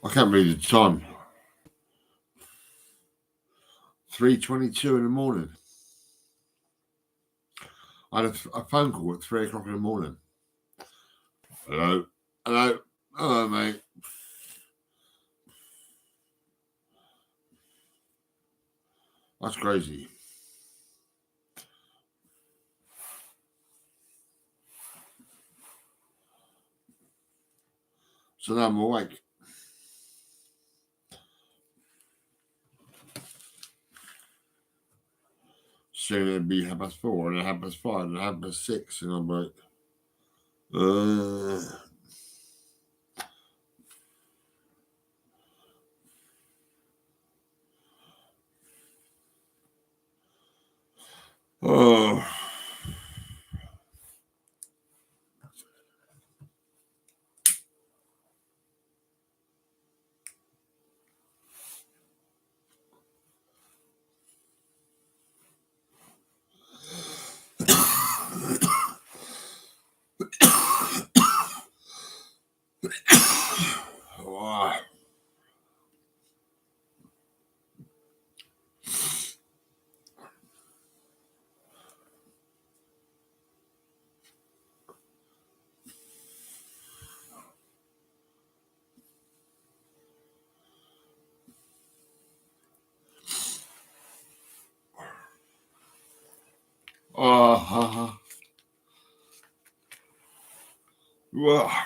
I can't believe the time. 3:22 in the morning. I had a phone call at 3 o'clock in the morning. Hello, mate. That's crazy. So now I'm awake. Soon it'd be 4:30, and then 5:30, and then 6:30, and I'm like, oh. Wow. Wow.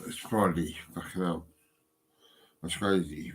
It's Friday. Fucking hell. That's crazy.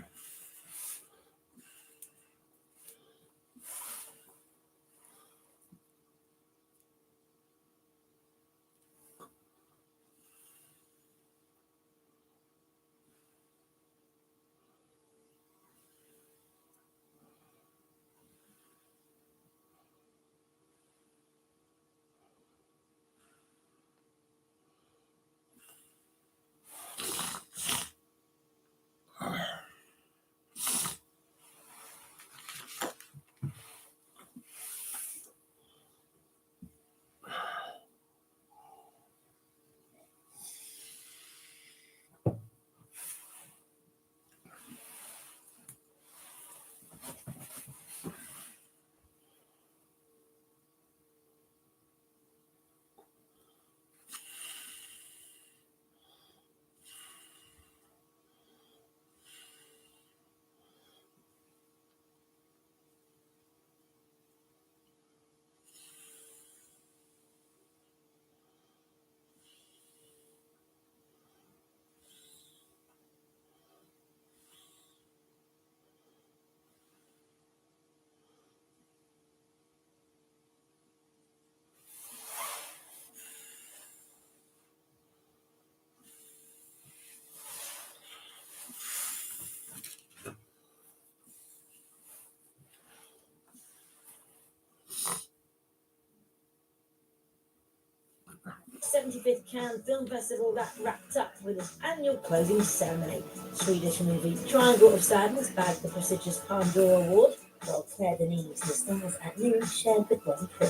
The 75th Cannes Film Festival that wrapped up with its annual closing ceremony. Swedish movie Triangle of Sadness bagged the prestigious Palme d'Or award, while Claire Denis, the stars at noon, shared the Grand Prix.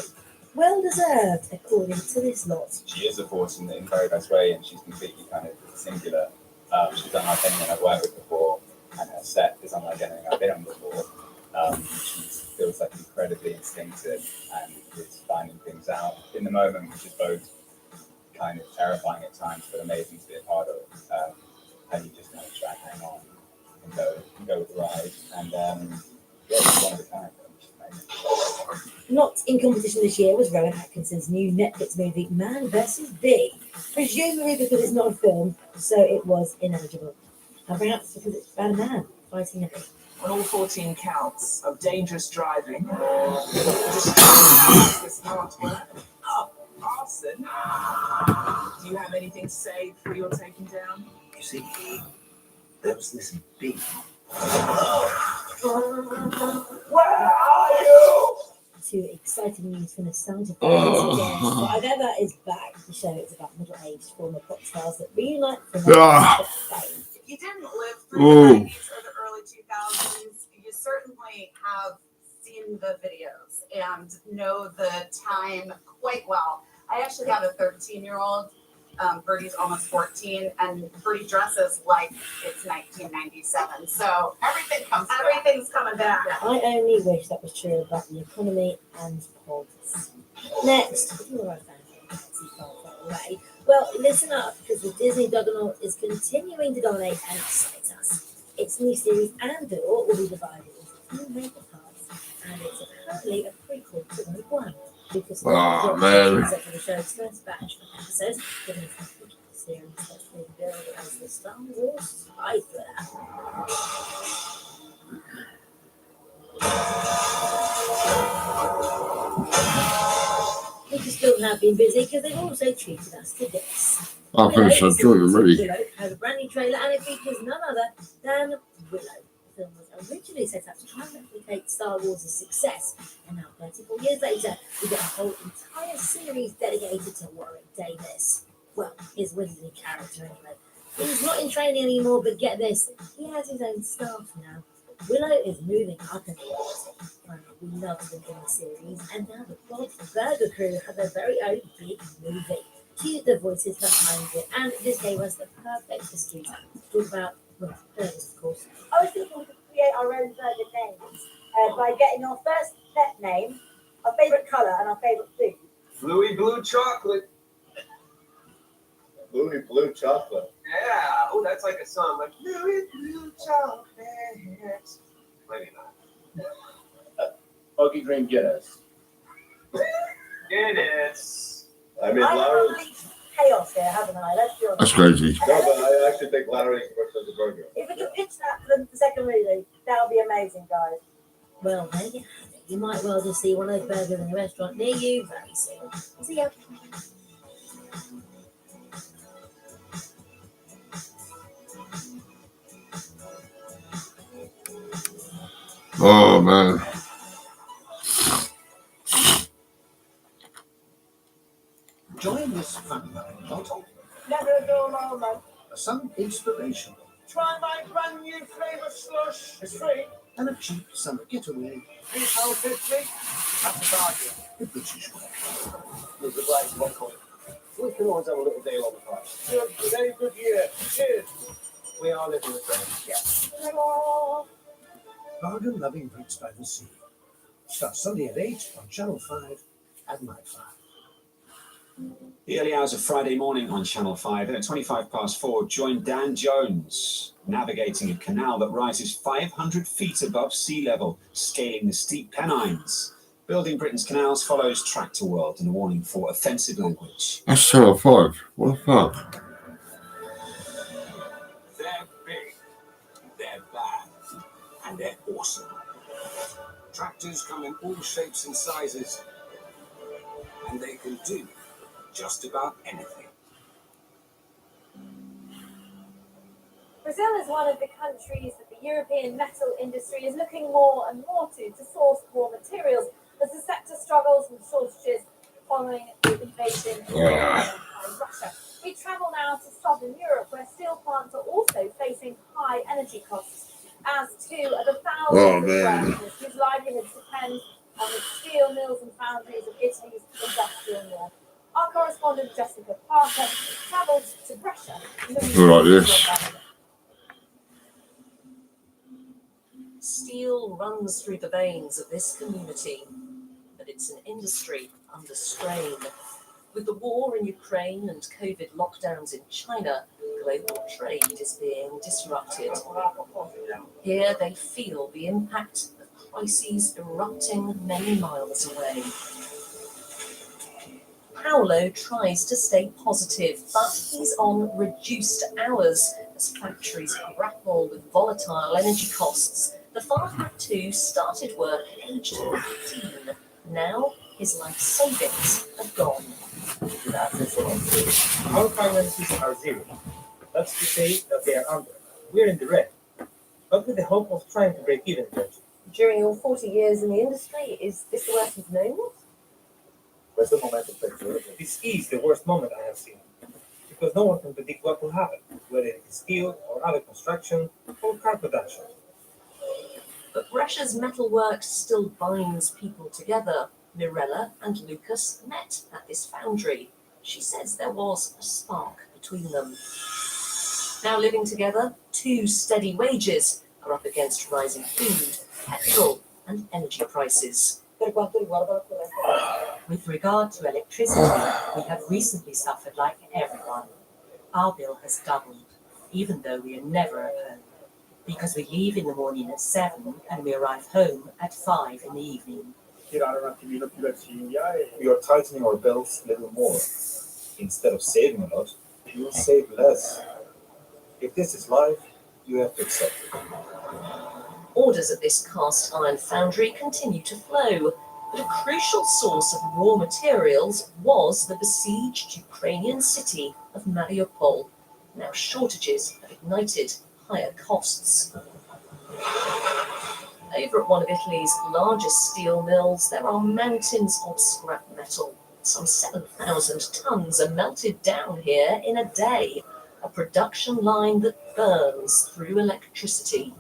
Well deserved, according to this lot. She is a force in the very best way, and she's completely kind of singular. She's unlike anyone I've worked with before, and her set is unlike anything I've been on before. She feels like incredibly instinctive and is finding things out in the moment, which is both kind of terrifying at times, but amazing to be a part of. And you just kind of try and hang on and go with the ride. And yeah, she's one of a kind. Not in competition this year was Rowan Atkinson's new Netflix movie Man vs. Bee, presumably because it's not a film, so it was ineligible. And perhaps because it's about a man fighting a bee. On all 14 counts of dangerous driving, arson. Do you have anything to say before you're taken down? You see, there was this bee. Where are you? To exciting news from the Nostalgia Fans again. Whatever is back. The show is about middle-aged former pop stars that reunite for their fame. If you didn't live through the 90s or the early 2000s, you certainly have seen the videos and know the time quite well. I actually have a 13-year-old. Birdie's almost 14, and Birdie dresses like it's 1997. So everything's coming back. I only wish that was true about the economy and politics. Next, you're a fan. Well, listen up, because the Disney Juggernaut is continuing to dominate and excite us. Its new series Andor will be divided into 2 major parts, and it's apparently a prequel to Rogue One. Because man. for the show's first batch of episodes, giving us the series that's been billed as the Star Wars spy thriller. Lucasfilm have been busy because they've also treated us to this. I finished enjoying them already. Willow has a brand new trailer, and it features none other than Willow. The film was originally set up to try and replicate Star Wars' success, and now 34 years later, we get a whole entire series dedicated to Warwick Davis. Well, his Weasley character anyway. He's not in training anymore, but get this, he has his own staff now. Willow is moving up in quality. We loved him in the series, and now the Bob's Burger Crew have their very own big movie. She did the voices behind it, and this gave us the perfect history to talk about, well, burgers, of course. I was thinking we could create our own burger names by getting our first pet name, our favourite colour, and our favourite food. Bluey Blue Chocolate. Bluey Blue Chocolate. Yeah. Oh, that's like a song. Like Bluey Blue Chocolate. Maybe not. Boggy Green Guinness. Guinness. I mean, I Laura. probably chaos here, haven't I? Let's be honest. That's crazy. No, but I actually think Larry versus the burger. If we can pitch that for the second movie, that would be amazing, guys. Well, there you have it. You might well just see one of those burgers in a restaurant near you very soon. See ya. Oh man. Join this fun-loving bottle. Never a dull moment. Some inspiration Try my brand new flavour slush. It's free. and a cheap summer getaway. £3.50. That's a bargain. The British way. There's a black buckle. We can always have a little deal on the price. Good, very good year. Cheers. We are living with friends. Hello. Bargain loving Brits by the Sea. Starts Sunday at 8 on Channel 5 at Night 5. The early hours of Friday morning on Channel 5, and at 4:25, join Dan Jones, navigating a canal that rises 500 feet above sea level, scaling the steep Pennines. Building Britain's Canals follows Tractor World and a warning for offensive language. That's Channel 5. What the fuck? They're big, they're bad, and they're awesome. Tractors come in all shapes and sizes, and they can do just about anything. Brazil is one of the countries that the European metal industry is looking more and more to source raw materials as the sector struggles with shortages following the invasion of Ukraine by Russia. We travel now to Southern Europe, where steel plants are also facing high energy costs, as two of the thousands of workers whose livelihoods depend on the steel mills and foundries of Italy's industrial north. Our correspondent Jessica Parker travelled to Brescia. Like this. Steel runs through the veins of this community, but it's an industry under strain. With the war in Ukraine and COVID lockdowns in China, global trade is being disrupted. Here they feel the impact of crises erupting many miles away. Paolo tries to stay positive, but he's on reduced hours as factories grapple with volatile energy costs. The father of two started work aged 15. Now his life savings are gone. Our finances are zero. That's to say that they are under. We're in the red, but with the hope of trying to break even. During your 40 years in the industry, is this the worst you've known? This is the worst moment I have seen, because no one can predict what will happen, whether it is steel or other construction or car production. But Brescia's metalworks still binds people together. Mirella and Lucas met at this foundry. She says there was a spark between them. Now living together, two steady wages are up against rising food, petrol and energy prices. With regard to electricity, we have recently suffered like everyone. Our bill has doubled, even though we are never at home, because we leave in the morning at 7 and we arrive home at 5 in the evening. We are tightening our belts a little more. Instead of saving a lot, you will save less. If this is life, you have to accept it. Orders at this cast iron foundry continue to flow, but a crucial source of raw materials was the besieged Ukrainian city of Mariupol. Now shortages have ignited higher costs. Over at one of Italy's largest steel mills, there are mountains of scrap metal. Some 7,000 tons are melted down here in a day, a production line that burns through electricity.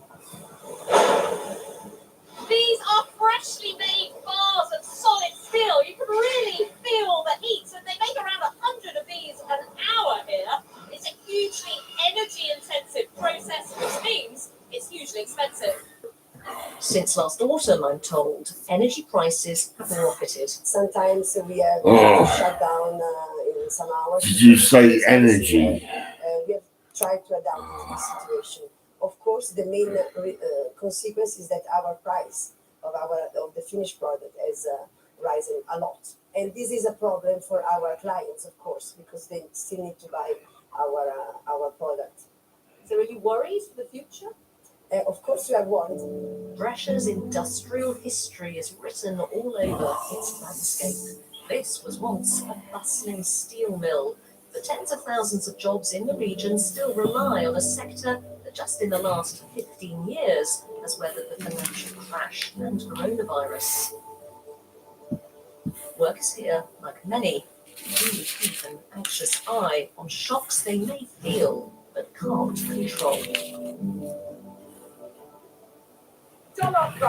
These are freshly made bars of solid steel. You can really feel the heat, and they make around 100 of these an hour here. It's a hugely energy-intensive process, which means it's hugely expensive. Since last autumn, I'm told, energy prices have rocketed. Sometimes we have shut down in some hours. Did you say energy? We have tried to adapt to the situation. Of course, the main consequence is that our price of the finished product has risen a lot. And this is a problem for our clients, of course, because they still need to buy our product. So are you worried for the future? Of course, we are worried. Brescia's industrial history is written all over its landscape. This was once a bustling steel mill. The tens of thousands of jobs in the region still rely on a sector that just in the last 15 years has weathered the financial crash and coronavirus. Workers here, like many, do keep an anxious eye on shocks they may feel but can't control. Jollof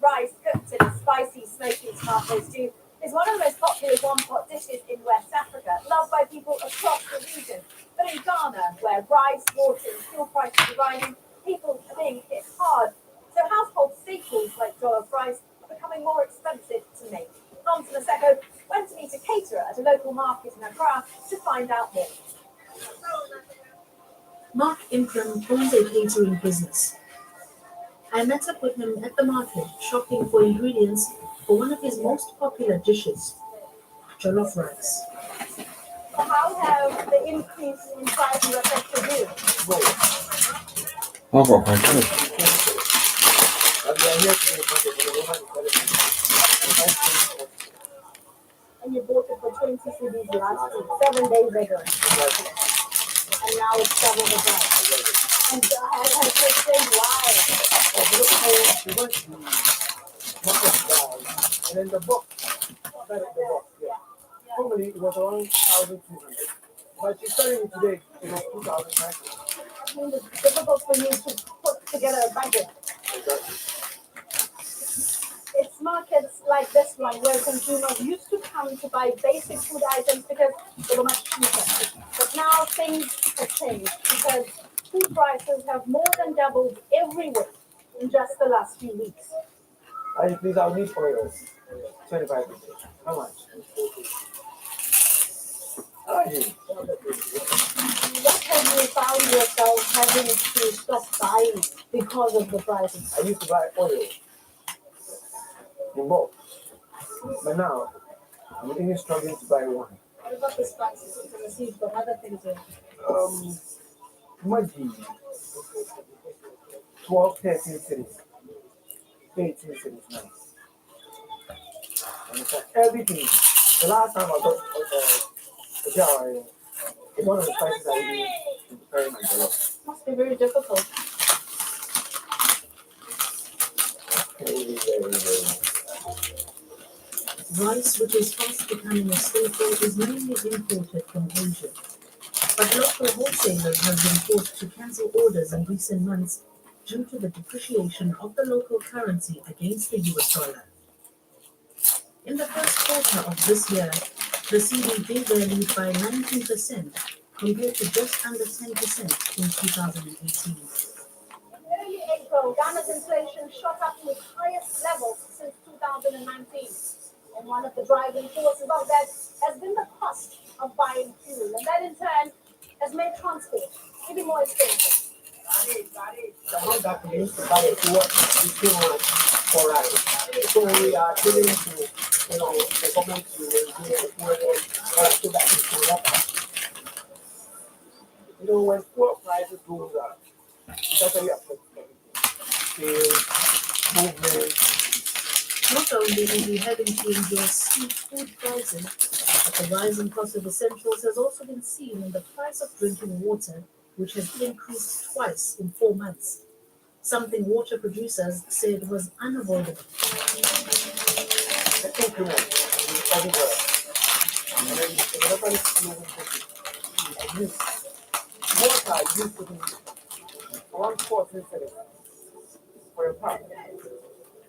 rice cooked in a spicy, smoky tomato stew, is one of the most popular one-pot dishes in West Africa, loved by people across the region. But in Ghana, where rice, water, and fuel prices are rising, people are being hit hard. So household staples like jollof rice are becoming more expensive to make. Hans Maseko went to meet a caterer at a local market in Accra to find out more. Mark Impram owns a catering business. I met up with him at the market shopping for ingredients for one of his most popular dishes, jollof rice. How have the increase in prices affected you? I've got my good. And you bought it for 20 CDs last week, 7 days ago. And now it's double the price. And I have to explain why. And then the box, that is the box, yeah. Normally it was around 1,200. But she's selling it today, it was 2,500. I mean, it's difficult for you to put together a budget. It's markets like this one where consumers used to come to buy basic food items because they were much cheaper. But now things have changed because food prices have more than doubled everywhere in just the last few weeks. Please, I'll need oil. 25. How much? What have you found yourself having to stop buying because of the prices? I used to buy oil in bulk, but now I'm even struggling to buy one. What about the spices? Because you've got other things in. Maggi, 12, 13 cities, 18 cities now. And it's like everything. The last time I got it's one of the spices I use to prepare my jollof. Must be very difficult. Very. Rice, which is fast becoming a staple, is mainly imported from Asia. But local wholesalers have been forced to cancel orders in recent months due to the depreciation of the local currency against the US dollar. In the first quarter of this year, the CBD valued by 19% compared to just under 10% in 2018. In early April, Ghana's inflation shot up to its highest level since 2019. And one of the driving forces of that has been the cost of buying fuel. And that in turn has made transport even more expensive. The amount that we used to buy fuel is too much for us. So we are giving to the government to do the fuel so that it can help us. When fuel prices goes up, it actually affects everything. Sales, movement. Not only is we having to endure steep food prices, but the rising cost of essentials has also been seen in the price of drinking water, which has increased twice in 4 months, something water producers said was unavoidable. The increment is everywhere. And then whenever it's moving, water used to be around 14 cents for a pack.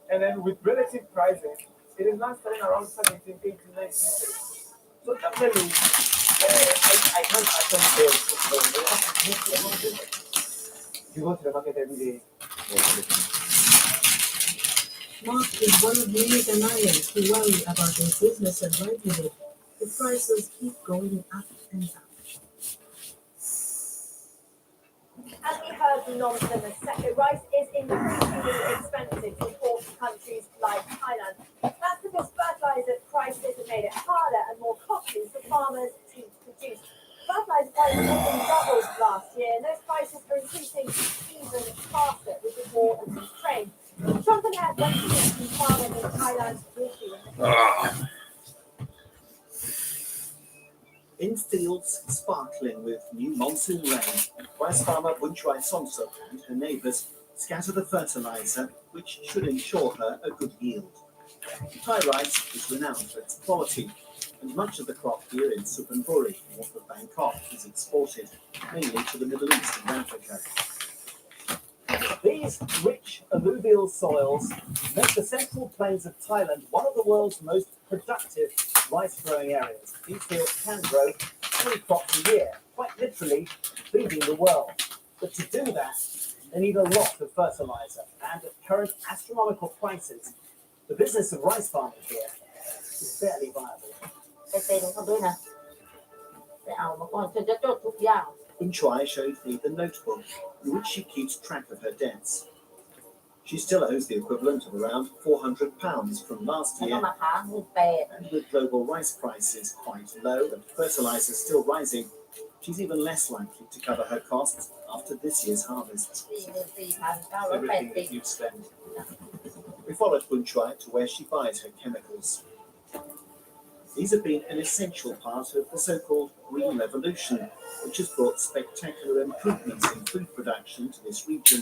And then with relative pricing, it is now selling around 17, 18, 19 cents. So definitely, I can't actually say you go to the market every day. Mark is one of many Ghanaians who worry about their business and livelihood. The prices keep going up and up. As we heard from Nomsa Maseko, rice is increasingly expensive in poor countries like Thailand. That's because fertilizer prices have made it harder farmers in Thailand briefly. In fields sparkling with new monsoon rain, rice farmer Bunchuai Somsuk and her neighbours scatter the fertiliser, which should ensure her a good yield. Thai rice is renowned for its quality, and much of the crop here in Suphanburi, north of Bangkok, is exported, mainly to the Middle East and Africa. These rich alluvial soils make the central plains of Thailand one of the world's most productive rice-growing areas. These fields can grow 3 crops a year, quite literally feeding the world. But to do that, they need a lot of fertilizer, and at current astronomical prices, the business of rice farming here is barely viable. ไปเป็นเขาด้วยนะไปเอามาก่อนฉันจะจดทุกอย่าง Bunchuai showed me the notebook in which she keeps track of her debts. She still owes the equivalent of around £400 from last แล้วก็ year, มาค้าง18 and with global rice prices quite low and fertilizer still rising, she's even less likely to cover her costs after this year's harvest. 44,980 Everything that you spend. We followed Bunchuai to where she buys her chemicals. These have been an essential part of the so-called Green Revolution, which has brought spectacular improvements in food production to this region.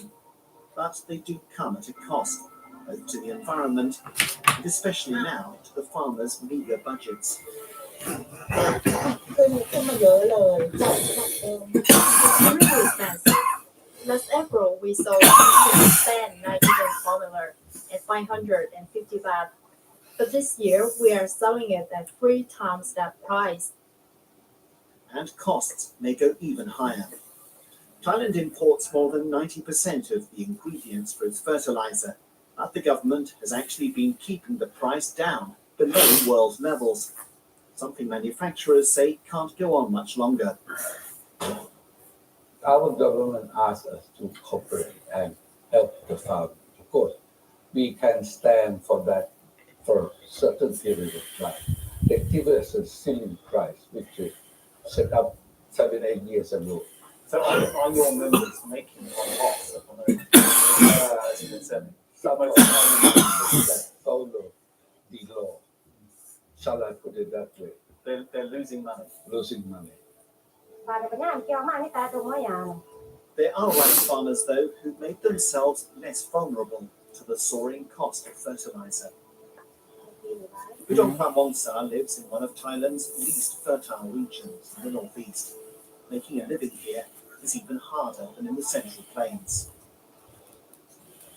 But they do come at a cost, both to the environment and especially now to the farmers' meagre budgets. ขึ้นมาเยอะเลยจากฉบับเดิม Really expensive. Last April, we sold 110 nitrogen formula at 550 baht. But this year, we are selling it at 3 times that price. And costs may go even higher. Thailand imports more than 90% of the ingredients for its fertilizer, but the government has actually been keeping the price down below world levels, something manufacturers say can't go on much longer. Our government asked us to cooperate and help the farm. Of course, we can stand for that for a certain period of time. They give us a ceiling price, which is set up 7-8 years ago. So are your members making a loss at the moment? Some of the members that follow the law, shall I put it that way? They're losing money. Losing money. ปลาเดี๋ยวไปย่างเกี่ยวมากนี่ตาตรงหัวยาง There are rice farmers, though, who made themselves less vulnerable to the soaring cost of fertilizer. Udon Pramongsa lives in one of Thailand's least fertile regions in the northeast. Making a living here is even harder than in the central plains.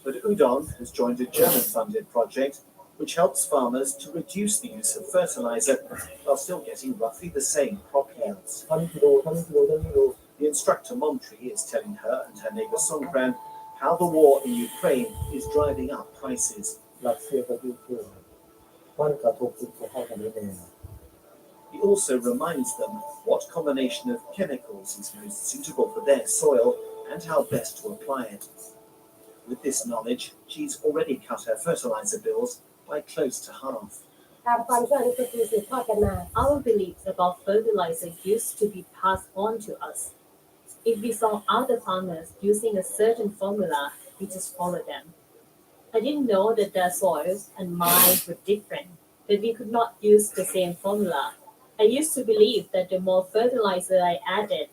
But Udon has joined a German-funded project which helps farmers to reduce the use of fertilizer while still getting roughly the same crop yields. The instructor Montri is telling her and her neighbor Songkran how the war in Ukraine is driving up prices. He also reminds them what combination of chemicals is most suitable for their soil and how best to apply it. With this knowledge, she's already cut her fertilizer bills by close to half. ตามความเชื่อนี่คือสืบทอดกันมา Our beliefs about fertilizer used to be passed on to us. If we saw other farmers using a certain formula, we just followed them. I didn't know that their soils and mine were different, that we could not use the same formula. I used to believe that the more fertilizer I added,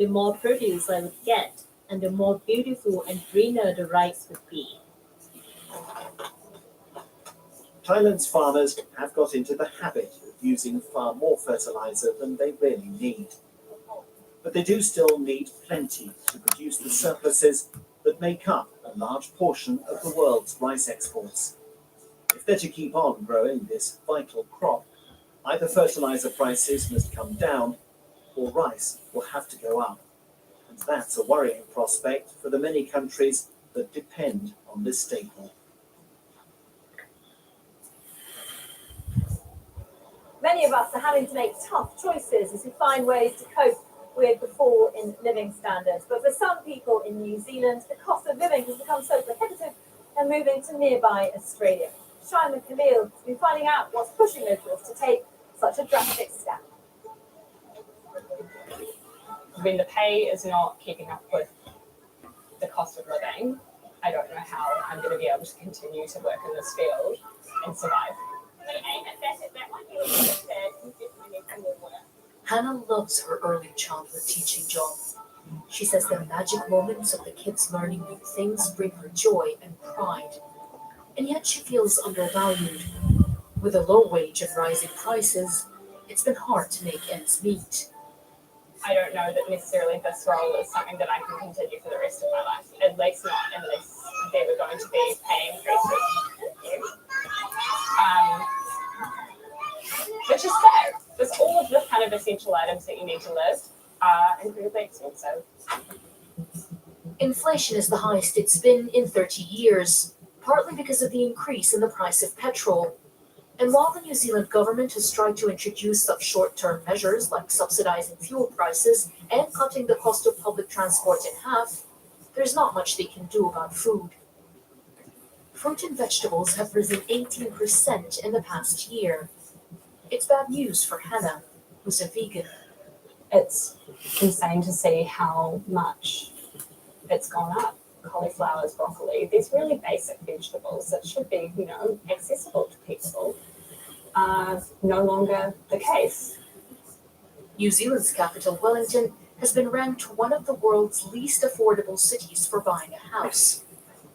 the more produce I would get, and the more beautiful and greener the rice would be. Thailand's farmers have got into the habit of using far more fertilizer than they really need. But they do still need plenty to produce the surpluses that make up a large portion of the world's rice exports. If they're to keep on growing this vital crop, either fertilizer prices must come down or rice will have to go up. And that's a worrying prospect for the many countries that depend on this staple. Many of us are having to make tough choices as we find ways to cope with the fall in living standards. But for some people in New Zealand, the cost of living has become so prohibitive they're moving to nearby Australia. Shima Khalil has been finding out what's pushing locals to take such a drastic step. When the pay is not keeping up with the cost of living, I don't know how I'm going to be able to continue to work in this field and survive. Hannah loves her early childhood teaching job. She says the magic moments of the kids learning new things bring her joy and pride. And yet she feels undervalued. With a low wage and rising prices, it's been hard to make ends meet. I don't know that necessarily this role is something that I can continue for the rest of my life, at least not unless they were going to be paying increases. Which is fair, because all of the kind of essential items that you need to live are incredibly expensive. Inflation is the highest it's been in 30 years, partly because of the increase in the price of petrol. And while the New Zealand government has tried to introduce some short-term measures like subsidising fuel prices and cutting the cost of public transport in half, there's not much they can do about food. Fruit and vegetables have risen 18% in the past year. It's bad news for Hannah, who's a vegan. It's insane to see how much it's gone up. Cauliflowers, broccoli, these really basic vegetables that should be, accessible to people are no longer the case. New Zealand's capital, Wellington, has been ranked one of the world's least affordable cities for buying a house.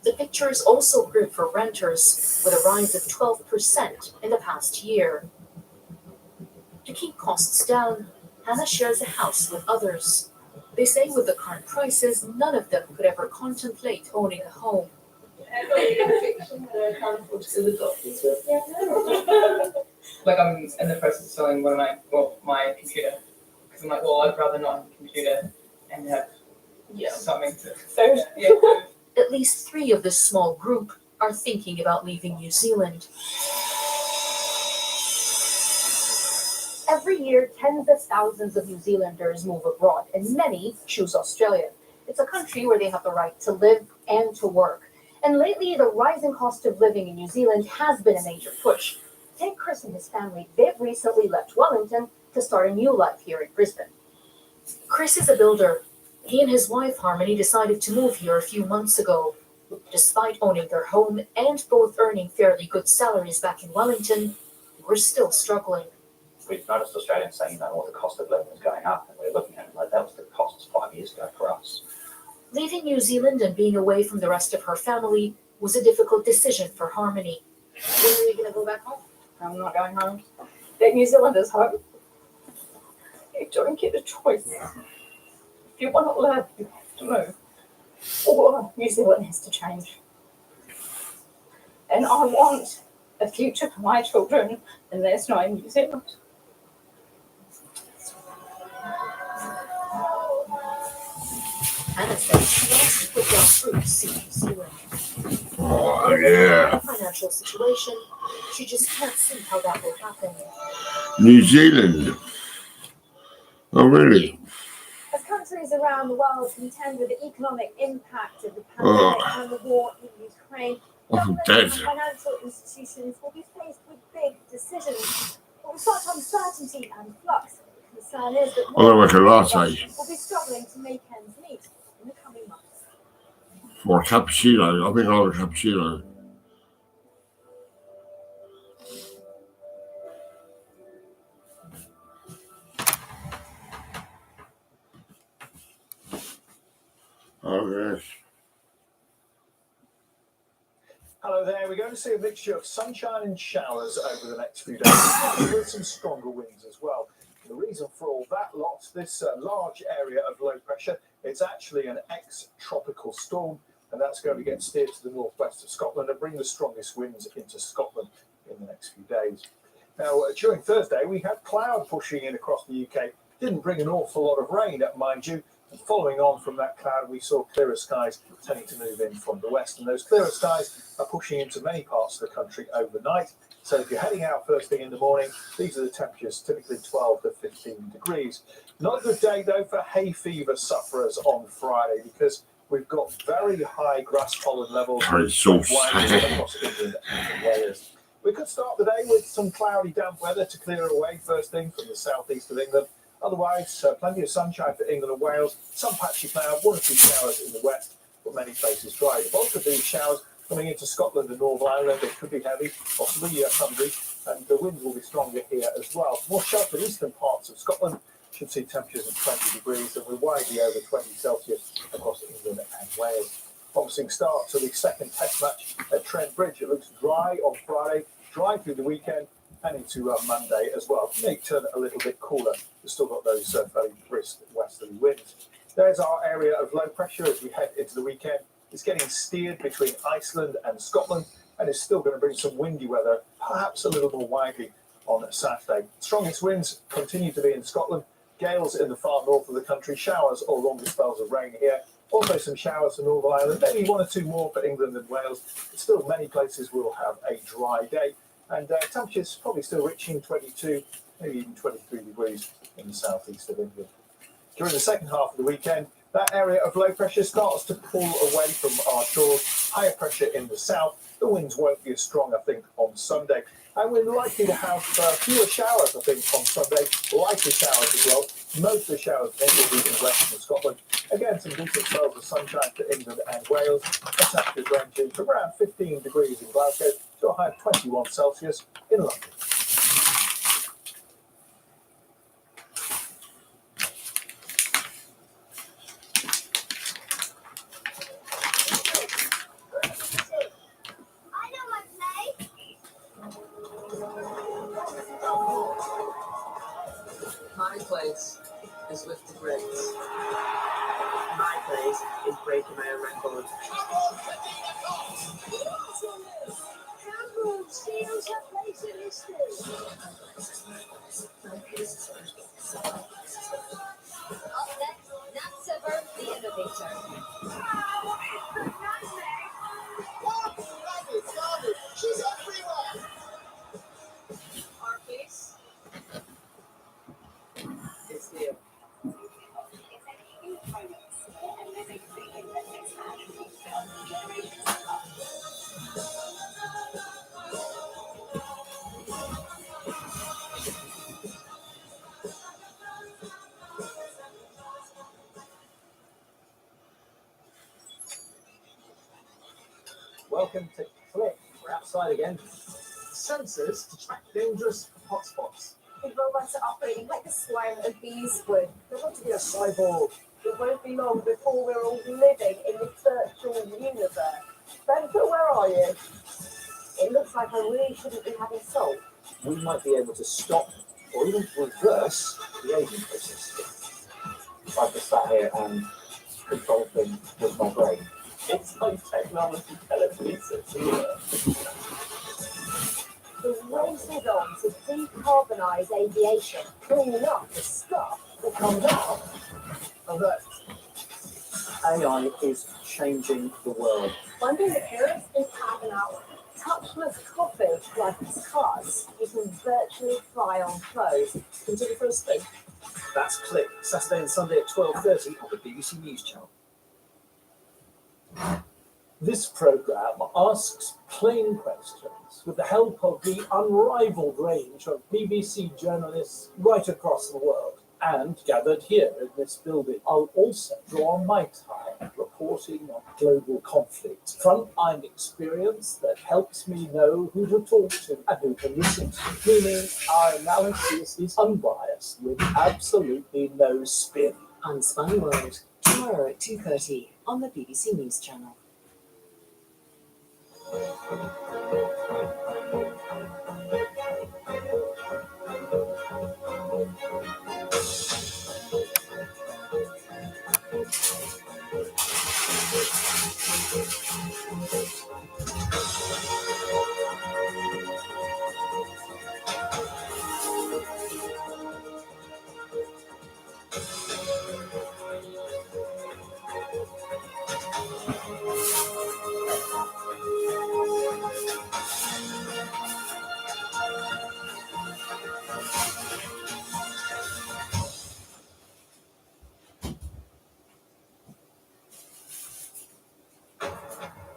The picture is also grim for renters, with a rise of 12% in the past year. To keep costs down, Hannah shares a house with others. They say with the current prices, none of them could ever contemplate owning a home. Like I'm in the process of selling my computer because I'm like, well, I'd rather not have a computer and have something to. So At least 3 of this small group are thinking about leaving New Zealand. Every year, tens of thousands of New Zealanders move abroad, and many choose Australia. It's a country where they have the right to live and to work. And lately, the rising cost of living in New Zealand has been a major push. Take Chris and his family. They've recently left Wellington to start a new life here in Brisbane. Chris is a builder. He and his wife, Harmony, decided to move here a few months ago. Despite owning their home and both earning fairly good salaries back in Wellington, we're still struggling. We've noticed Australians saying, all the cost of living is going up, and we're looking at it like that was the costs 5 years ago for us. Leaving New Zealand and being away from the rest of her family was a difficult decision for Harmony. When are you going to go back home? I'm not going home. That New Zealand is home. You don't get a choice. If you want to live, you have to move. Or New Zealand has to change. And I want a future for my children, and that's not in New Zealand. Hannah says she wants to put down fruits in New Zealand. Oh, yeah. Her financial situation, she just can't see how that will happen. New Zealand. Oh, really? As countries around the world contend with the economic impact of the pandemic and the war in Ukraine, I'm dead. and financial institutions will be faced with big decisions. But with such uncertainty and flux, the concern is that I'm gonna make a more latte. will be struggling to make ends meet in the coming months. For a cappuccino. I think I'll have a cappuccino. Oh, yes. Hello there. We're going to see a mixture of sunshine and showers over the next few days, with some stronger winds as well. The reason for all that lot, this large area of low pressure, it's actually an ex-tropical storm, and that's going to get steered to the northwest of Scotland and bring the strongest winds into Scotland in the next few days. Now, during Thursday, we had cloud pushing in across the UK. Didn't bring an awful lot of rain, mind you. And following on from that cloud, we saw clearer skies tending to move in from the west. And those clearer skies are pushing into many parts of the country overnight. So if you're heading out first thing in the morning, these are the temperatures, typically 12 to 15 degrees. Not a good day, though, for hay fever sufferers on Friday, because we've got very high grass pollen levels across England and Wales. We could start the day with some cloudy, damp weather to clear away first thing from the southeast of England. Otherwise, plenty of sunshine for England and Wales, some patchy cloud, 1 or 2 showers in the west, but many places dry. The bulk of these showers coming into Scotland and Northern Ireland, they could be heavy, possibly thundery, and the winds will be stronger here as well. More sheltered eastern parts of Scotland should see temperatures of 20 degrees and we're widely over 20 Celsius across England and Wales. Promising start to the second test match at Trent Bridge. It looks dry on Friday, dry through the weekend and into Monday as well. May turn a little bit cooler. We've still got those fairly brisk westerly winds. There's our area of low pressure as we head into the weekend. It's getting steered between Iceland and Scotland and it's still going to bring some windy weather, perhaps a little more widely on Saturday. Strongest winds continue to be in Scotland. Gales in the far north of the country, showers or longer spells of rain here. Also some showers in Northern Ireland, maybe one or two more for England and Wales. But still, many places will have a dry day. And temperatures probably still reaching 22, maybe even 23 degrees in the southeast of England. During the second half of the weekend, that area of low pressure starts to pull away from our shores. Higher pressure in the south. The winds won't be as strong, I think, on Sunday. And we're likely to have fewer showers, I think, on Sunday. Lighter showers as well. Most of the showers will be in western Scotland. Again, some decent spells of sunshine for England and Wales. The temperatures ranging from around 15 degrees in Glasgow to a high of 21 Celsius in London. My place is with the greats. My place is breaking my own record. Up next, Nat Sever, the innovator. She's everywhere! Our place is here. Welcome to Click. We're outside again. Sensors to track dangerous hotspots. The robots are operating like a swarm of bees would. They're not to be a cyborg. It won't be long before we're all living in the virtual universe. Spencer, where are you? It looks like I really shouldn't be having salt. We might be able to stop or even reverse the aging process. I've just sat here and control things with my brain. It's like technology telekinesis. The race is on to decarbonise aviation, cleaning up the stuff that comes out of Earth. AI is changing the world. Finding the parents in half an hour. Touchless coffee like cars. You can virtually fly on clothes. Continue for a spin. That's Click, Saturday and Sunday at 12:30 on the BBC News Channel. This programme asks plain questions with the help of the unrivaled range of BBC journalists right across the world and gathered here in this building. I'll also draw on my time reporting on global conflict, frontline experience that helps me know who to talk to and who to listen to, meaning our analysis is unbiased with absolutely no spin. Unspun World, tomorrow at 2:30 on the BBC News Channel.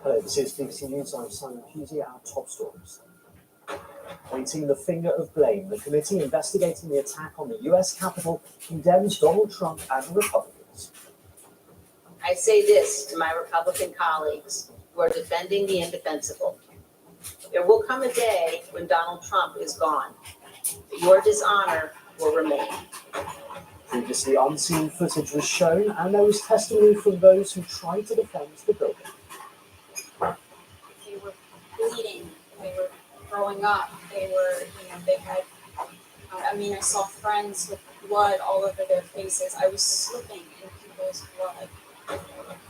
Hello, this is BBC News. I'm Simon Pusey. Our top stories. Pointing the finger of blame, the committee investigating the attack on the US Capitol condemns Donald Trump and Republicans. I say this to my Republican colleagues who are defending the indefensible. There will come a day when Donald Trump is gone, but your dishonor will remain. Previously unseen footage was shown, and there was testimony from those who tried to defend the building. They were bleeding, they were throwing up, they were, they had, I saw friends with blood all over their faces. I was slipping in people's blood.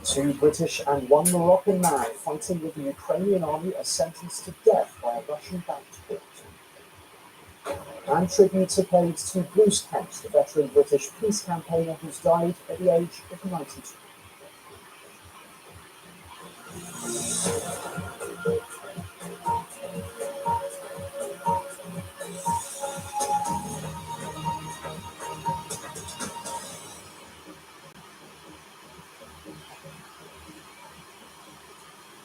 2 British and 1 Moroccan man fighting with the Ukrainian army are sentenced to death by a Russian-backed court. And tributes are paid to Bruce Kent, the veteran British peace campaigner who's died at the age of 92.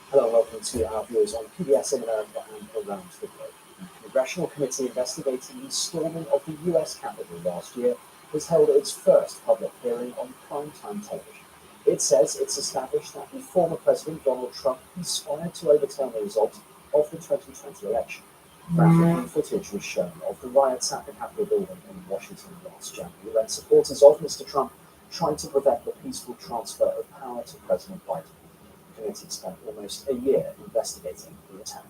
Hello and welcome to our viewers on PBS in America and around the globe. The Congressional Committee investigating the storming of the US Capitol last year has held its first public hearing on primetime television. It says it's established that the former President Donald Trump conspired to overturn the result of the 2020 election. Graphic footage was shown of the riots at the Capitol building in Washington last January when supporters of Mr. Trump tried to prevent the peaceful transfer of power to President Biden. The committee spent almost a year investigating the attack.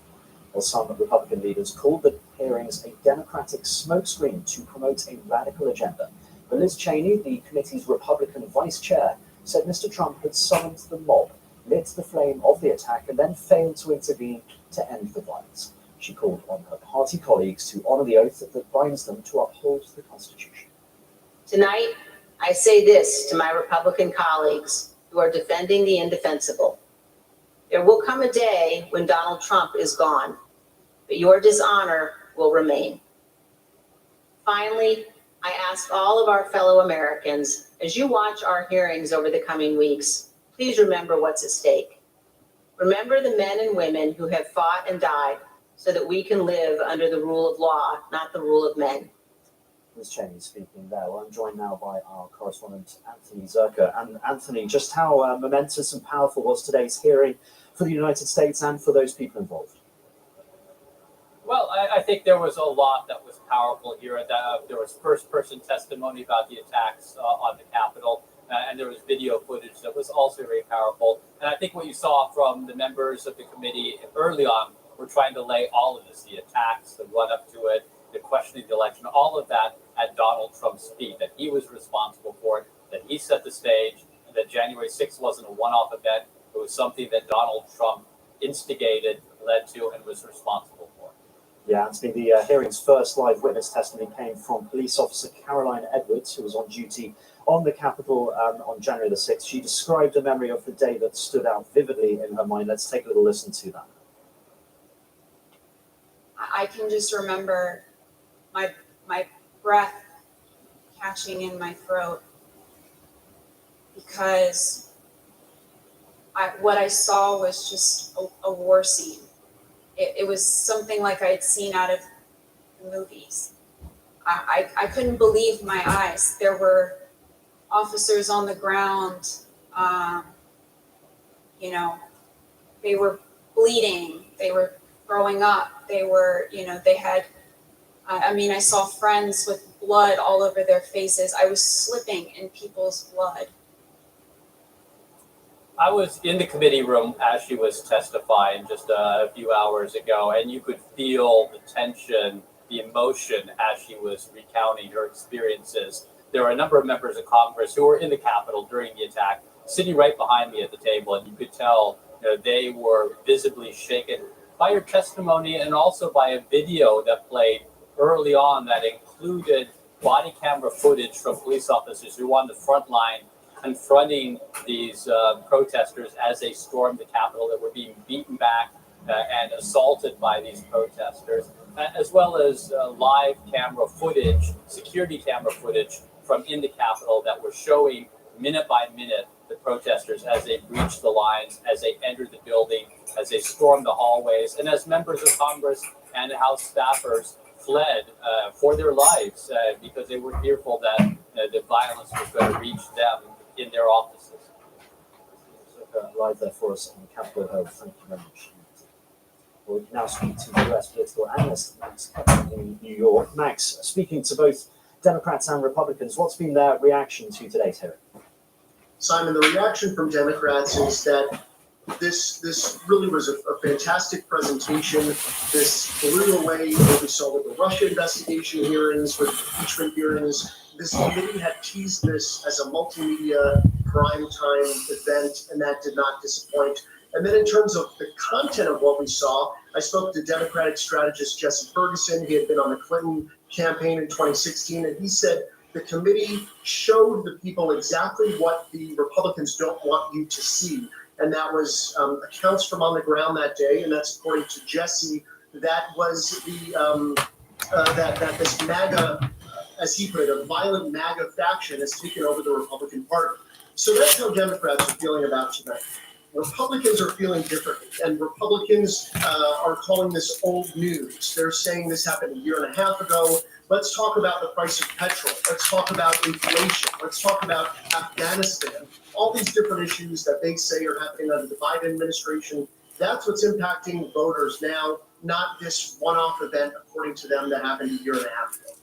While some Republican leaders called the hearings a Democratic smokescreen to promote a radical agenda, but Liz Cheney, the committee's Republican vice chair, said Mr. Trump had summoned the mob, lit the flame of the attack, and then failed to intervene to end the violence. She called on her party colleagues to honor the oath that binds them to uphold the Constitution. Tonight, I say this to my Republican colleagues who are defending the indefensible. There will come a day when Donald Trump is gone, but your dishonor will remain. Finally, I ask all of our fellow Americans, as you watch our hearings over the coming weeks, please remember what's at stake. Remember the men and women who have fought and died so that we can live under the rule of law, not the rule of men. Ms. Cheney speaking there. Well, I'm joined now by our correspondent, Anthony Zerka. And Anthony, just how momentous and powerful was today's hearing for the United States and for those people involved? Well, I think there was a lot that was powerful here. There was first-person testimony about the attacks on the Capitol, and there was video footage that was also very powerful. And I think what you saw from the members of the committee early on were trying to lay all of this, the attacks, the run-up to it, the questioning the election, all of that at Donald Trump's feet, that he was responsible for it, that he set the stage, and that January 6th wasn't a one-off event. It was something that Donald Trump instigated, led to, and was responsible for. Yeah, Anthony, the hearing's first live witness testimony came from police officer Caroline Edwards, who was on duty on the Capitol on January the 6th. She described a memory of the day that stood out vividly in her mind. Let's take a little listen to that. I can just remember my breath catching in my throat because what I saw was just a war scene. It was something like I had seen out of the movies. I couldn't believe my eyes. There were officers on the ground, they were bleeding, they were throwing up, they were, they had, I saw friends with blood all over their faces. I was slipping in people's blood. I was in the committee room as she was testifying just a few hours ago, and you could feel the tension, the emotion as she was recounting her experiences. There were a number of members of Congress who were in the Capitol during the attack, sitting right behind me at the table, and you could tell they were visibly shaken by her testimony and also by a video that played early on that included body camera footage from police officers who were on the front line confronting these protesters as they stormed the Capitol, that were being beaten back and assaulted by these protesters, as well as live camera footage, security camera footage from in the Capitol that were showing minute by minute the protesters as they breached the lines, as they entered the building, as they stormed the hallways, and as members of Congress and House staffers fled for their lives because they were fearful that the violence was going to reach them in their offices. live there for us on Capitol Hill. Thank you very much. We can now speak to the US political analyst, Max Kepler in New York. Max, speaking to both Democrats and Republicans, what's been their reaction to today's hearing? Simon, the reaction from Democrats is that this really was a fantastic presentation. This blew away what we saw with the Russia investigation hearings, with impeachment hearings. This committee had teased this as a multimedia primetime event, and that did not disappoint. And then in terms of the content of what we saw, I spoke to Democratic strategist Jesse Ferguson. He had been on the Clinton campaign in 2016, and he said the committee showed the people exactly what the Republicans don't want you to see. And that was accounts from on the ground that day, and that's according to Jesse. That was that this MAGA, as he put it, a violent MAGA faction has taken over the Republican Party. So that's how Democrats are feeling about tonight. Republicans are feeling differently, and Republicans are calling this old news. They're saying this happened a year and a half ago. Let's talk about the price of petrol. Let's talk about inflation. Let's talk about Afghanistan. All these different issues that they say are happening under the Biden administration. That's what's impacting voters now, not this one-off event, according to them, that happened a year and a half ago.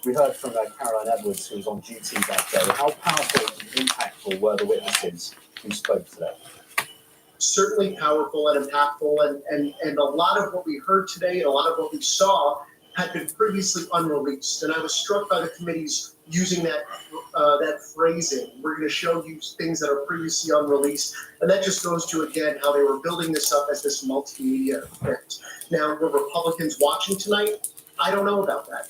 We heard from Caroline Edwards, who was on duty that day. How powerful and impactful were the witnesses who spoke today? Certainly powerful and impactful, and a lot of what we heard today and a lot of what we saw had been previously unreleased. And I was struck by the committee's using that phrasing. We're going to show you things that are previously unreleased. And that just goes to, again, how they were building this up as this multimedia event. Now, were Republicans watching tonight? I don't know about that.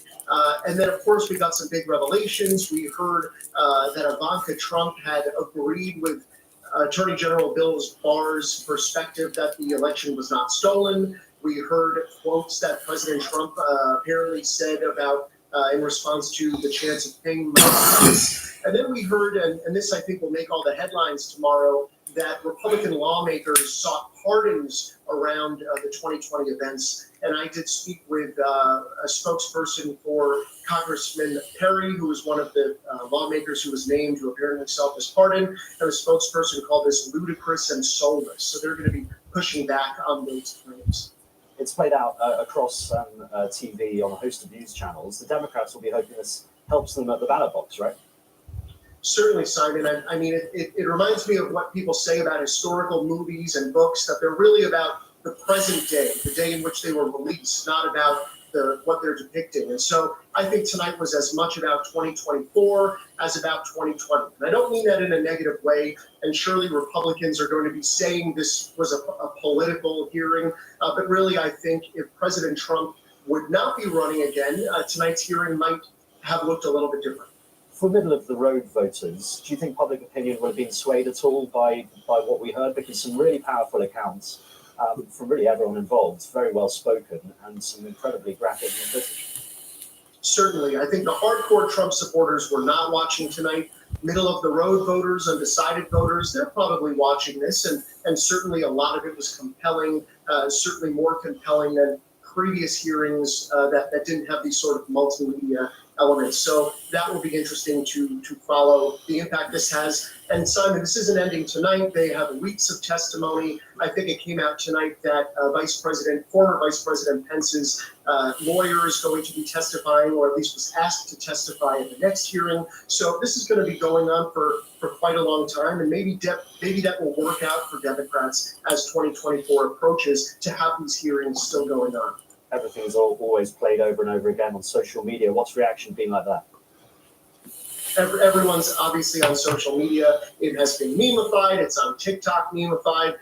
And then, of course, we got some big revelations. We heard that Ivanka Trump had agreed with Attorney General Bill Barr's perspective that the election was not stolen. We heard quotes that President Trump apparently said about in response to the chance of paying money. And then we heard, and this I think will make all the headlines tomorrow, that Republican lawmakers sought pardons around the 2020 events. And I did speak with a spokesperson for Congressman Perry, who was one of the lawmakers who was named, who apparently sought this pardon. And a spokesperson called this ludicrous and soulless. So they're going to be pushing back on those claims. It's played out across TV on a host of news channels. The Democrats will be hoping this helps them at the ballot box, right? Certainly, Simon. I mean, it reminds me of what people say about historical movies and books, that they're really about the present day, the day in which they were released, not about what they're depicting. And so I think tonight was as much about 2024 as about 2020. And I don't mean that in a negative way. And surely Republicans are going to be saying this was a political hearing. But really, I think if President Trump would not be running again, tonight's hearing might have looked a little bit different. For middle-of-the-road voters, do you think public opinion would have been swayed at all by what we heard? Because some really powerful accounts from really everyone involved, very well spoken, and some incredibly graphic footage. Certainly. I think the hardcore Trump supporters were not watching tonight. Middle-of-the-road voters, undecided voters, they're probably watching this, and certainly a lot of it was compelling, certainly more compelling than previous hearings that didn't have these sort of multimedia elements. So that will be interesting to follow the impact this has. And Simon, this isn't ending tonight. They have weeks of testimony. I think it came out tonight that former Vice President Pence's lawyer is going to be testifying, or at least was asked to testify at the next hearing. So this is going to be going on for quite a long time, and maybe that will work out for Democrats as 2024 approaches to have these hearings still going on. Everything's always played over and over again on social media. What's reaction been like that? Everyone's obviously on social media. It has been memified. It's on TikTok memified.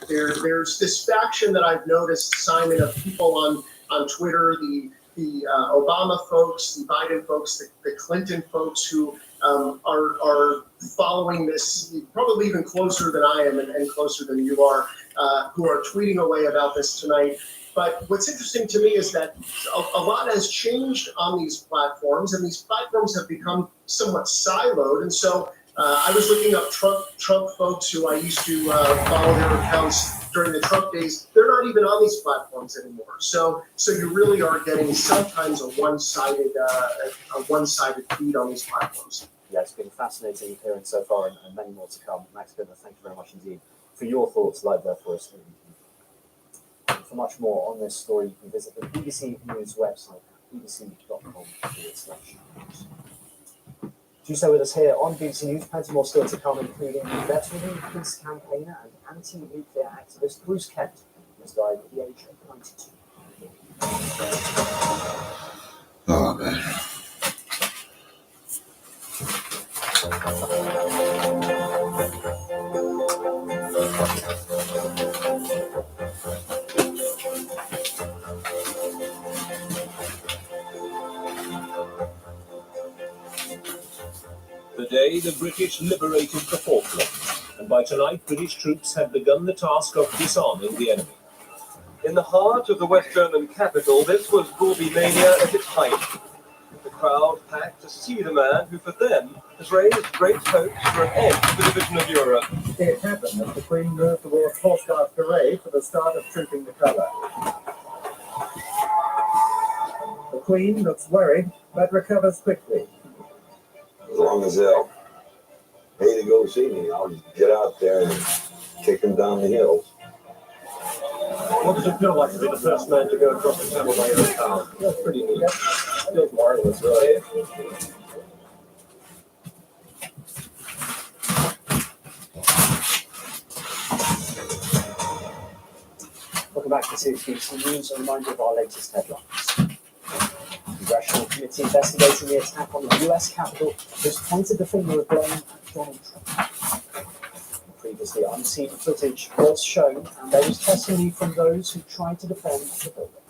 There's this faction that I've noticed, Simon, of people on Twitter, the Obama folks, the Biden folks, the Clinton folks who are following this probably even closer than I am and closer than you are, who are tweeting away about this tonight. But what's interesting to me is that a lot has changed on these platforms, and these platforms have become somewhat siloed. And so I was looking up Trump folks who I used to follow their accounts during the Trump days. They're not even on these platforms anymore. So you really are getting sometimes a one-sided feed on these platforms. Yeah, it's been fascinating hearing so far, and many more to come. Max Kepler, thank you very much indeed. for your thoughts live there for us. For much more on this story, you can visit the BBC News website at bbc.com/news. Do stay with us here on BBC News. Plenty more still to come, including veteran peace campaigner and anti-nuclear activist Bruce Kent, who has died at the age of 92. Oh, man. The day the British liberated the Falklands, and by tonight British troops had begun the task of disarming the enemy. In the heart of the West German capital, this was Gorby Mania at its height. The crowd packed to see the man who, for them, has raised great hopes for an end to the division of Europe. It happened as the Queen moved towards Horse Guards Parade for the start of Trooping the Colour. The Queen looks worried, but recovers quickly. As long as they'll pay to go see me, I'll get out there and kick them down the hills. What does it feel like to be the first man to go across the Channel by your own car? That's pretty neat. Feels marvelous, really. Welcome back to BBC News. A reminder of our latest headlines. The Congressional Committee investigating the attack on the US Capitol has pointed the finger of blame at Donald Trump. Previously unseen footage was shown, and there was testimony from those who tried to defend the building.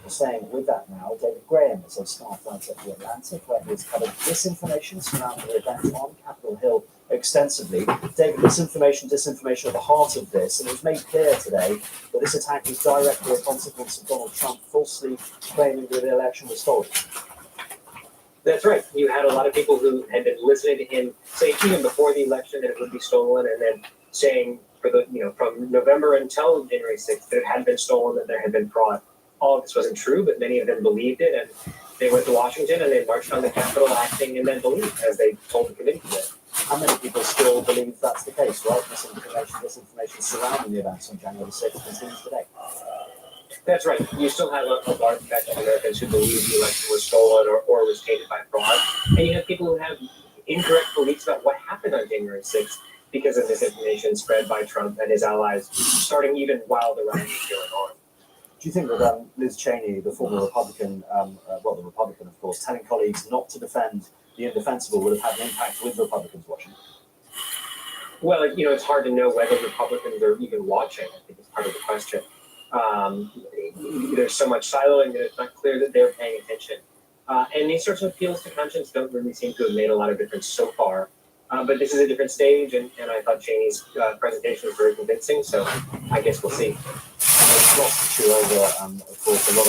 We're staying with that now. David Graham is a staff writer at The Atlantic, where he's covered disinformation surrounding the event on Capitol Hill extensively. David, disinformation at the heart of this, and it was made clear today that this attack was directly a consequence of Donald Trump falsely claiming that the election was stolen. That's right. You had a lot of people who had been listening to him say even before the election that it would be stolen, and then saying for the from November until January 6th that it had been stolen, that there had been fraud. All of this wasn't true, but many of them believed it, and they went to Washington and they marched on the Capitol acting in that belief, as they told the committee to do. How many people still believe that's the case, right? Disinformation surrounding the events on January 6th continues today. That's right. You still have a large batch of Americans who believe the election was stolen or was tainted by fraud. And you have people who have incorrect beliefs about what happened on January 6th because of misinformation spread by Trump and his allies, starting even while the rioting was going on. Do you think that Liz Cheney, the former Republican, the Republican, of course, telling colleagues not to defend the indefensible would have had an impact with Republicans watching? Well, it's hard to know whether Republicans are even watching. I think it's part of the question. There's so much siloing that it's not clear that they're paying attention. And these sorts of appeals to conscience don't really seem to have made a lot of difference so far. But this is a different stage, and I thought Cheney's presentation was very convincing, so I guess we'll see. It's lost to chew over, of course, a lot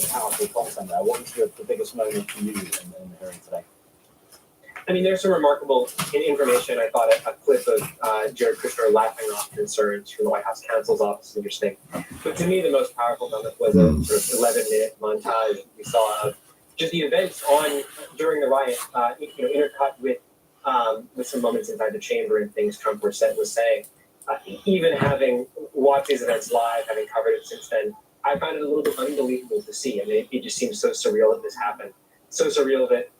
of powerful content there. What was the biggest moment for you in the hearing today? I mean, there's some remarkable information. I thought a clip of Jared Kushner laughing off concerns from the White House counsel's office is interesting. But to me, the most powerful moment was a sort of 11-minute montage we saw of just the events during the riot, intercut with some moments inside the chamber and things Trump was saying. Even having watched these events live, having covered it since then, I found it a little bit unbelievable to see. I mean, it just seems so surreal that this happened. So surreal that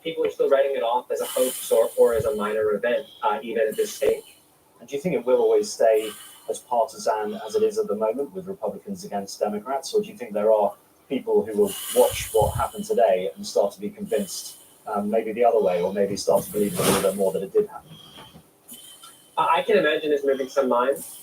people are still writing it off as a hoax or as a minor event, even at this stage. And do you think it will always stay as partisan as it is at the moment with Republicans against Democrats? Or do you think there are people who will watch what happened today and start to be convinced maybe the other way, or maybe start to believe a little bit more that it did happen? I can imagine this moving some minds.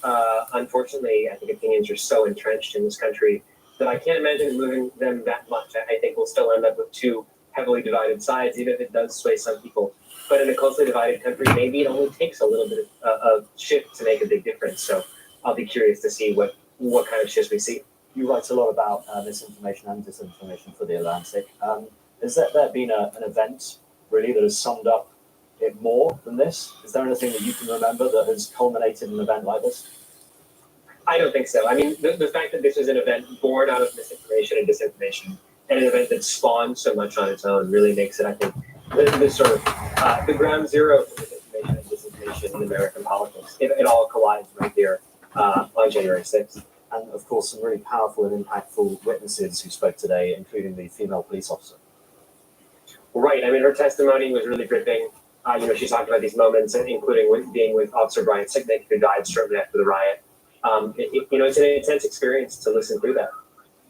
Unfortunately, I think opinions are so entrenched in this country that I can't imagine it moving them that much. I think we'll still end up with two heavily divided sides, even if it does sway some people. But in a closely divided country, maybe it only takes a little bit of shift to make a big difference. So I'll be curious to see what kind of shifts we see. You write a lot about misinformation and disinformation for The Atlantic. Has there been an event, really, that has summed up it more than this? Is there anything that you can remember that has culminated in an event like this? I don't think so. I mean, the fact that this is an event born out of misinformation and disinformation, and an event that spawned so much on its own, really makes it, I think, the sort of the ground zero for misinformation and disinformation election in American politics. It all collides right here on January 6th. And of course, some really powerful and impactful witnesses who spoke today, including the female police officer. Right. I mean, her testimony was really gripping. She talked about these moments, including being with Officer Brian Sicknick, who died shortly after the riot. It's an intense experience to listen through that.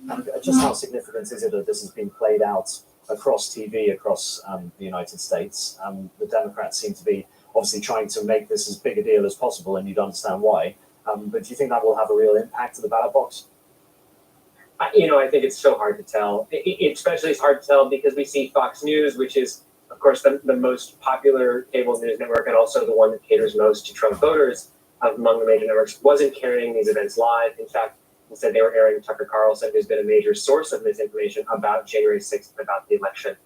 And just how significant is it that this has been played out across TV, across the United States? The Democrats seem to be obviously trying to make this as big a deal as possible, and you'd understand why. But do you think that will have a real impact to the ballot box? I think it's so hard to tell. Especially it's hard to tell because we see Fox News, which is, of course, the most popular cable news network and also the one that caters most to Trump voters among the major networks, wasn't carrying these events live. In fact, instead they were airing Tucker Carlson, who's been a major source of misinformation about January 6th and about the election.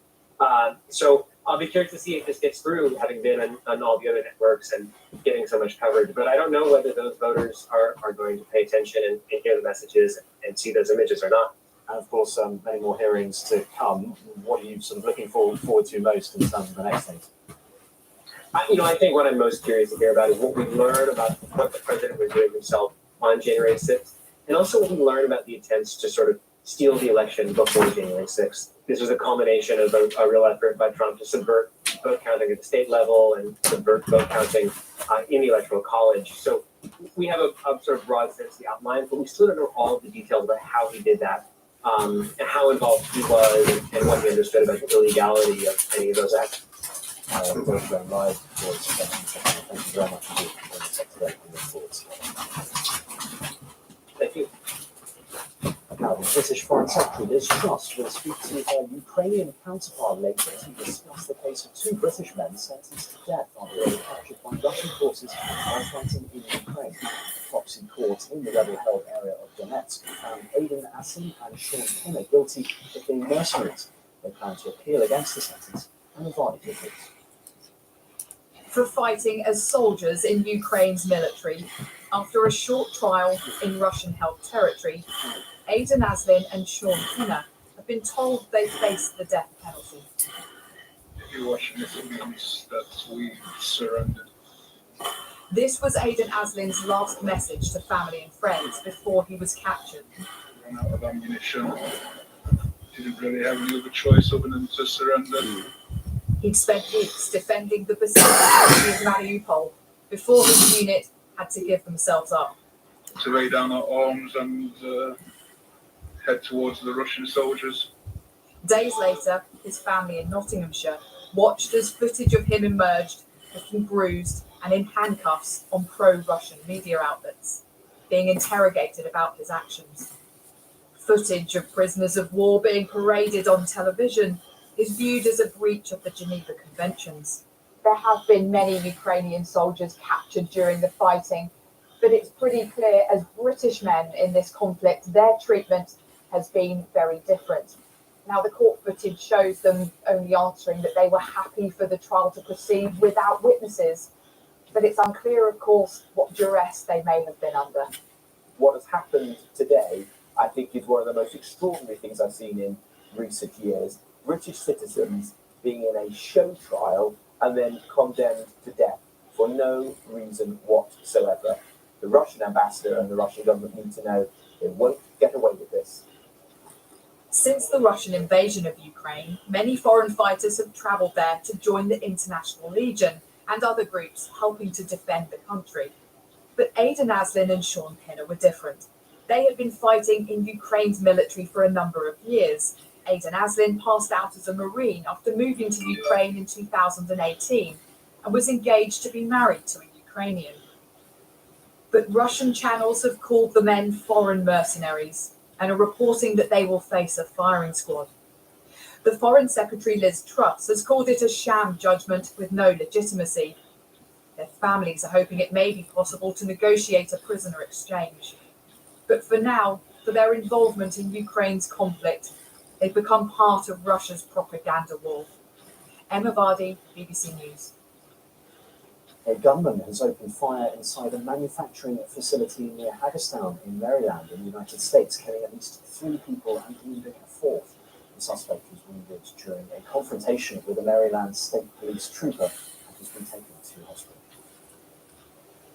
So I'll be curious to see if this gets through, having been on all the other networks and getting so much coverage. But I don't know whether those voters are going to pay attention and hear the messages and see those images or not. And of course, many more hearings to come. What are you sort of looking forward to most in terms of the next things? I think what I'm most curious to hear about is what we learn about what the president was doing himself on January 6th, and also what we learn about the attempts to sort of steal the election before January 6th. This was a culmination of a real effort by Trump to subvert vote counting at the state level and subvert vote counting in the Electoral College. So we have a sort of broad sense of the outline, but we still don't know all of the details about how he did that, and how involved he was and what he understood about the illegality of any of those acts. Both going live for thank you very much for joining us today on your thoughts. Thank you. Now, the British Foreign Secretary Liz Truss will speak to her Ukrainian counterpart later to discuss the case of two British men sentenced to death after they were captured by Russian forces while fighting in Ukraine. Proxy court in the rebel-held area of Donetsk found Aiden Asin and Sean Pinner guilty of being mercenaries. They plan to appeal against the sentence and the verdict of it. For fighting as soldiers in Ukraine's military. After a short trial in Russian-held territory, Aiden Aslin and Sean Pinner have been told they face the death penalty. If you're watching this, it means that we surrendered. This was Aiden Aslin's last message to family and friends before he was captured. Ran out of ammunition. Didn't really have any other choice other than to surrender. He'd spent weeks defending the Besieged city of Mariupol before his unit had to give themselves up. To lay down our arms and head towards the Russian soldiers. Days later, his family in Nottinghamshire watched as footage of him emerged, looking bruised and in handcuffs on pro-Russian media outlets, being interrogated about his actions. Footage of prisoners of war being paraded on television is viewed as a breach of the Geneva Conventions. There have been many Ukrainian soldiers captured during the fighting, but it's pretty clear as British men in this conflict, their treatment has been very different. Now, the court footage shows them only answering that they were happy for the trial to proceed without witnesses, but it's unclear, of course, what duress they may have been under. What has happened today, I think, is one of the most extraordinary things I've seen in recent years. British citizens being in a show trial and then condemned to death for no reason whatsoever. The Russian ambassador and the Russian government need to know they won't get away with this. Since the Russian invasion of Ukraine, many foreign fighters have travelled there to join the International Legion and other groups helping to defend the country. But Aiden Aslin and Sean Pinner were different. They had been fighting in Ukraine's military for a number of years. Aiden Aslin passed out as a Marine after moving to Ukraine in 2018 and was engaged to be married to a Ukrainian. But Russian channels have called the men foreign mercenaries and are reporting that they will face a firing squad. The Foreign Secretary Liz Truss has called it a sham judgment with no legitimacy. Their families are hoping it may be possible to negotiate a prisoner exchange. But for now, for their involvement in Ukraine's conflict, they've become part of Russia's propaganda war. Emma Vardy, BBC News. A gunman has opened fire inside a manufacturing facility near Hagerstown in Maryland in the United States, killing at least 3 people and wounding a 4th. The suspect was wounded during a confrontation with a Maryland State Police trooper and has been taken to hospital.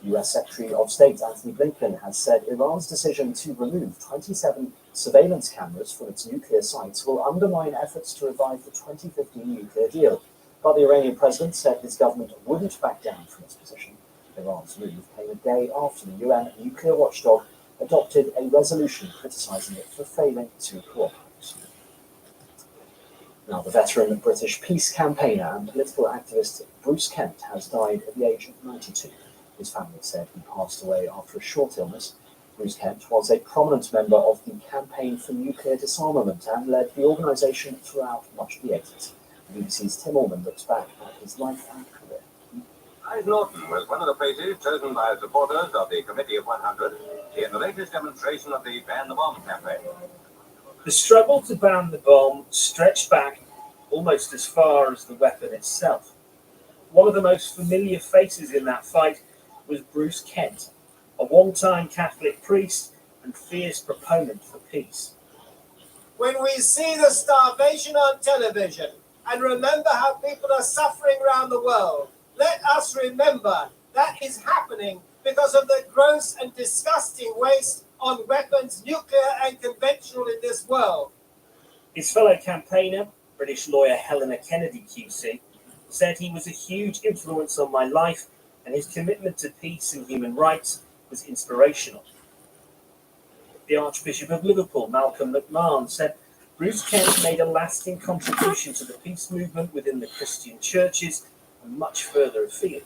US Secretary of State Antony Blinken has said Iran's decision to remove 27 surveillance cameras from its nuclear sites will undermine efforts to revive the 2015 nuclear deal. But the Iranian president said his government wouldn't back down from its position. Iran's move came a day after the UN nuclear watchdog adopted a resolution criticising it for failing to cooperate. Now, the veteran British peace campaigner and political activist Bruce Kent has died at the age of 92. His family said he passed away after a short illness. Bruce Kent was a prominent member of the Campaign for Nuclear Disarmament and led the organisation throughout much of the 80s. The BBC's Tim Allman looks back at his life and career. Hyde Norton was one of the places chosen by supporters of the Committee of 100 in the latest demonstration of the Ban the Bomb campaign. The struggle to ban the bomb stretched back almost as far as the weapon itself. One of the most familiar faces in that fight was Bruce Kent, a one-time Catholic priest and fierce proponent for peace. When we see the starvation on television and remember how people are suffering around the world, let us remember that is happening because of the gross and disgusting waste on weapons, nuclear and conventional, in this world. His fellow campaigner, British lawyer Helena Kennedy QC, said he was a huge influence on my life and his commitment to peace and human rights was inspirational. The Archbishop of Liverpool, Malcolm McMahon, said Bruce Kent made a lasting contribution to the peace movement within the Christian churches and much further afield.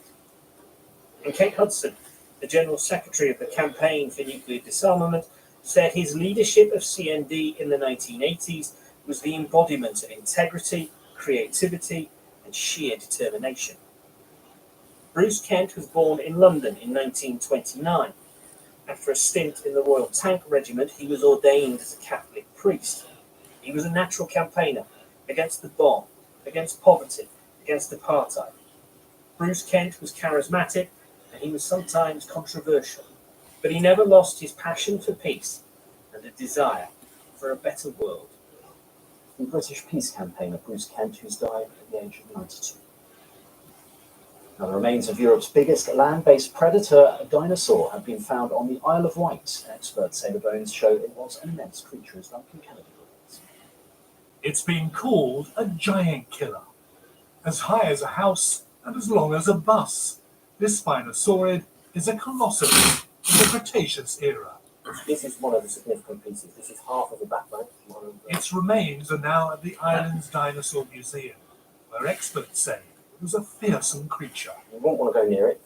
And Kate Hudson, the General Secretary of the Campaign for Nuclear Disarmament, said his leadership of CND in the 1980s was the embodiment of integrity, creativity, and sheer determination. Bruce Kent was born in London in 1929. After a stint in the Royal Tank Regiment, he was ordained as a Catholic priest. He was a natural campaigner against the bomb, against poverty, against apartheid. Bruce Kent was charismatic and he was sometimes controversial, but he never lost his passion for peace and a desire for a better world. The British peace campaigner Bruce Kent, who's died at the age of 92. Now, the remains of Europe's biggest land-based predator, a dinosaur, have been found on the Isle of Wight. Experts say the bones show it was an immense creature, as Duncan Kennedy reports. It's been called a giant killer. As high as a house and as long as a bus, this Spinosaurid is a colossus in the Cretaceous era. This is one of the significant pieces. This is half of the backbone. Its remains are now at the island's Dinosaur Museum, where experts say it was a fearsome creature. You won't want to go near it.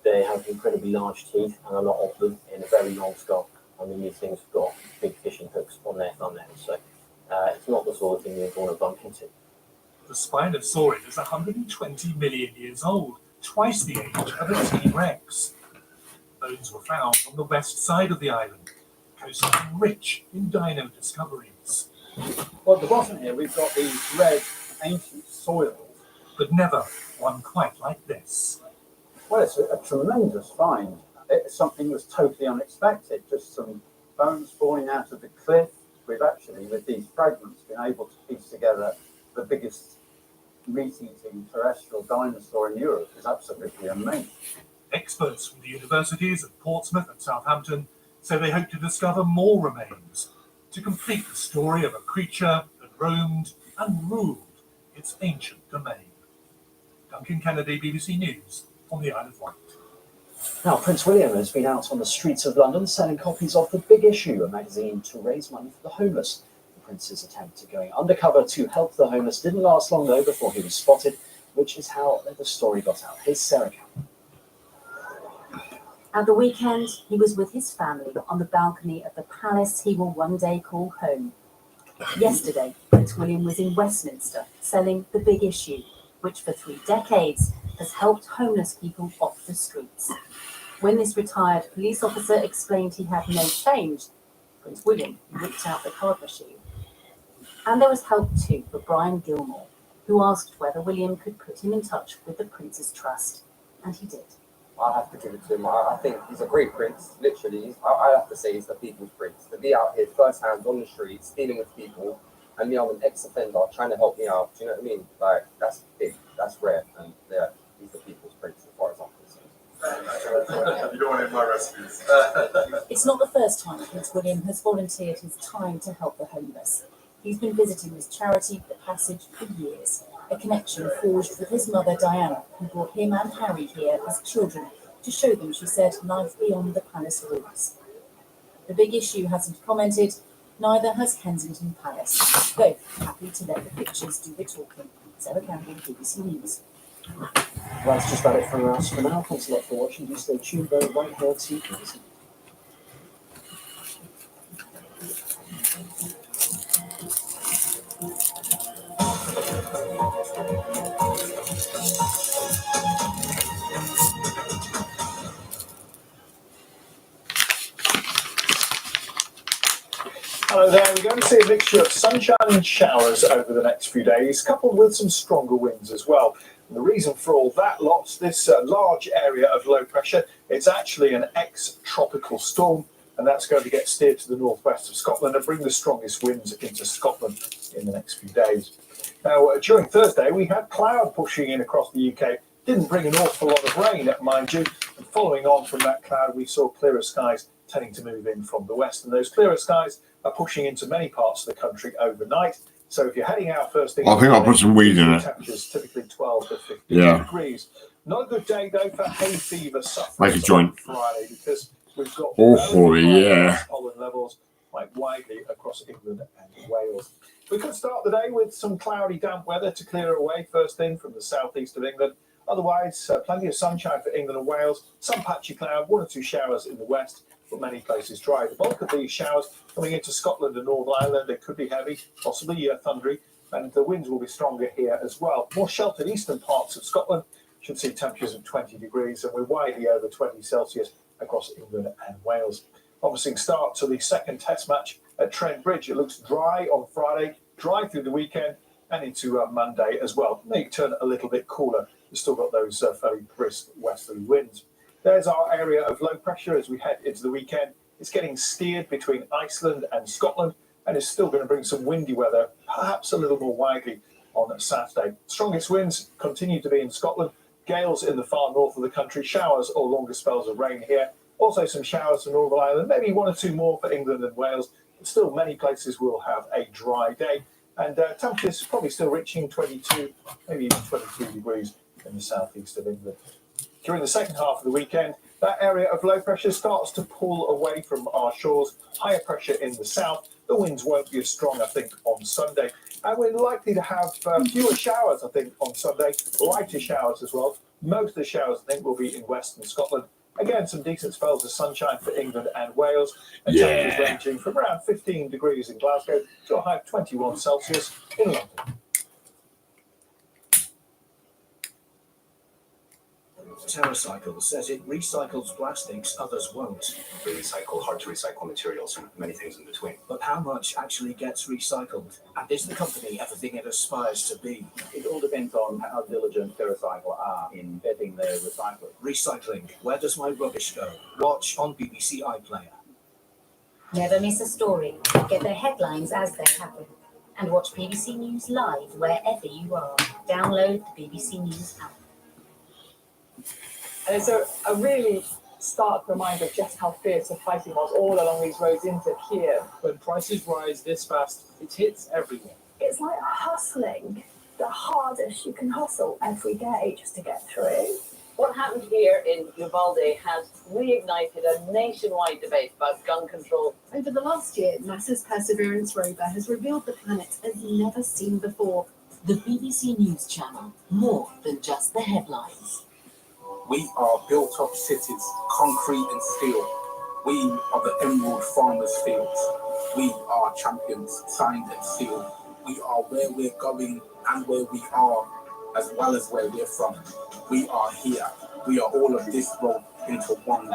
They have incredibly large teeth and a lot of them in a very long skull. I mean, these things have got big fishing hooks on their thumbnails, so it's not the sort of thing you'd want to bump into. The Spinosaurid is 120 million years old, twice the age of a T-Rex. Bones were found on the west side of the island, coastline rich in dino discoveries. Well, at the bottom here, we've got these red ancient soils. But never one quite like this. Well, it's a tremendous find. It's something that was totally unexpected. Just some bones falling out of the cliff. We've actually, with these fragments, been able to piece together the biggest meat-eating terrestrial dinosaur in Europe. It's absolutely amazing. Experts from the universities of Portsmouth and Southampton say they hope to discover more remains to complete the story of a creature that roamed and ruled its ancient domain. Duncan Kennedy, BBC News, on the Isle of Wight. Now, Prince William has been out on the streets of London selling copies of The Big Issue, a magazine to raise money for the homeless. The Prince's attempt at going undercover to help the homeless didn't last long, though, before he was spotted, which is how the story got out. Here's Sarah Cameron. At the weekend, he was with his family on the balcony of the palace he will one day call home. Yesterday, Prince William was in Westminster selling The Big Issue, which for 3 decades has helped homeless people off the streets. When this retired police officer explained he had no change, Prince William whipped out the card machine. And there was help too for Brian Gilmore, who asked whether William could put him in touch with the Prince's Trust, and he did. I have to give it to him. I think he's a great prince, literally. I have to say he's the people's prince. To be out here first hand on the streets, dealing with people, and me, I'm an ex-offender trying to help me out. Do you know what I mean? Like, that's big, that's rare, and yeah, he's the people's prince as far as I'm concerned. You don't want any of my recipes. It's not the first time Prince William has volunteered his time to help the homeless. He's been visiting this charity, The Passage, for years, a connection forged with his mother Diana, who brought him and Harry here as children to show them, she said, life beyond the palace rules. The Big Issue hasn't commented, neither has Kensington Palace, though happy to let the pictures do the talking. Sarah Campbell, BBC News. Well, that's just about it from us for now. Thanks a lot for watching. Do stay tuned though, right here to BBC. Hello there, we're going to see a mixture of sunshine and showers over the next few days, coupled with some stronger winds as well. And the reason for all that lot, this large area of low pressure, it's actually an ex-tropical storm, and that's going to get steered to the northwest of Scotland and bring the strongest winds into Scotland in the next few days. Now, during Thursday, we had cloud pushing in across the UK. Didn't bring an awful lot of rain, mind you, and following on from that cloud, we saw clearer skies tending to move in from the west, and those clearer skies are pushing into many parts of the country overnight. So if you're heading out first thing, I think I'll put some weed in it. Temperatures typically 12 to 15 Yeah. degrees. Not a good day though for hay fever sufferers Make a joint. on Friday, because we've got Oh, very yeah. high pollen levels quite widely across England and Wales. We could start the day with some cloudy, damp weather to clear away first thing from the southeast of England. Otherwise, plenty of sunshine for England and Wales. Some patchy cloud, 1 or 2 showers in the west, but many places dry. The bulk of these showers coming into Scotland and Northern Ireland, they could be heavy, possibly thundery, and the winds will be stronger here as well. More sheltered eastern parts of Scotland should see temperatures of 20 degrees, and we're widely over 20 Celsius across England and Wales. Promising start to the second test match at Trent Bridge. It looks dry on Friday, dry through the weekend and into Monday as well. May turn a little bit cooler. We've still got those fairly brisk westerly winds. There's our area of low pressure as we head into the weekend. It's getting steered between Iceland and Scotland, and it's still going to bring some windy weather, perhaps a little more widely on Saturday. Strongest winds continue to be in Scotland, gales in the far north of the country, showers or longer spells of rain here. Also some showers for Northern Ireland, maybe 1 or 2 more for England and Wales, but still many places will have a dry day. And temperatures probably still reaching 22, maybe even 23 degrees in the southeast of England. During the second half of the weekend, that area of low pressure starts to pull away from our shores. Higher pressure in the south. The winds won't be as strong, I think, on Sunday. And we're likely to have fewer showers, I think, on Sunday. Lighter showers as well. Most of the showers, I think, will be in western Scotland. Again, some decent spells of sunshine for England and Wales. And temperatures ranging from around 15 degrees in Glasgow to a high of 21 Celsius in London. TerraCycle says it recycles plastics others won't. We recycle hard to recycle materials and many things in between. But how much actually gets recycled? And is the company everything it aspires to be? It all depends on how diligent TerraCycle are in vetting their recycling. Recycling. Where does my rubbish go? Watch on BBC iPlayer. Never miss a story. Get their headlines as they happen. And watch BBC News live wherever you are. Download the BBC News app. And it's a really stark reminder of just how fierce the fighting was all along these roads into Kiev. When prices rise this fast, it hits everyone. It's like hustling the hardest you can hustle every day just to get through. What happened here in Uvalde has reignited a nationwide debate about gun control. Over the last year, NASA's Perseverance rover has revealed the planet as never seen before. The BBC News Channel. More than just the headlines. We are built-up cities, concrete and steel. We are the Emerald Farmers Fields. We are champions, signed and sealed. We are where we're going and where we are, as well as where we're from. We are here. We are all of this rolled into one.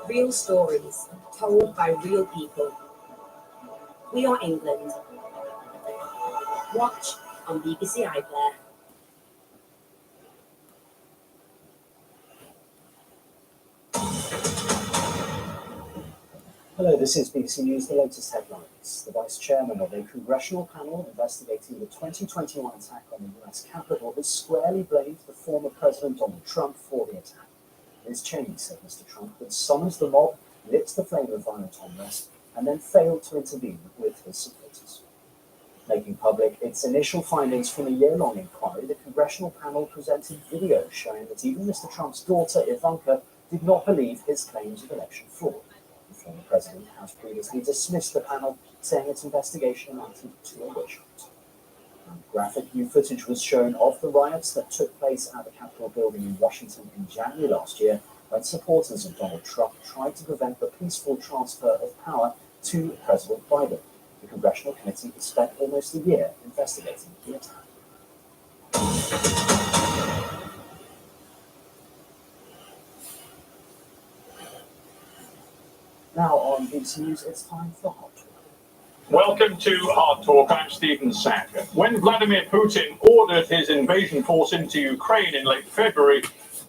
Real stories told by real people. We are England. Watch on BBC iPlayer. Hello, this is BBC News, the latest headlines. The Vice Chairman of a congressional panel investigating the 2021 attack on the US Capitol has squarely blamed the former President Donald Trump for the attack. Liz Cheney said Mr. Trump had summoned the mob, lit the flame of violent unrest, and then failed to intervene with his supporters. Making public its initial findings from a year-long inquiry, the congressional panel presented video showing that even Mr. Trump's daughter, Ivanka, did not believe his claims of election fraud. The former president has previously dismissed the panel, saying its investigation amounted to a witch hunt. And graphic new footage was shown of the riots that took place at the Capitol building in Washington in January last year, when supporters of Donald Trump tried to prevent the peaceful transfer of power to President Biden. The Congressional Committee has spent almost a year investigating the attack. Now on BBC News, it's time for Hard Talk. Welcome to Hard Talk. I'm Stephen Sack. When Vladimir Putin ordered his invasion force into Ukraine in late February,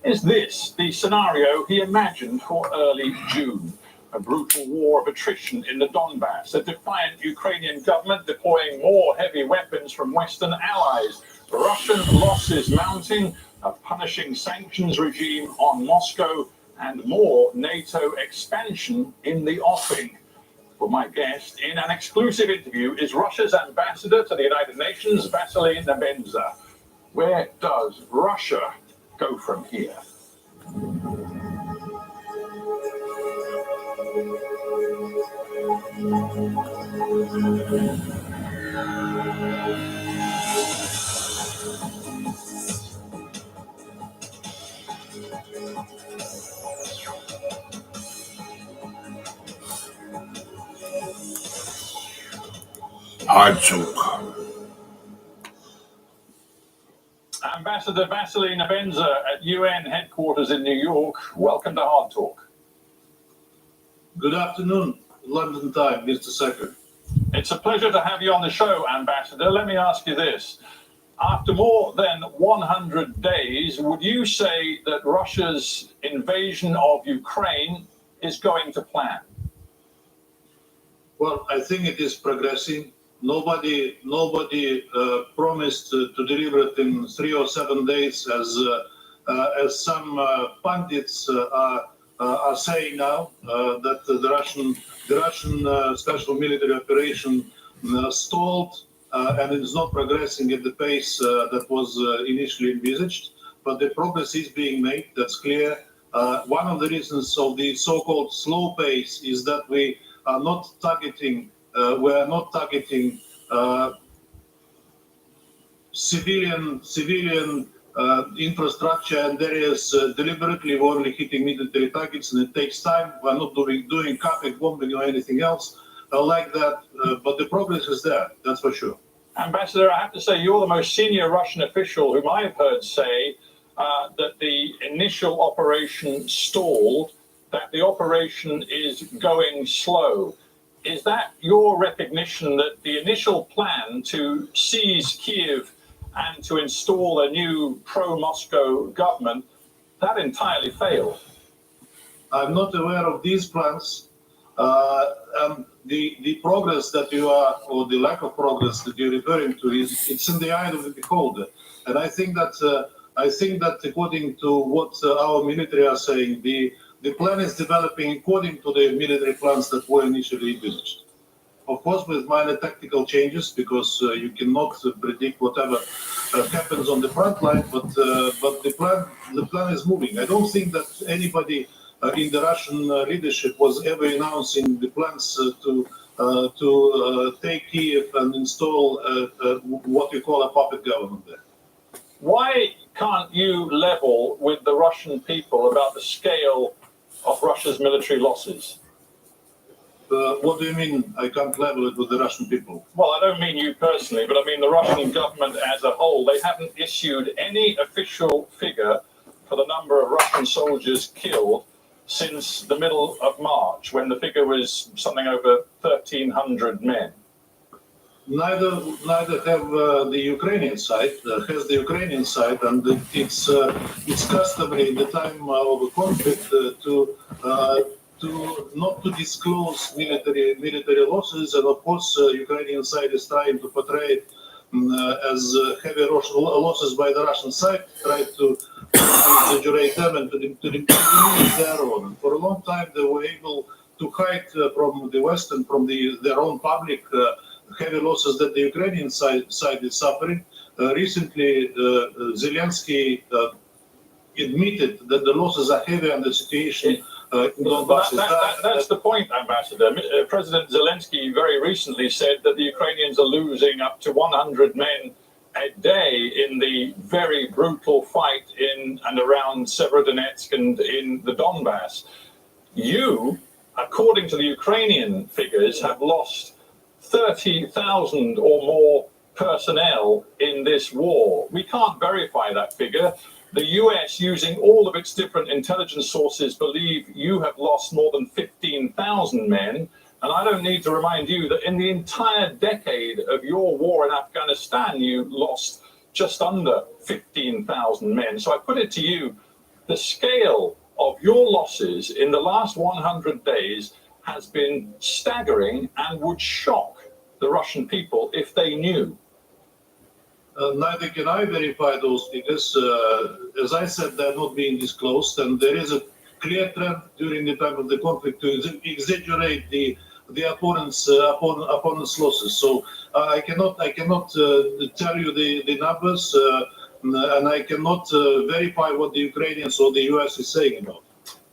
is this the scenario he imagined for early June? A brutal war of attrition in the Donbass, a defiant Ukrainian government deploying more heavy weapons from Western allies, Russian losses mounting, a punishing sanctions regime on Moscow, and more NATO expansion in the offing. For my guest in an exclusive interview is Russia's ambassador to the United Nations, Vasily Nebenza. Where does Russia go from here? Hard Talk. Ambassador Vasily Nebenza at UN headquarters in New York. Welcome to Hard Talk. Good afternoon, London time, Mr. Secretary. It's a pleasure to have you on the show, Ambassador. Let me ask you this. After more than 100 days, would you say that Russia's invasion of Ukraine is going to plan? Well, I think it is progressing. Nobody promised to deliver it in 3 or 7 days, as some pundits are saying now, that the Russian special military operation stalled and it is not progressing at the pace that was initially envisaged. But the progress is being made. That's clear. One of the reasons of the so-called slow pace is that we are not targeting. We are not targeting civilian infrastructure and areas deliberately. We're only hitting military targets, and it takes time. We're not doing carpet bombing or anything else like that. But the progress is there. That's for sure. Ambassador, I have to say you're the most senior Russian official whom I've heard say that the initial operation stalled, that the operation is going slow. Is that your recognition that the initial plan to seize Kyiv and to install a new pro-Moscow government, that entirely failed? I'm not aware of these plans. The progress that you are, or the lack of progress that you're referring to, it's in the eye of the beholder. And I think that according to what our military are saying, the plan is developing according to the military plans that were initially envisaged. Of course, with minor tactical changes, because you cannot predict whatever happens on the front line. But the plan is moving. I don't think that anybody in the Russian leadership was ever announcing the plans to take Kyiv and install what we call a puppet government there. Why can't you level with the Russian people about the scale of Russia's military losses? What do you mean I can't level it with the Russian people? Well, I don't mean you personally, but I mean the Russian government as a whole. They haven't issued any official figure for the number of Russian soldiers killed since the middle of March, when the figure was something over 1,300 men. Neither have the Ukrainian side. Has the Ukrainian side, and it's customary in the time of a conflict not to disclose military losses, and of course, Ukrainian side is trying to portray it as heavy losses by the Russian side, try to exaggerate them and to diminish their own. And for a long time, they were able to hide from the West and from their own public heavy losses that the Ukrainian side is suffering. Recently, Zelensky admitted that the losses are heavy and the situation in Donbass is that's the point, Ambassador. President Zelensky very recently said that the Ukrainians are losing up to 100 men a day in the very brutal fight in and around Severodonetsk and in the Donbass. You, according to the Ukrainian figures, have lost 30,000 or more personnel in this war. We can't verify that figure. The US, using all of its different intelligence sources, believe you have lost more than 15,000 men. And I don't need to remind you that in the entire decade of your war in Afghanistan, you lost just under 15,000 men. So I put it to you, the scale of your losses in the last 100 days has been staggering and would shock the Russian people if they knew. Neither can I verify those figures. As I said, they're not being disclosed, and there is a clear trend during the time of the conflict to exaggerate the opponent's losses. So I cannot tell you the numbers, and I cannot verify what the Ukrainians or the US is saying about.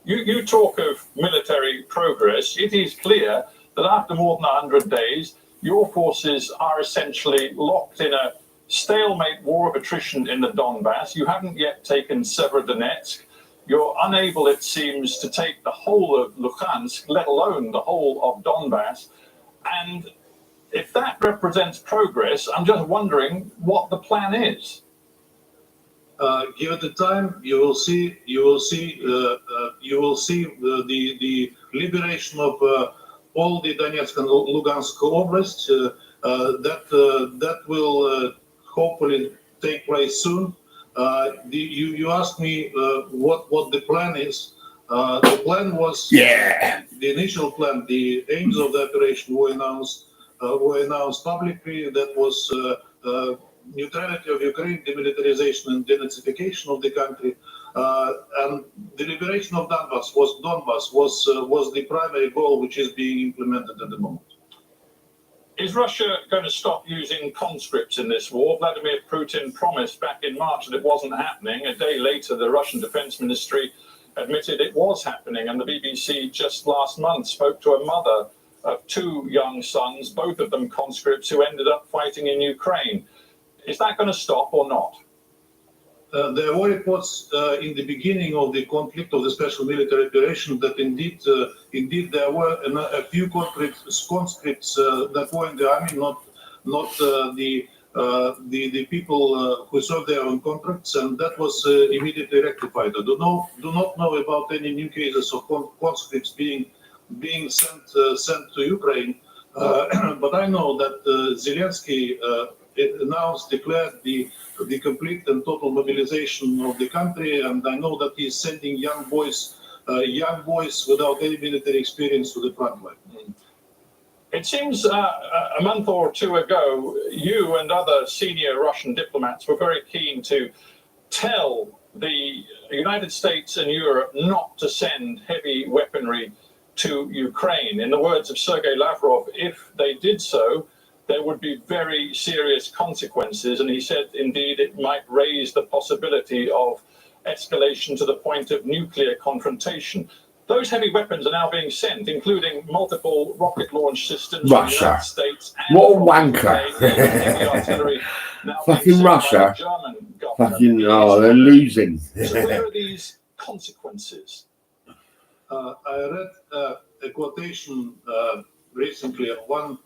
You talk of military progress. It is clear that after more than 100 days, your forces are essentially locked in a stalemate war of attrition in the Donbass. You haven't yet taken Severodonetsk. You're unable, it seems, to take the whole of Luhansk, let alone the whole of Donbass. And if that represents progress, I'm just wondering what the plan is. Give it the time, you will see the liberation of all the Donetsk and Lugansk oblasts. That will hopefully take place soon. You asked me what the plan is. The plan was the initial plan. The aims of the operation were announced publicly. That was neutrality of Ukraine, demilitarization and denazification of the country, and the liberation of Donbass was the primary goal, which is being implemented at the moment. Is Russia going to stop using conscripts in this war? Vladimir Putin promised back in March that it wasn't happening. A day later, the Russian Defense Ministry admitted it was happening, and the BBC just last month spoke to a mother of two young sons, both of them conscripts, who ended up fighting in Ukraine. Is that going to stop or not? There were reports in the beginning of the conflict, of the special military operation, that indeed there were a few conscripts that were in the army, not the people who served their own contracts, and that was immediately rectified. I do not know about any new cases of conscripts being sent to Ukraine, but I know that Zelensky declared the complete and total mobilization of the country, and I know that he's sending young boys without any military experience to the front line. It seems a month or two ago, you and other senior Russian diplomats were very keen to tell the United States and Europe not to send heavy weaponry to Ukraine. In the words of Sergei Lavrov, if they did so, there would be very serious consequences. And he said, indeed, it might raise the possibility of escalation to the point of nuclear confrontation. Those heavy weapons are now being sent, including multiple rocket launch systems from the United States. And what a wanker. Fucking Russia. Fucking, they're losing. So where are these consequences? I read a quotation recently of one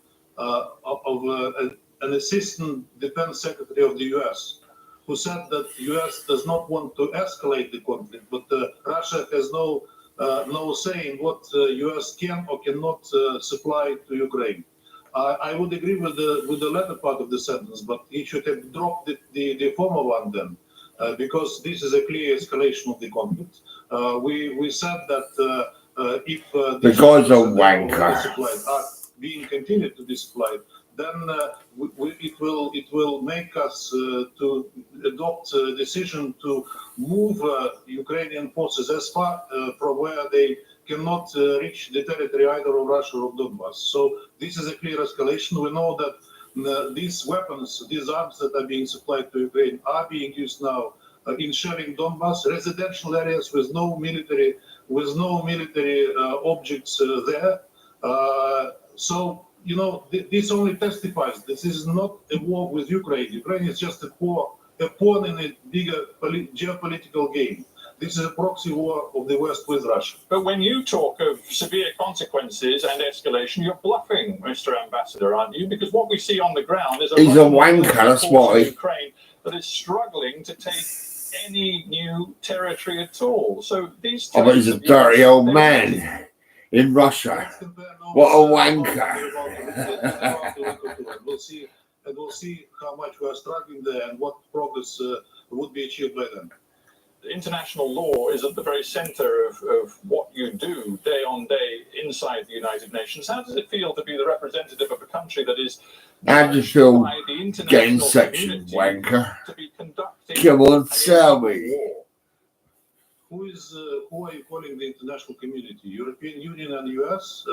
an assistant defense secretary of the U.S. who said that the U.S. does not want to escalate the conflict, but Russia has no say in what U.S. can or cannot supply to Ukraine. I would agree with the latter part of the sentence, but he should have dropped the former one then, because this is a clear escalation of the conflict. We said that if the guy's a wanker. are being continued to be supplied, then it will make us to adopt a decision to move Ukrainian forces as far from where they cannot reach the territory either of Russia or Donbass. So this is a clear escalation. We know that these weapons, these arms that are being supplied to Ukraine are being used now in shelling Donbass, residential areas with no military objects there. So, you know, this only testifies this is not a war with Ukraine. Ukraine is just a pawn in a bigger geopolitical game. This is a proxy war of the West with Russia. But when you talk of severe consequences and escalation, you're bluffing, Mr. Ambassador, aren't you? Because what we see on the ground is he's a wanker, that's why. Ukraine that is struggling to take any new territory at all. So these. Oh, but he's a dirty old man in Russia. What a wanker! We'll see how much we are struggling there and what progress would be achieved by them. International law is at the very center of what you do day on day inside the United Nations. How does it feel to be the representative of a country that is how do you feel by the international getting section wanker? To be conducting Come on, tell me. Who are you calling the international community? European Union and US?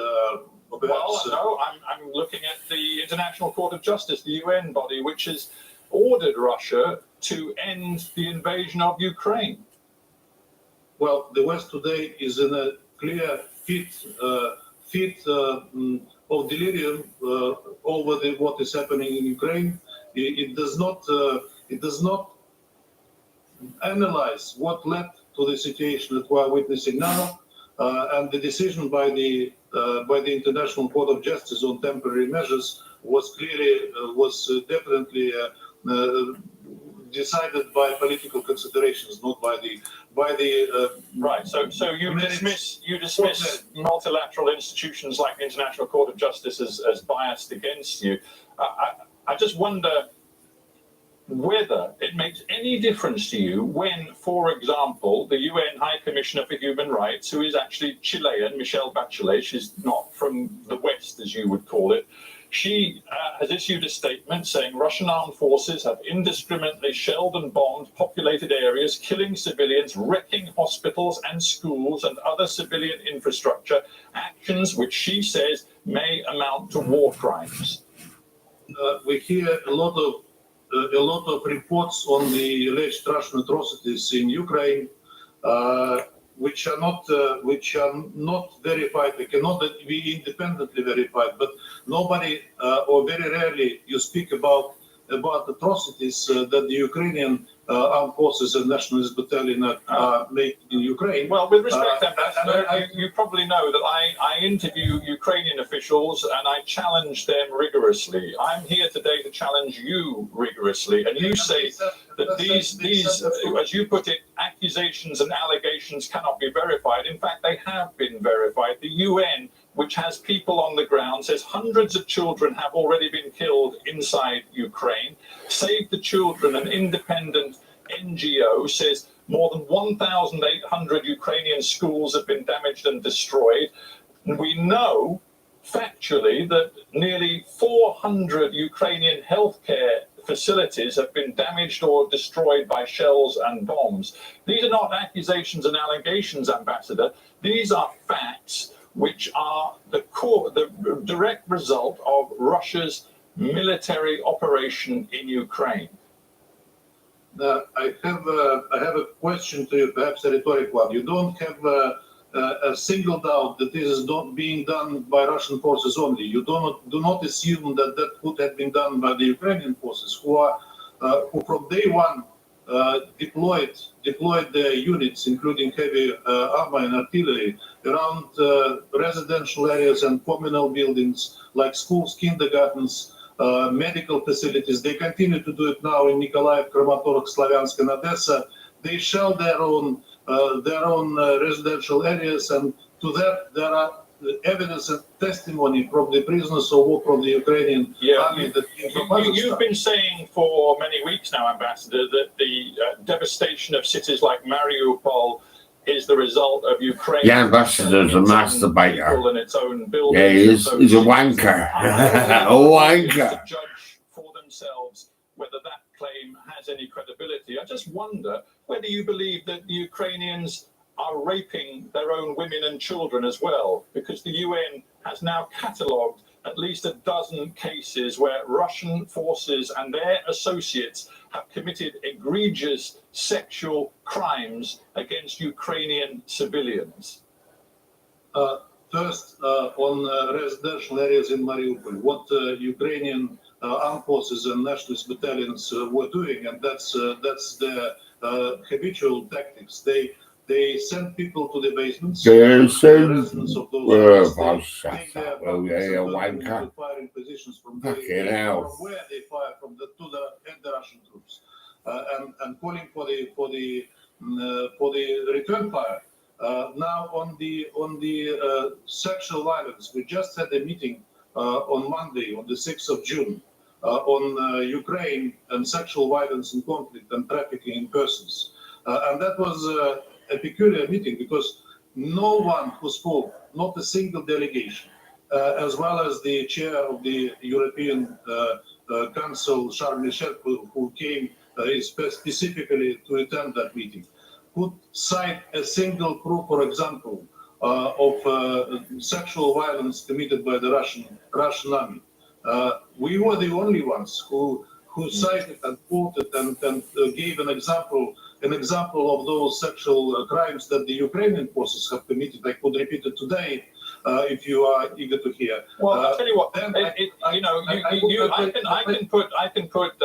Well, no, I'm looking at the International Court of Justice, the UN body, which has ordered Russia to end the invasion of Ukraine. Well, the West today is in a clear fit of delirium over what is happening in Ukraine. It does not analyze what led to the situation that we are witnessing now, and the decision by the International Court of Justice on temporary measures was definitely decided by political considerations, not by the right. So you dismiss multilateral institutions like the International Court of Justice as biased against you. I just wonder whether it makes any difference to you when, for example, the UN High Commissioner for Human Rights, who is actually Chilean, Michelle Bachelet, she's not from the West, as you would call it, she has issued a statement saying Russian armed forces have indiscriminately shelled and bombed populated areas, killing civilians, wrecking hospitals and schools and other civilian infrastructure, actions which she says may amount to war crimes. We hear a lot of reports on the alleged Russian atrocities in Ukraine, which are not verified. They cannot be independently verified. But nobody, or very rarely, you speak about atrocities that the Ukrainian armed forces and nationalist battalion are making in Ukraine. Well, with respect, Ambassador, you probably know that I interview Ukrainian officials and I challenge them rigorously. I'm here today to challenge you rigorously, and you say that these, as you put it, accusations and allegations cannot be verified. In fact, they have been verified. The UN, which has people on the ground, says hundreds of children have already been killed inside Ukraine. Save the Children, an independent NGO, says more than 1,800 Ukrainian schools have been damaged and destroyed. And we know factually that nearly 400 Ukrainian healthcare facilities have been damaged or destroyed by shells and bombs. These are not accusations and allegations, Ambassador. These are facts which are the direct result of Russia's military operation in Ukraine. I have a question to you, perhaps a rhetoric one. You don't have a single doubt that this is not being done by Russian forces only. You do not assume that could have been done by the Ukrainian forces, who from day one deployed their units, including heavy armor and artillery, around residential areas and communal buildings like schools, kindergartens, medical facilities. They continue to do it now in Nikolaev, Kramatorsk, Slavyansk, and Odessa. They shell their own residential areas, and to that there are evidence and testimony from the prisoners of war from the Ukrainian army. You've been saying for many weeks now, Ambassador, that the devastation of cities like Mariupol is the result of Ukraine. The ambassador's a masturbator. And its own buildings. Yeah, he is. He's a wanker. A wanker. To judge for themselves whether that claim has any credibility. I just wonder whether you believe that the Ukrainians are raping their own women and children as well, because the UN has now catalogued at least a dozen cases where Russian forces and their associates have committed egregious sexual crimes against Ukrainian civilians. First, on residential areas in Mariupol, what Ukrainian armed forces and nationalist battalions were doing, and that's their habitual tactics. They send people to the basements. They send. Residents of those wanker. firing positions from Fucking hell. where they fire from the Russian troops, and calling for the return fire. Now on the sexual violence, we just had a meeting on Monday, on the 6th of June, on Ukraine and sexual violence and conflict and trafficking in persons, and that was a peculiar meeting because no one who spoke, not a single delegation, as well as the chair of the European Council, Charles Michel, who came specifically to attend that meeting, could cite a single proof, for example, of sexual violence committed by the Russian army. We were the only ones who cited and quoted and gave an example of those sexual crimes that the Ukrainian forces have committed. I could repeat it today if you are eager to hear. Well, I'll tell you what. I can put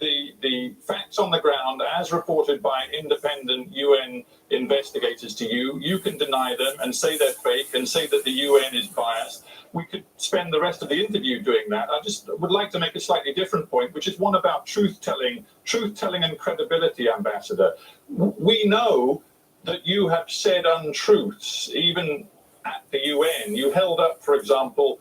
the facts on the ground as reported by independent UN investigators to you. You can deny them and say they're fake and say that the UN is biased. We could spend the rest of the interview doing that. I just would like to make a slightly different point, which is one about truth-telling and credibility, Ambassador. We know that you have said untruths, even at the UN. You held up, for example,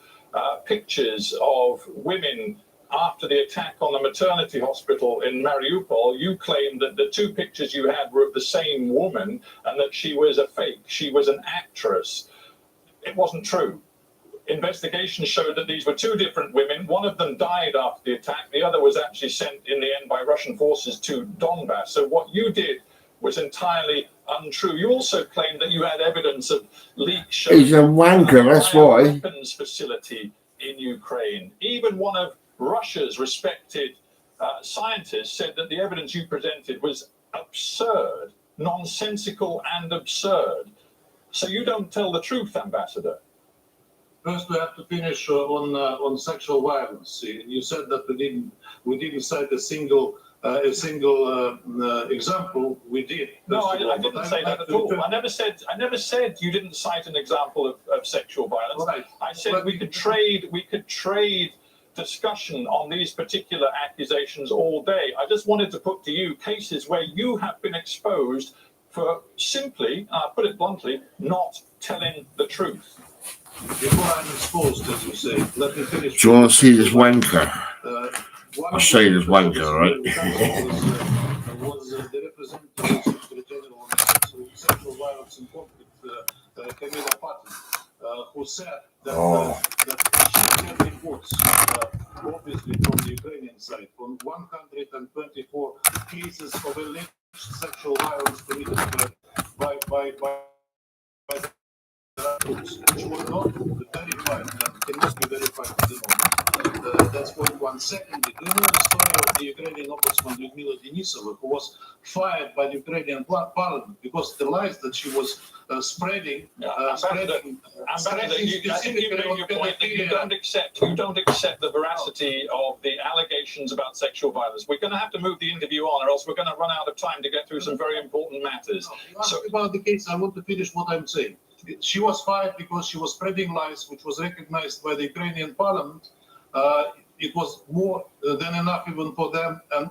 pictures of women after the attack on the maternity hospital in Mariupol. You claimed that the two pictures you had were of the same woman and that she was a fake. She was an actress. It wasn't true. Investigations showed that these were two different women. One of them died after the attack. The other was actually sent in the end by Russian forces to Donbass. So what you did was entirely untrue. You also claimed that you had evidence of leaks showing He's a wanker, that's why. weapons facility in Ukraine. Even one of Russia's respected scientists said that the evidence you presented was absurd, nonsensical and absurd. So you don't tell the truth, Ambassador. First, we have to finish on sexual violence. You said that we didn't cite a single example. We did. No, I didn't say that at all. I never said you didn't cite an example of sexual violence. Right. I said we could trade discussion on these particular accusations all day. I just wanted to put to you cases where you have been exposed for simply, I'll put it bluntly, not telling the truth. Before I'm exposed, as you say, let me finish. Do you want to see this wanker? I'll show you this wanker, right? Was the representative Secretary General on sexual violence and conflict, Camilla Patton, who said that she had reports, obviously from the Ukrainian side, on 124 cases of alleged sexual violence committed by the troops, which were not verified and cannot be verified at the moment. That's point one. Secondly, do you know the story of the Ukrainian ombudsman Lyudmila Denisova, who was fired by the Ukrainian parliament because the lies that she was spreading, I think you made your point that you don't accept the veracity of the allegations about sexual violence. We're going to have to move the interview on, or else we're going to run out of time to get through some very important matters. So about the case, I want to finish what I'm saying. She was fired because she was spreading lies, which was recognized by the Ukrainian parliament. It was more than enough even for them. And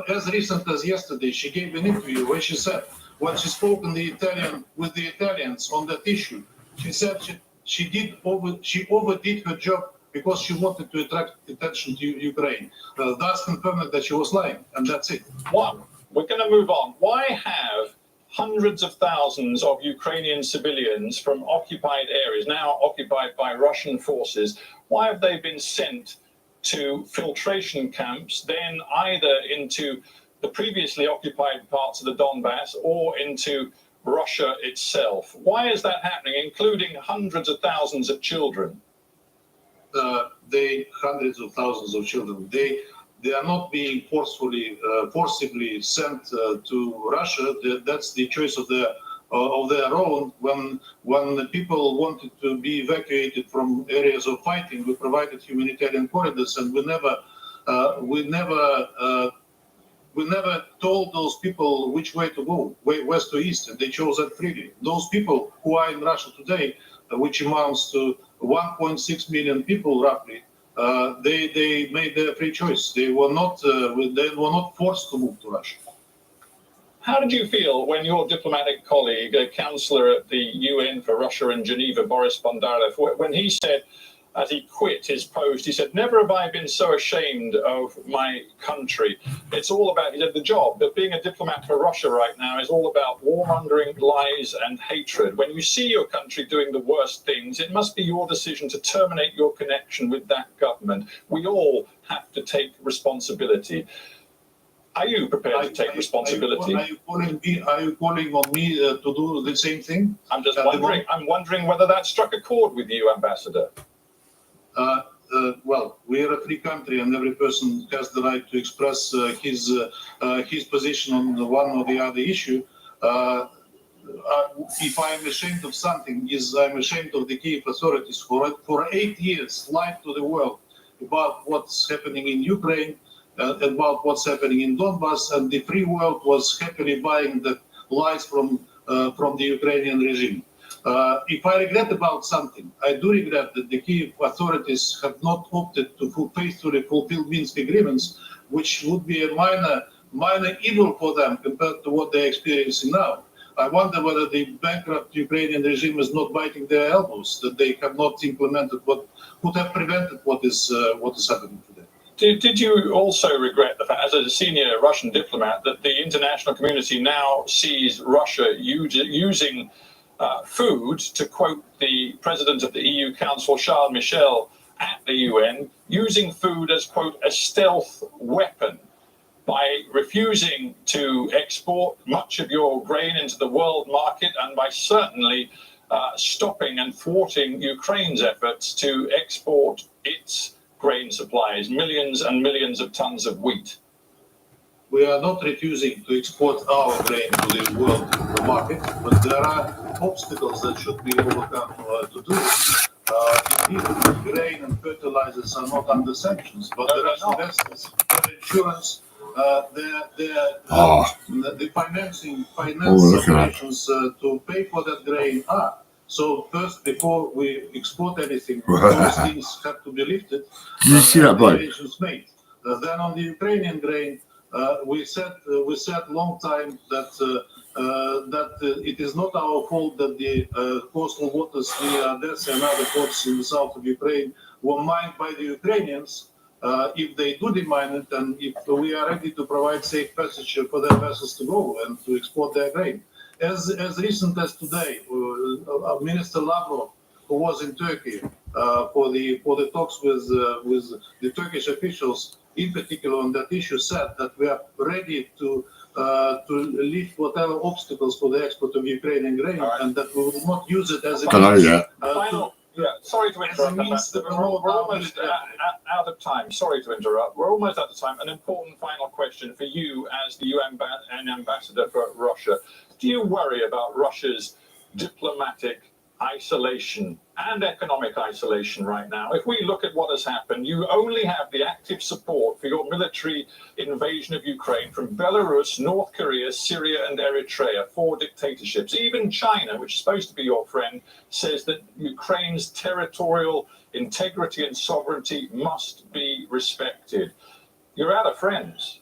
as recent as yesterday, she gave an interview where she said, when she spoke with the Italians on that issue, she said she overdid her job because she wanted to attract attention to Ukraine, thus confirming that she was lying, and that's it. One, we're going to move on. Why have hundreds of thousands of Ukrainian civilians from occupied areas, now occupied by Russian forces. Why have they been sent to filtration camps, then either into the previously occupied parts of the Donbass or into Russia itself? Why is that happening, including hundreds of thousands of children? Hundreds of thousands of children, they are not being forcibly sent to Russia. That's the choice of their own. When the people wanted to be evacuated from areas of fighting, we provided humanitarian corridors, and we never told those people which way to go, west to east, and they chose that freely. Those people who are in Russia today, which amounts to 1.6 million people roughly, they made their free choice. They were not forced to move to Russia. How did you feel when your diplomatic colleague, a counselor at the UN for Russia in Geneva, Boris Bondarev, when he said, as he quit his post, he said, "Never have I been so ashamed of my country. It's all about," he said, "the job, but being a diplomat for Russia right now is all about warmongering, lies and hatred. When you see your country doing the worst things, it must be your decision to terminate your connection with that government. We all have to take responsibility." Are you prepared to take responsibility? Are you calling on me to do the same thing? I'm just wondering. I'm wondering whether that struck a chord with you, Ambassador. Well, we are a free country, and every person has the right to express his position on the one or the other issue. If I am ashamed of something, I'm ashamed of the Kyiv authorities for 8 years lied to the world about what's happening in Ukraine, about what's happening in Donbass, and the free world was happily buying the lies from the Ukrainian regime. If I regret about something, I do regret that the Kyiv authorities have not opted to faithfully fulfill Minsk agreements, which would be a minor evil for them compared to what they're experiencing now. I wonder whether the bankrupt Ukrainian regime is not biting their elbows, that they have not implemented what would have prevented what is happening today. Did you also regret the fact, as a senior Russian diplomat, that the international community now sees Russia using food, to quote the president of the EU Council, Charles Michel, at the UN, using food as, quote, a stealth weapon by refusing to export much of your grain into the world market, and by certainly stopping and thwarting Ukraine's efforts to export its grain supplies, millions and millions of tons of wheat? We are not refusing to export our grain to the world market, but there are obstacles that should be overcome to do it. Indeed, grain and fertilizers are not under sanctions, but there are investors, their insurance, the financing operations to pay for that grain are. So first, before we export anything, those things have to be lifted. Did you see that, boy? Made. Then on the Ukrainian grain, we said long time that it is not our fault that the coastal waters near Odessa and other ports in the south of Ukraine were mined by the Ukrainians. If they do demine it, and if we are ready to provide safe passage for their vessels to go and to export their grain. As recent as today, Minister Lavrov, who was in Turkey for the talks with the Turkish officials, in particular on that issue, said that we are ready to lift whatever obstacles for the export of Ukrainian grain, and that we will not use it as a sorry to interrupt, Ambassador. We're almost out of time. Sorry to interrupt. We're almost out of time. An important final question for you as the UN ambassador for Russia. Do you worry about Russia's diplomatic isolation and economic isolation right now? If we look at what has happened, you only have the active support for your military invasion of Ukraine from Belarus, North Korea, Syria, and Eritrea, 4 dictatorships. Even China, which is supposed to be your friend, says that Ukraine's territorial integrity and sovereignty must be respected. You're out of friends.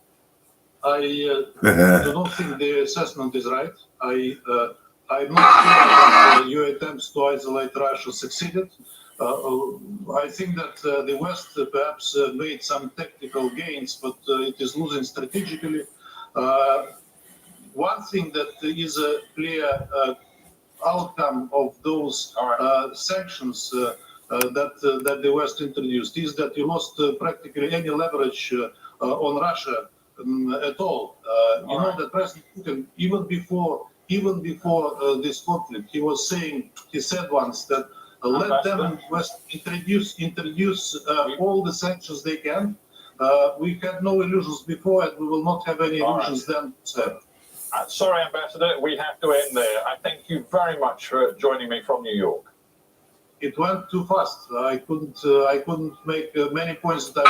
I do not think the assessment is right. I'm not sure that your attempts to isolate Russia succeeded. I think that the West perhaps made some tactical gains, but it is losing strategically. one thing that is a clear outcome of those sanctions that the West introduced is that you lost practically any leverage on Russia at all. You know that President Putin, even before this conflict, he said once that let them in West introduce all the sanctions they can. We had no illusions before, and we will not have any illusions then. Sorry, Ambassador, we have to end there. I thank you very much for joining me from New York. It went too fast. I couldn't make many points that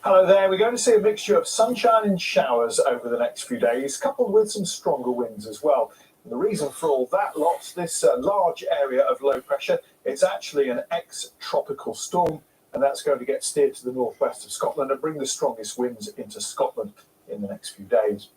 Hello there. We're going to see a mixture of sunshine and showers over the next few days, coupled with some stronger winds as well. And the reason for all that lot, this large area of low pressure, it's actually an ex-tropical storm, and that's going to get steered to the northwest of Scotland and bring the strongest winds into Scotland in the next few days.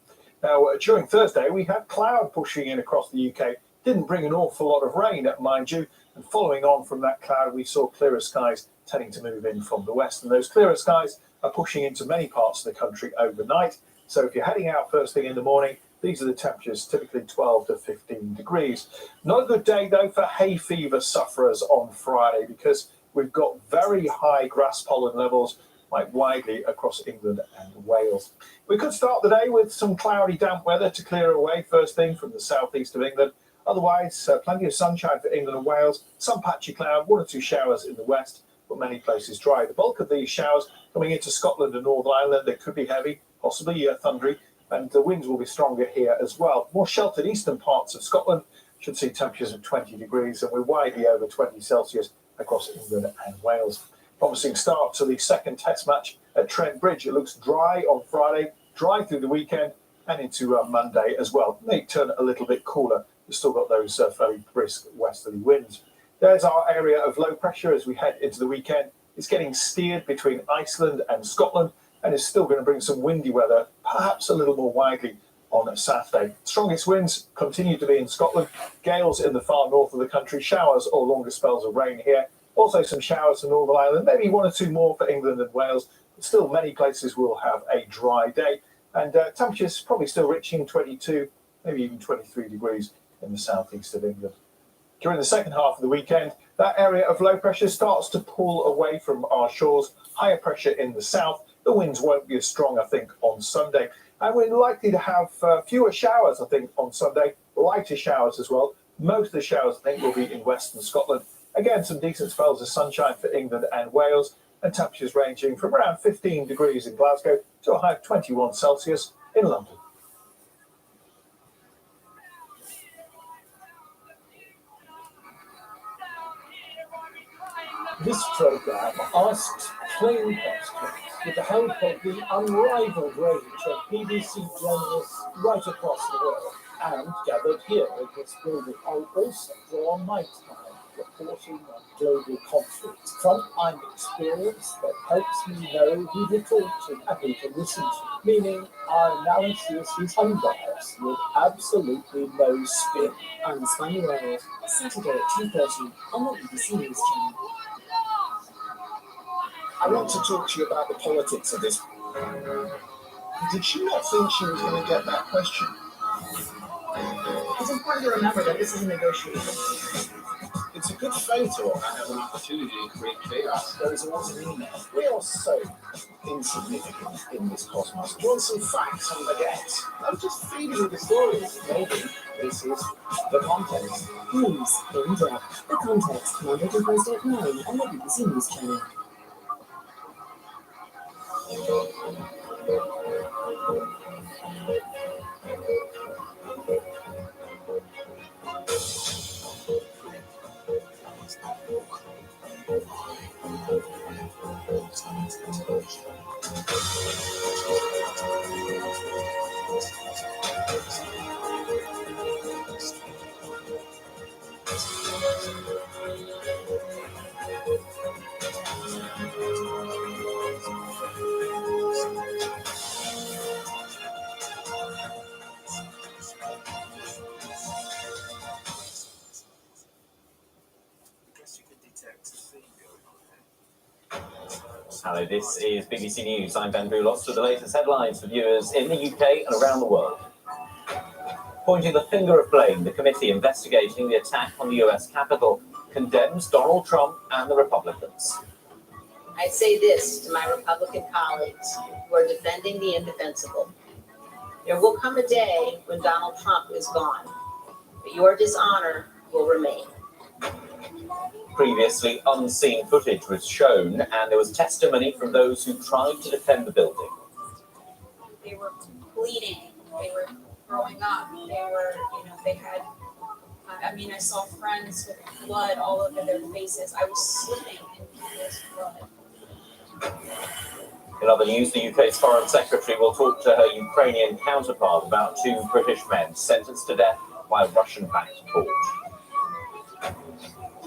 Now, during Thursday, we had cloud pushing in across the UK. Didn't bring an awful lot of rain, mind you, and following on from that cloud, we saw clearer skies tending to move in from the west, and those clearer skies are pushing into many parts of the country overnight. So if you're heading out first thing in the morning, these are the temperatures, typically 12 to 15 degrees. Not a good day, though, for hay fever sufferers on Friday, because we've got very high grass pollen levels quite widely across England and Wales. We could start the day with some cloudy, damp weather to clear away first thing from the southeast of England. Otherwise, plenty of sunshine for England and Wales, some patchy cloud, one or two showers in the west, but many places dry. The bulk of these showers coming into Scotland and Northern Ireland, they could be heavy, possibly thundery, and the winds will be stronger here as well. More sheltered eastern parts of Scotland should see temperatures of 20 degrees, and we're widely over 20 Celsius across England and Wales. Promising start to the second test match at Trent Bridge. It looks dry on Friday, dry through the weekend, and into Monday as well. May turn a little bit cooler. We've still got those fairly brisk westerly winds. There's our area of low pressure as we head into the weekend. It's getting steered between Iceland and Scotland, and is still going to bring some windy weather, perhaps a little more widely on Saturday. Strongest winds continue to be in Scotland, gales in the far north of the country, showers or longer spells of rain here. Also some showers for Northern Ireland, maybe one or two more for England and Wales, but still many places will have a dry day. And temperatures probably still reaching 22, maybe even 23 degrees in the southeast of England. During the second half of the weekend, that area of low pressure starts to pull away from our shores, higher pressure in the south. The winds won't be as strong, I think, on Sunday. And we're likely to have fewer showers, I think, on Sunday, lighter showers as well. Most of the showers, I think, will be in western Scotland. Again, some decent spells of sunshine for England and Wales, and temperatures ranging from around 15 degrees in Glasgow to a high of 21 Celsius in London. This programme asks plain questions with the help of the unrivaled range of BBC journalists right across the world, and gathered here in this building are also drawn my time reporting on global conflict. Frontline experience that helps me know who to talk to and who to listen to, meaning our analysis is unbiased with absolutely no spin. On Spiny World, Saturday at 2:30 on the BBC News Channel. I want to talk to you about the politics of this. Did she not think she was going to get that question? It's important to remember that this is a negotiation. It's a good photo. I have an opportunity to create chaos. There is always an email. We are so insignificant in this cosmos. Do you want some facts on the get? I'm just feeding you the stories. Maybe this is the context. News in depth. The Context, Monday to Thursday at 9 on the BBC News Channel. Hello, this is BBC News. I'm Ben Boulos with the latest headlines for viewers in the UK and around the world. Pointing the finger of blame, the committee investigating the attack on the US Capitol condemns Donald Trump and the Republicans. I say this to my Republican colleagues who are defending the indefensible. There will come a day when Donald Trump is gone, but your dishonor will remain. Previously, unseen footage was shown, and there was testimony from those who tried to defend the building. They were bleeding. They were throwing up. They were, they had, I saw friends with blood all over their faces. I was slipping in people's blood. In other news, the UK's Foreign Secretary will talk to her Ukrainian counterpart about 2 British men sentenced to death by a Russian-backed court.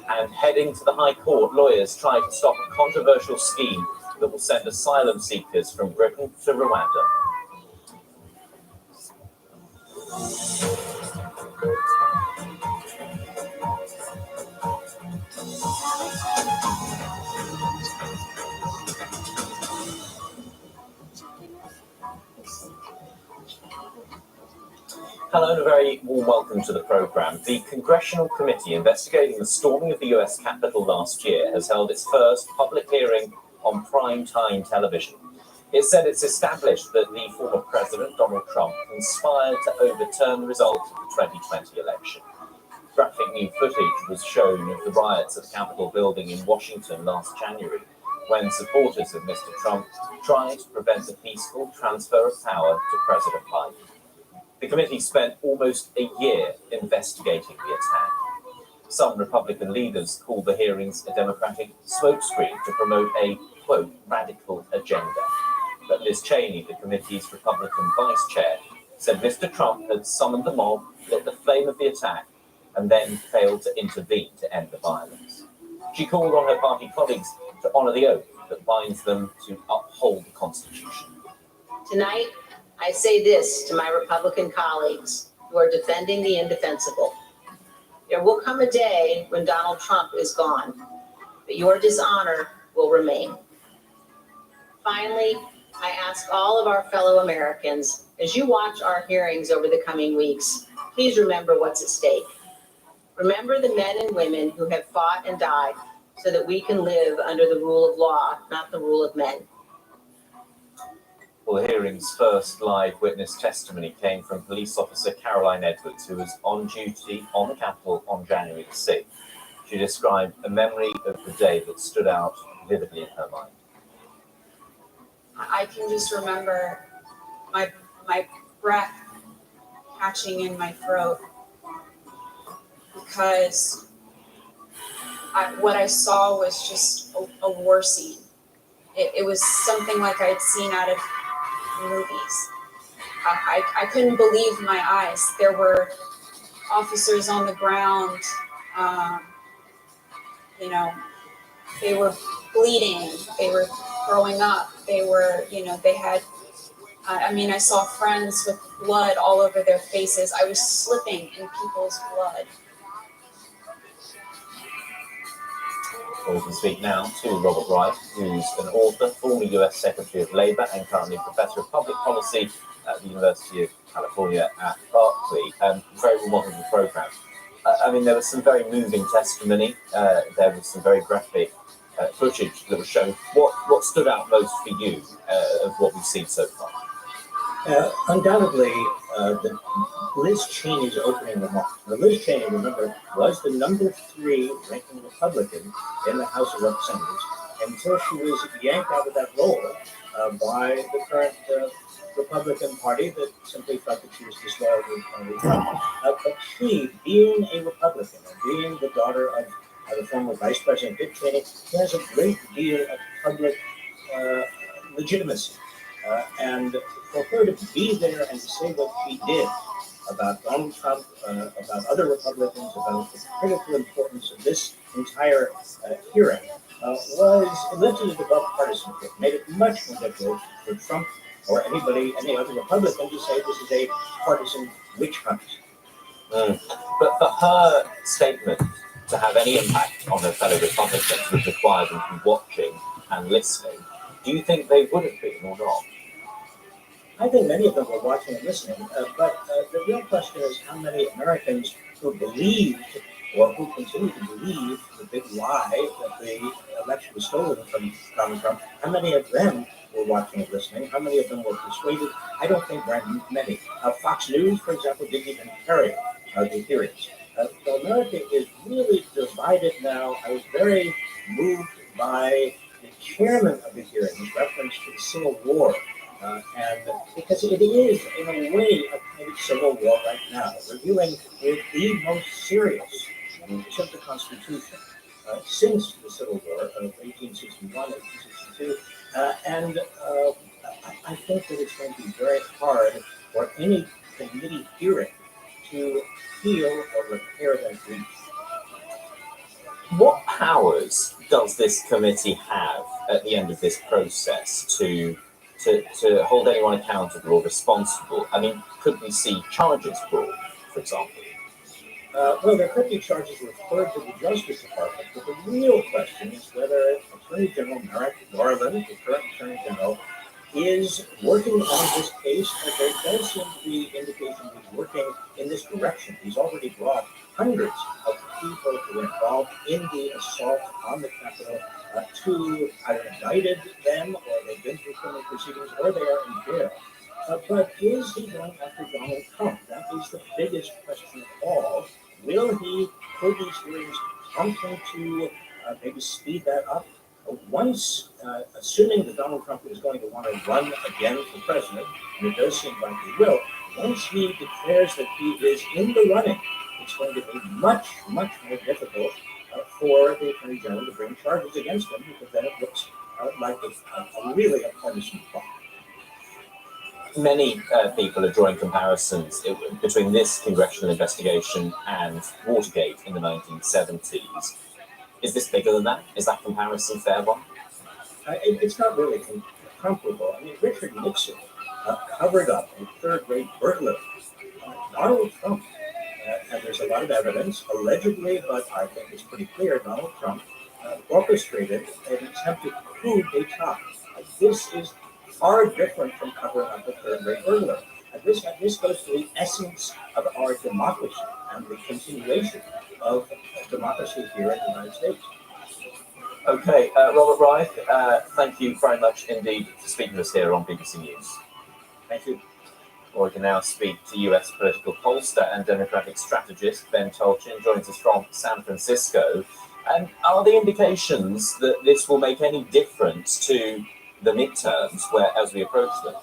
And heading to the High Court, lawyers try to stop a controversial scheme that will send asylum seekers from Britain to Rwanda. Hello and a very warm welcome to the programme. The Congressional Committee investigating the storming of the US Capitol last year has held its first public hearing on prime-time television. It said it's established that the former President, Donald Trump, conspired to overturn the result of the 2020 election. Graphic new footage was shown of the riots at the Capitol building in Washington last January, when supporters of Mr. Trump tried to prevent the peaceful transfer of power to President Biden. The committee spent almost a year investigating the attack. Some Republican leaders called the hearings a Democratic smokescreen to promote a, quote, radical agenda. But Liz Cheney, the committee's Republican vice chair, said Mr. Trump had summoned the mob, lit the flame of the attack, and then failed to intervene to end the violence. She called on her party colleagues to honour the oath that binds them to uphold the Constitution. Tonight, I say this to my Republican colleagues who are defending the indefensible. There will come a day when Donald Trump is gone, but your dishonor will remain. Finally, I ask all of our fellow Americans, as you watch our hearings over the coming weeks, please remember what's at stake. Remember the men and women who have fought and died so that we can live under the rule of law, not the rule of men. Well, the hearing's first live witness testimony came from police officer Caroline Edwards, who was on duty on the Capitol on January the 6th. She described a memory of the day that stood out vividly in her mind. I can just remember my breath catching in my throat because what I saw was just a war scene. It was something like I'd seen out of movies. I couldn't believe my eyes. There were officers on the ground, they were bleeding, they were throwing up, they were, they had, I saw friends with blood all over their faces. I was slipping in people's blood. We can speak now to Robert Wright, who's an author, former US Secretary of Labour and currently Professor of Public Policy at the University of California at Berkeley. Very well welcome to the programme. There was some very moving testimony. There was some very graphic footage that was shown. What stood out most for you of what we've seen so far? Undoubtedly, Liz Cheney's opening remarks. Liz Cheney, remember, was the number 3 ranking Republican in the House of Representatives until she was yanked out of that role by the current Republican Party that simply thought that she was disloyal to Donald Trump. But she, being a Republican and being the daughter of the former Vice President Dick Cheney, has a great deal of public legitimacy. And for her to be there and to say what she did about Donald Trump, about other Republicans, about the critical importance of this entire hearing, lifted it above partisanship, made it much more difficult for Trump or any other Republican to say this is a partisan witch hunt. But for her statement to have any impact on her fellow Republicans would require them to be watching and listening. Do you think they would have been or not? I think many of them were watching and listening, but the real question is how many Americans who believed or who continue to believe the big lie that the election was stolen from Donald Trump, how many of them were watching and listening? How many of them were persuaded? I don't think very many. Fox News, for example, didn't even carry the hearings. So America is really divided now. I was very moved by the chairman of the hearings reference to the Civil War. And because it is, in a way, a kind of civil war right now. We're dealing with the most serious breach of the Constitution since the Civil War of 1861, 1862. And I think that it's going to be very hard for any committee hearing to heal or repair that breach. What powers does this committee have at the end of this process to hold anyone accountable or responsible? I mean, could we see charges brought, for example? Well, there could be charges referred to the Justice Department, but the real question is whether Attorney General Merrick Garland, the current Attorney General, is working on this case. There does seem to be indication he's working in this direction. He's already brought hundreds of people who were involved in the assault on the Capitol to either indicted them, or they've been through criminal proceedings, or they are in jail. But is he going after Donald Trump? That is the biggest question of all. Will he put these hearings prompt him to maybe speed that up? Once, assuming that Donald Trump is going to want to run again for president, and it does seem like he will, once he declares that he is in the running, it's going to be much, much more difficult for the Attorney General to bring charges against him, because then it looks like really a partisan plot. Many people are drawing comparisons between this congressional investigation and Watergate in the 1970s. Is this bigger than that? Is that comparison fair one? It's not really comparable. I mean, Richard Nixon covered up a third-rate burglary. Donald Trump, and there's a lot of evidence, allegedly, but I think it's pretty clear, Donald Trump orchestrated an attempted coup d'etat. This is far different from covering up a third-rate burglary. This goes to the essence of our democracy and the continuation of democracy here in the United States. Okay, Robert Reich, thank you very much indeed for speaking to us here on BBC News. Thank you. Or we can now speak to US political pollster and Democratic strategist Ben Tolchin, joins us from San Francisco. And are the indications that this will make any difference to the midterms as we approach them?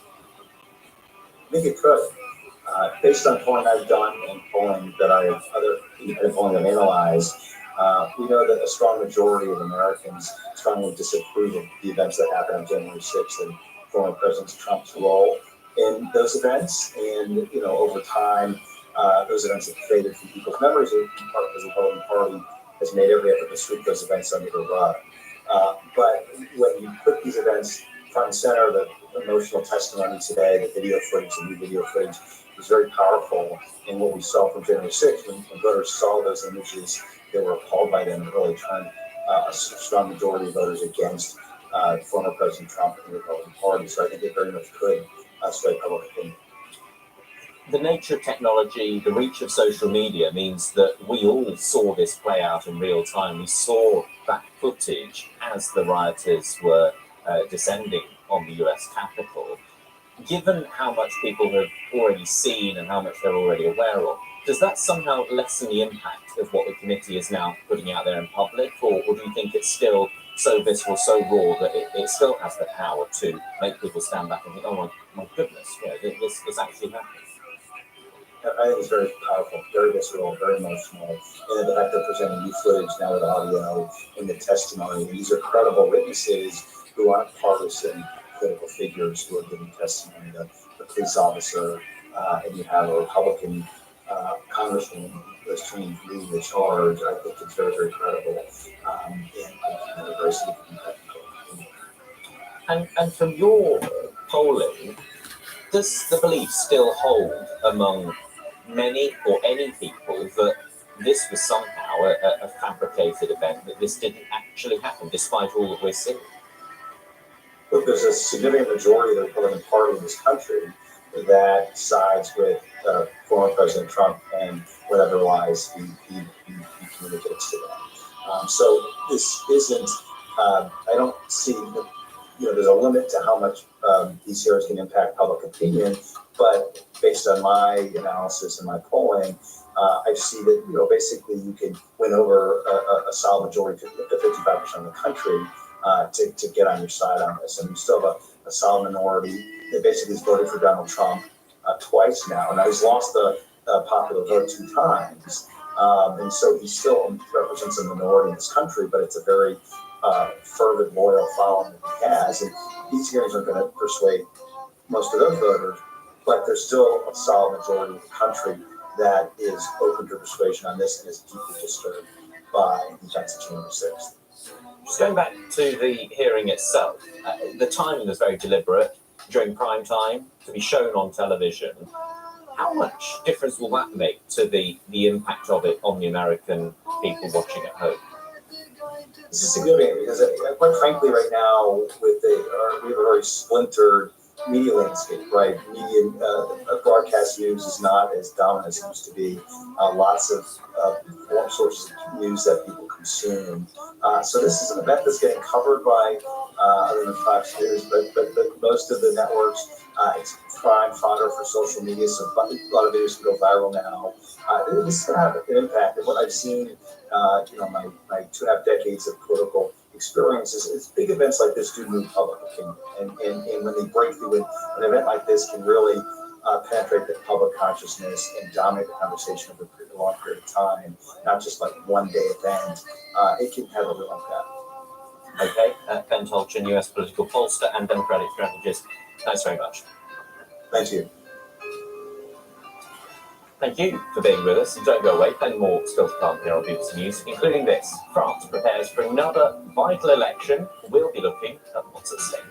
I think it could. Based on polling I've done and polling that I have other independent polling I've analyzed, we know that a strong majority of Americans strongly disapprove of the events that happened on January 6th and former President Trump's role in those events. And, over time, those events have faded from people's memories, in part because the Republican Party has made every effort to sweep those events under the rug. But when you put these events front and center, the emotional testimony today, the video footage, the new video footage, was very powerful in what we saw from January 6th. When voters saw those images, they were appalled by them and really turned a strong majority of voters against former President Trump and the Republican Party. So I think it very much could sway public opinion. The nature of technology, the reach of social media means that we all saw this play out in real time. We saw that footage as the rioters were descending on the US Capitol. Given how much people have already seen and how much they're already aware of, does that somehow lessen the impact of what the committee is now putting out there in public, or do you think it's still so visceral, so raw that it still has the power to make people stand back and think, oh my goodness, this actually happened? I think it's very powerful, very visceral, very emotional. And the fact they're presenting new footage now with audio and the testimony. These are credible witnesses who aren't partisan political figures who are giving testimony. The police officer, and you have a Republican congressman who was trained to lead the charge. I think it's very, very credible and a very significant impact. And from your polling, does the belief still hold among many or any people that this was somehow a fabricated event, that this didn't actually happen, despite all that we're seeing? look, there's a significant majority of the Republican Party in this country that sides with former President Trump and whatever lies he communicates to them. So this isn't, I don't see, there's a limit to how much these hearings can impact public opinion, but based on my analysis and my polling, I see that, basically you can win over a solid majority to 55% of the country to get on your side on this. And you still have a solid minority that basically has voted for Donald Trump twice now. Now he's lost the popular vote 2 times. And so he still represents a minority in this country, but it's a very fervent, loyal following that he has. And these hearings aren't going to persuade most of those voters, but there's still a solid majority of the country that is open to persuasion on this and is deeply disturbed by the events of January 6th. Just going back to the hearing itself, the timing was very deliberate during prime time to be shown on television. How much difference will that make to the impact of it on the American people watching at home? This is significant because, quite frankly, right now we have a very splintered media landscape, right? Broadcast news is not as dominant as it used to be. Lots of sources of news that people consume. So this is an event that's getting covered by other than Fox News, but most of the networks, it's prime fodder for social media. So a lot of videos can go viral now. This is going to have an impact. And what I've seen, my 2.5 decades of political experience is big events like this do move public opinion. And when they break through, an event like this can really penetrate the public consciousness and dominate the conversation over a long period of time, not just like one day event. It can have a real impact. Okay, Ben Tolchin, US political pollster and Democratic strategist. Thanks very much. Thank you. Thank you for being with us. And don't go away, plenty more still to come here on BBC News, including this. France prepares for another vital election. We'll be looking at what's at stake.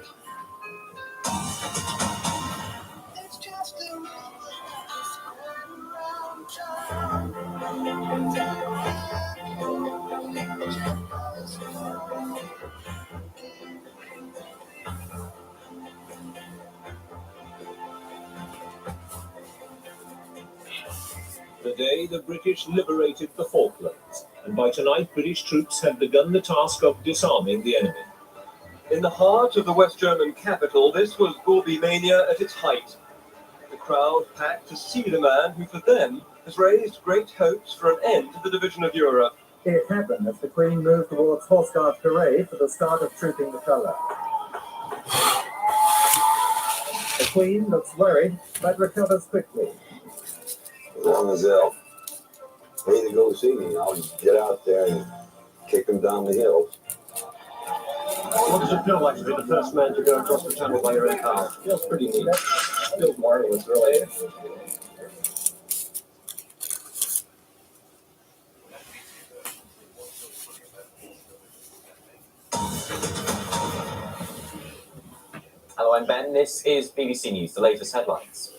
The day the British liberated the Falklands, and by tonight British troops had begun the task of disarming the enemy. In the heart of the West German capital, this was Gorby mania at its height. The crowd packed to see the man who, for them, has raised great hopes for an end to the division of Europe. It happened as the Queen moved towards Horse Guard Parade for the start of trooping the colour. The Queen looks worried, but recovers quickly. As long as they'll pay to go see me, I'll just get out there and kick them down the hill. What does it feel like to be the first man to go across the channel by your own car? Feels pretty neat. Feels marvelous, really. Hello, I'm Ben. This is BBC News, the latest headlines.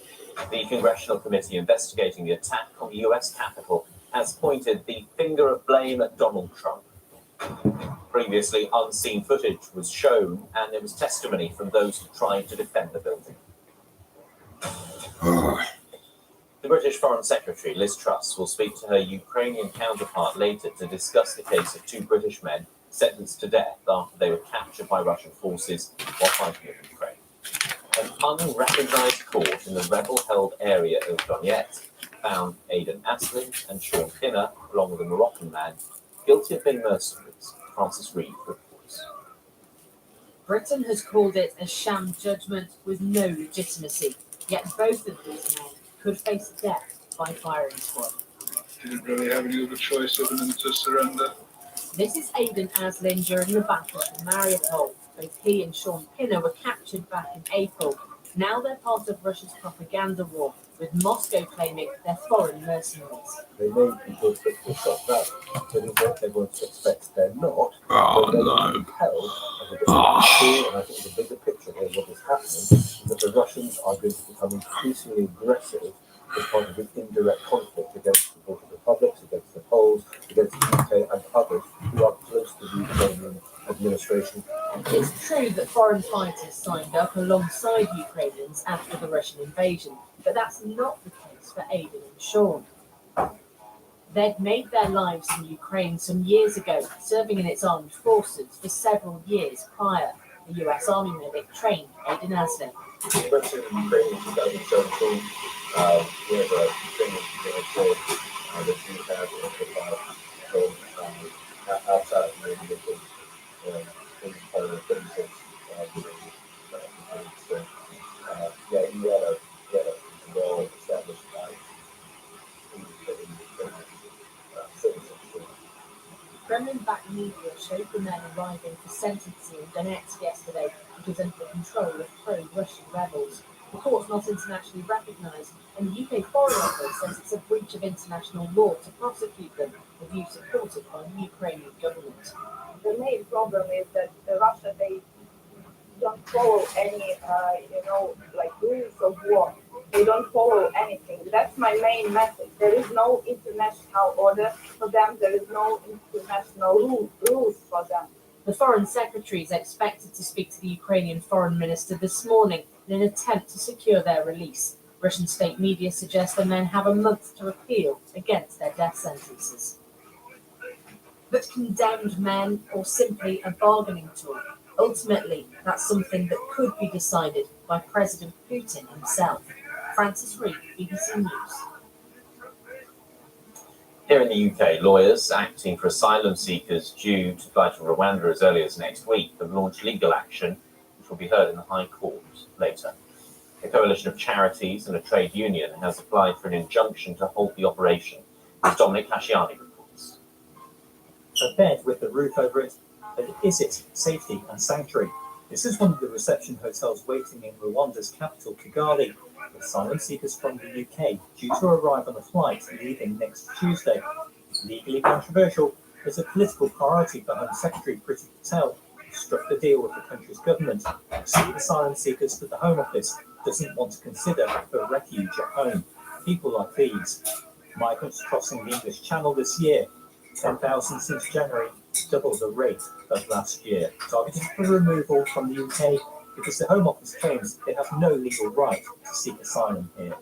The Congressional Committee investigating the attack on the US Capitol has pointed the finger of blame at Donald Trump. Previously, unseen footage was shown, and there was testimony from those who tried to defend the building. The British Foreign Secretary, Liz Truss, will speak to her Ukrainian counterpart later to discuss the case of 2 British men sentenced to death after they were captured by Russian forces while fighting in Ukraine. An unrecognized court in the rebel-held area of Donetsk found Aidan Aslin and Sean Pinner, along with a Moroccan man, guilty of being mercenaries. Francis Reid reports. Britain has called it a sham judgment with no legitimacy, yet both of these men could face death by firing squad. Didn't really have any other choice other than to surrender. This is Aidan Aslin during the battle of Mariupol. Both he and Sean Pinner were captured back in April. Now they're part of Russia's propaganda war, with Moscow claiming they're foreign mercenaries. They may be good for shot that, but in what everyone suspects they're not. Oh, they're no. held as a different and I think the bigger picture here, what is happening is that the Russians are going to become increasingly aggressive as part of an indirect conflict against the Baltic republics, against the Poles, against the UK and others who are close to the Ukrainian administration. It's true that foreign fighters signed up alongside Ukrainians after the Russian invasion, but that's not the case for Aidan and Sean. They'd made their lives in Ukraine some years ago, serving in its armed forces for several years prior. The US Army medic trained Aidan Aslin. We went to Ukraine in 2017. We have a Ukrainian military that we have outside of maybe in part of the 36. Yeah, he had a well-established life in citizenship. Kremlin-backed media showed the men arriving for sentencing in Donetsk yesterday because under the control of pro-Russian rebels. The court's not internationally recognised, and the UK Foreign Office says it's a breach of international law to prosecute them, a view supported by the Ukrainian government. The main problem is that Russia, they don't follow any, rules of war. They don't follow anything. That's my main message. There is no international order for them. There is no international rules for them. The Foreign Secretary is expected to speak to the Ukrainian Foreign Minister this morning in an attempt to secure their release. Russian state media suggest the men have a month to appeal against their death sentences. But condemned men, or simply a bargaining tool? Ultimately, that's something that could be decided by President Putin himself. Francis Reed, BBC News. Here in the UK, lawyers acting for asylum seekers due to fly to Rwanda as early as next week have launched legal action, which will be heard in the High Court later. A coalition of charities and a trade union has applied for an injunction to halt the operation, as Dominic Casciani reports. A bed with the roof over it, but is it safety and sanctuary? This is one of the reception hotels waiting in Rwanda's capital, Kigali, with asylum seekers from the UK due to arrive on a flight leaving next Tuesday. Legally controversial, it's a political priority for Home Secretary Priti Patel, who struck the deal with the country's government to receive asylum seekers that the Home Office doesn't want to consider for refuge at home. People like these. Migrants crossing the English Channel this year, 10,000 since January, double the rate of last year, targeted for removal from the UK because the Home Office claims they have no legal right to seek asylum here.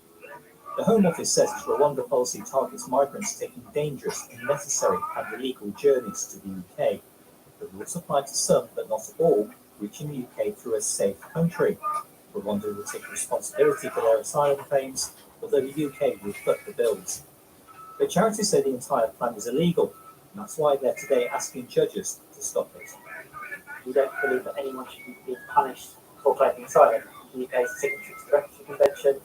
The Home Office says its Rwanda policy targets migrants taking dangerous, unnecessary and illegal journeys to the UK. The rules apply to some, but not all, reaching the UK through a safe country. Rwanda will take responsibility for their asylum claims, although the UK will foot the bills. The charities say the entire plan is illegal, and that's why they're today asking judges to stop it. We don't believe that anyone should be punished for claiming asylum. The UK is a signatory to the Refugee Convention.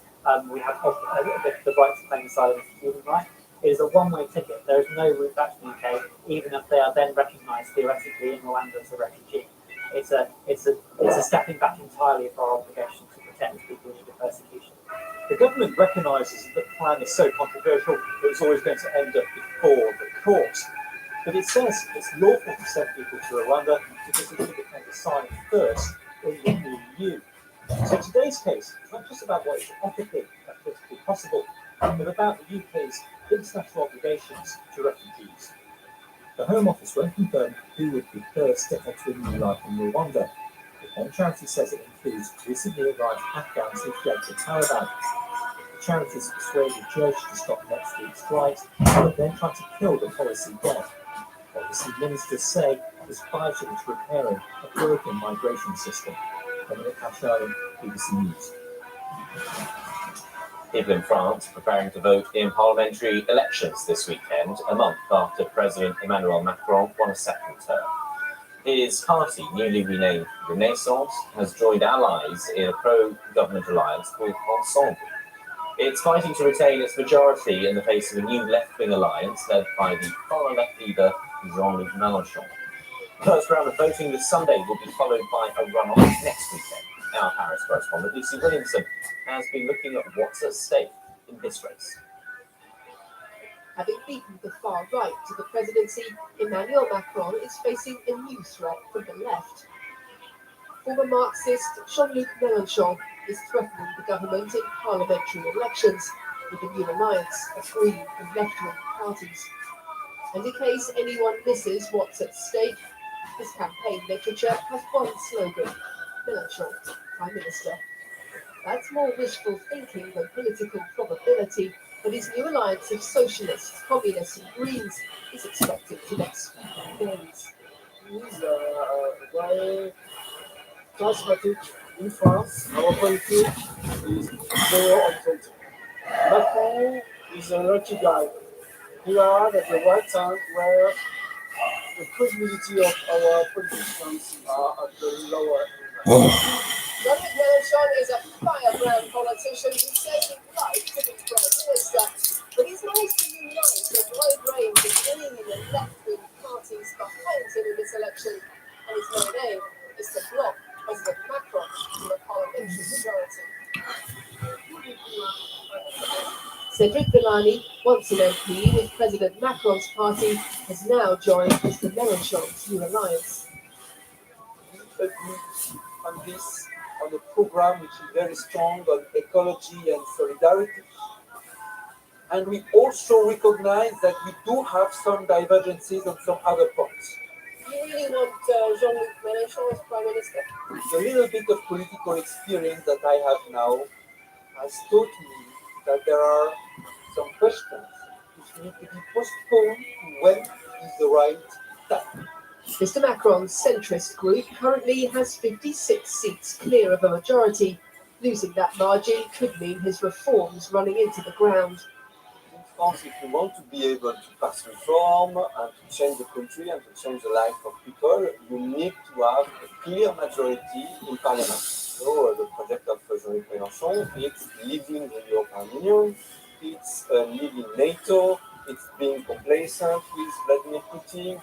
We have the right to claim asylum as a human right. It is a one-way ticket. There is no route back to the UK, even if they are then recognised theoretically in Rwanda as a refugee. It's a stepping back entirely of our obligation to protect people who need persecution. The government recognises that the plan is so controversial that it's always going to end up before the courts. But it says it's lawful to send people to Rwanda because they should have asylum first in the EU. So today's case is not just about what is ethically and politically possible, but about the UK's international obligations to refugees. The Home Office won't confirm who would be first to enter a new life in Rwanda. But one charity says it includes recently arrived Afghans who fled the Taliban. The charities persuaded the judge to stop next week's flight, but then tried to kill the policy dead. Policy ministers say it's vital to repairing a broken migration system. Dominic Casciani, BBC News. People in France preparing to vote in parliamentary elections this weekend, a month after President Emmanuel Macron won a second term. His party, newly renamed Renaissance, has joined allies in a pro-government alliance called Ensemble. It's fighting to retain its majority in the face of a new left-wing alliance led by the far-left leader Jean-Luc Mélenchon. The first round of voting this Sunday will be followed by a runoff next weekend. Our Paris correspondent Lucy Williamson has been looking at what's at stake in this race. Having beaten the far right to the presidency, Emmanuel Macron is facing a new threat from the left. Former Marxist Jean-Luc Mélenchon is threatening the government in parliamentary elections with a new alliance of green and left-wing parties. And in case anyone misses what's at stake, His campaign literature has one slogan: Mélenchon, Prime Minister. That's more wishful thinking than political probability, but his new alliance of socialists, communists and Greens is expected to make sweeping gains. Is very charismatic in France. Our policy is 0 on 20. Macron is a lucky guy. We are at the right time where the credibility of our politicians are at the lower end. Jean-Luc Mélenchon is a firebrand politician who says he'd like to be Prime Minister, but he's managed to unite a wide range of green and left-wing parties behind him in this election, and his main aim is to block President Macron from a parliamentary majority. Cédric Villani, once an MP with President Macron's party, has now joined Mr. Mélenchon's new alliance. On this, on a program which is very strong on ecology and solidarity. And we also recognize that we do have some divergences on some other points. You really want Jean-Luc Mélenchon as Prime Minister? The little bit of political experience that I have now has taught me that there are some questions which need to be postponed to when is the right time. Mr. Macron's centrist group currently has 56 seats clear of a majority. Losing that margin could mean his reforms running into the ground. In France, if you want to be able to pass reform and to change the country and to change the life of people, you need to have a clear majority in parliament. So the project of Jean-Luc Mélenchon, it's leaving the European Union, it's leaving NATO, it's being complacent with Vladimir Putin.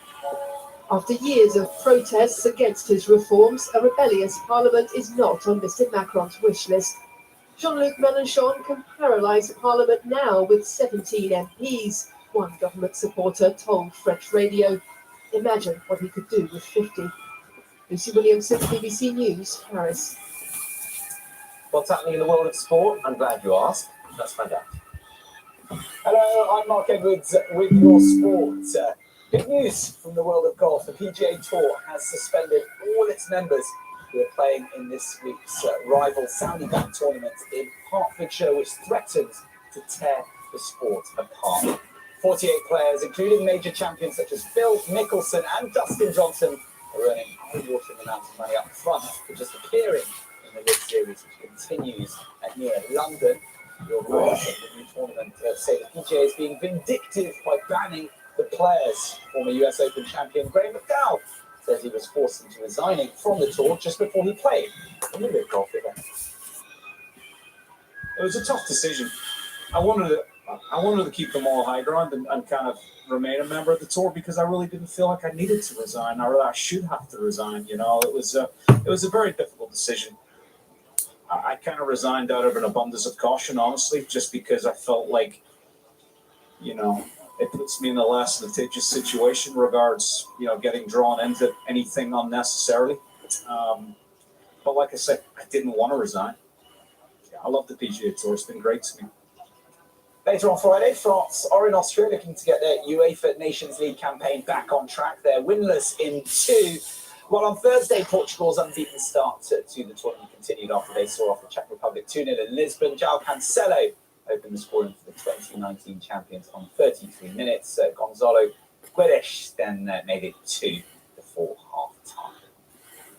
After years of protests against his reforms, a rebellious parliament is not on Mr. Macron's wish list. Jean-Luc Mélenchon can paralyse parliament now with 17 MPs, one government supporter told French radio. Imagine what he could do with 50. Lucy Williamson, BBC News, Paris. What's happening in the world of sport? I'm glad you asked. Let's find out. Hello, I'm Mark Edwards with your sport. Good news from the world of golf. The PGA Tour has suspended all its members who are playing in this week's rival Saudi Bank tournament in Hertfordshire, which threatens to tear the sport apart. 48 players, including major champions such as Phil Mickelson and Dustin Johnson, are earning eye-watering amounts of money up front for just appearing in the Live Series, which continues near London. The organisers of the new tournament say the PGA is being vindictive by banning the players. Former US Open champion Graham McDowell says he was forced into resigning from the tour just before he played in the Live Golf event. It was a tough decision. I wanted to keep the moral high ground and kind of remain a member of the tour because I really didn't feel like I needed to resign or that I should have to resign. You know, it was a very difficult decision. I kind of resigned out of an abundance of caution, honestly, just because I felt like, you know, it puts me in a less litigious situation regards, you know, getting drawn into anything unnecessarily. But like I said, I didn't want to resign. I love the PGA Tour. It's been great to me. Later on Friday, France are in Austria looking to get their UEFA Nations League campaign back on track. They're winless in 2. While on Thursday, Portugal's unbeaten start to the tournament continued after they saw off the Czech Republic 2-0 in Lisbon. João Cancelo opened the scoring for the 2019 champions on 33 minutes. Gonzalo Guedes then made it 2 before half-time.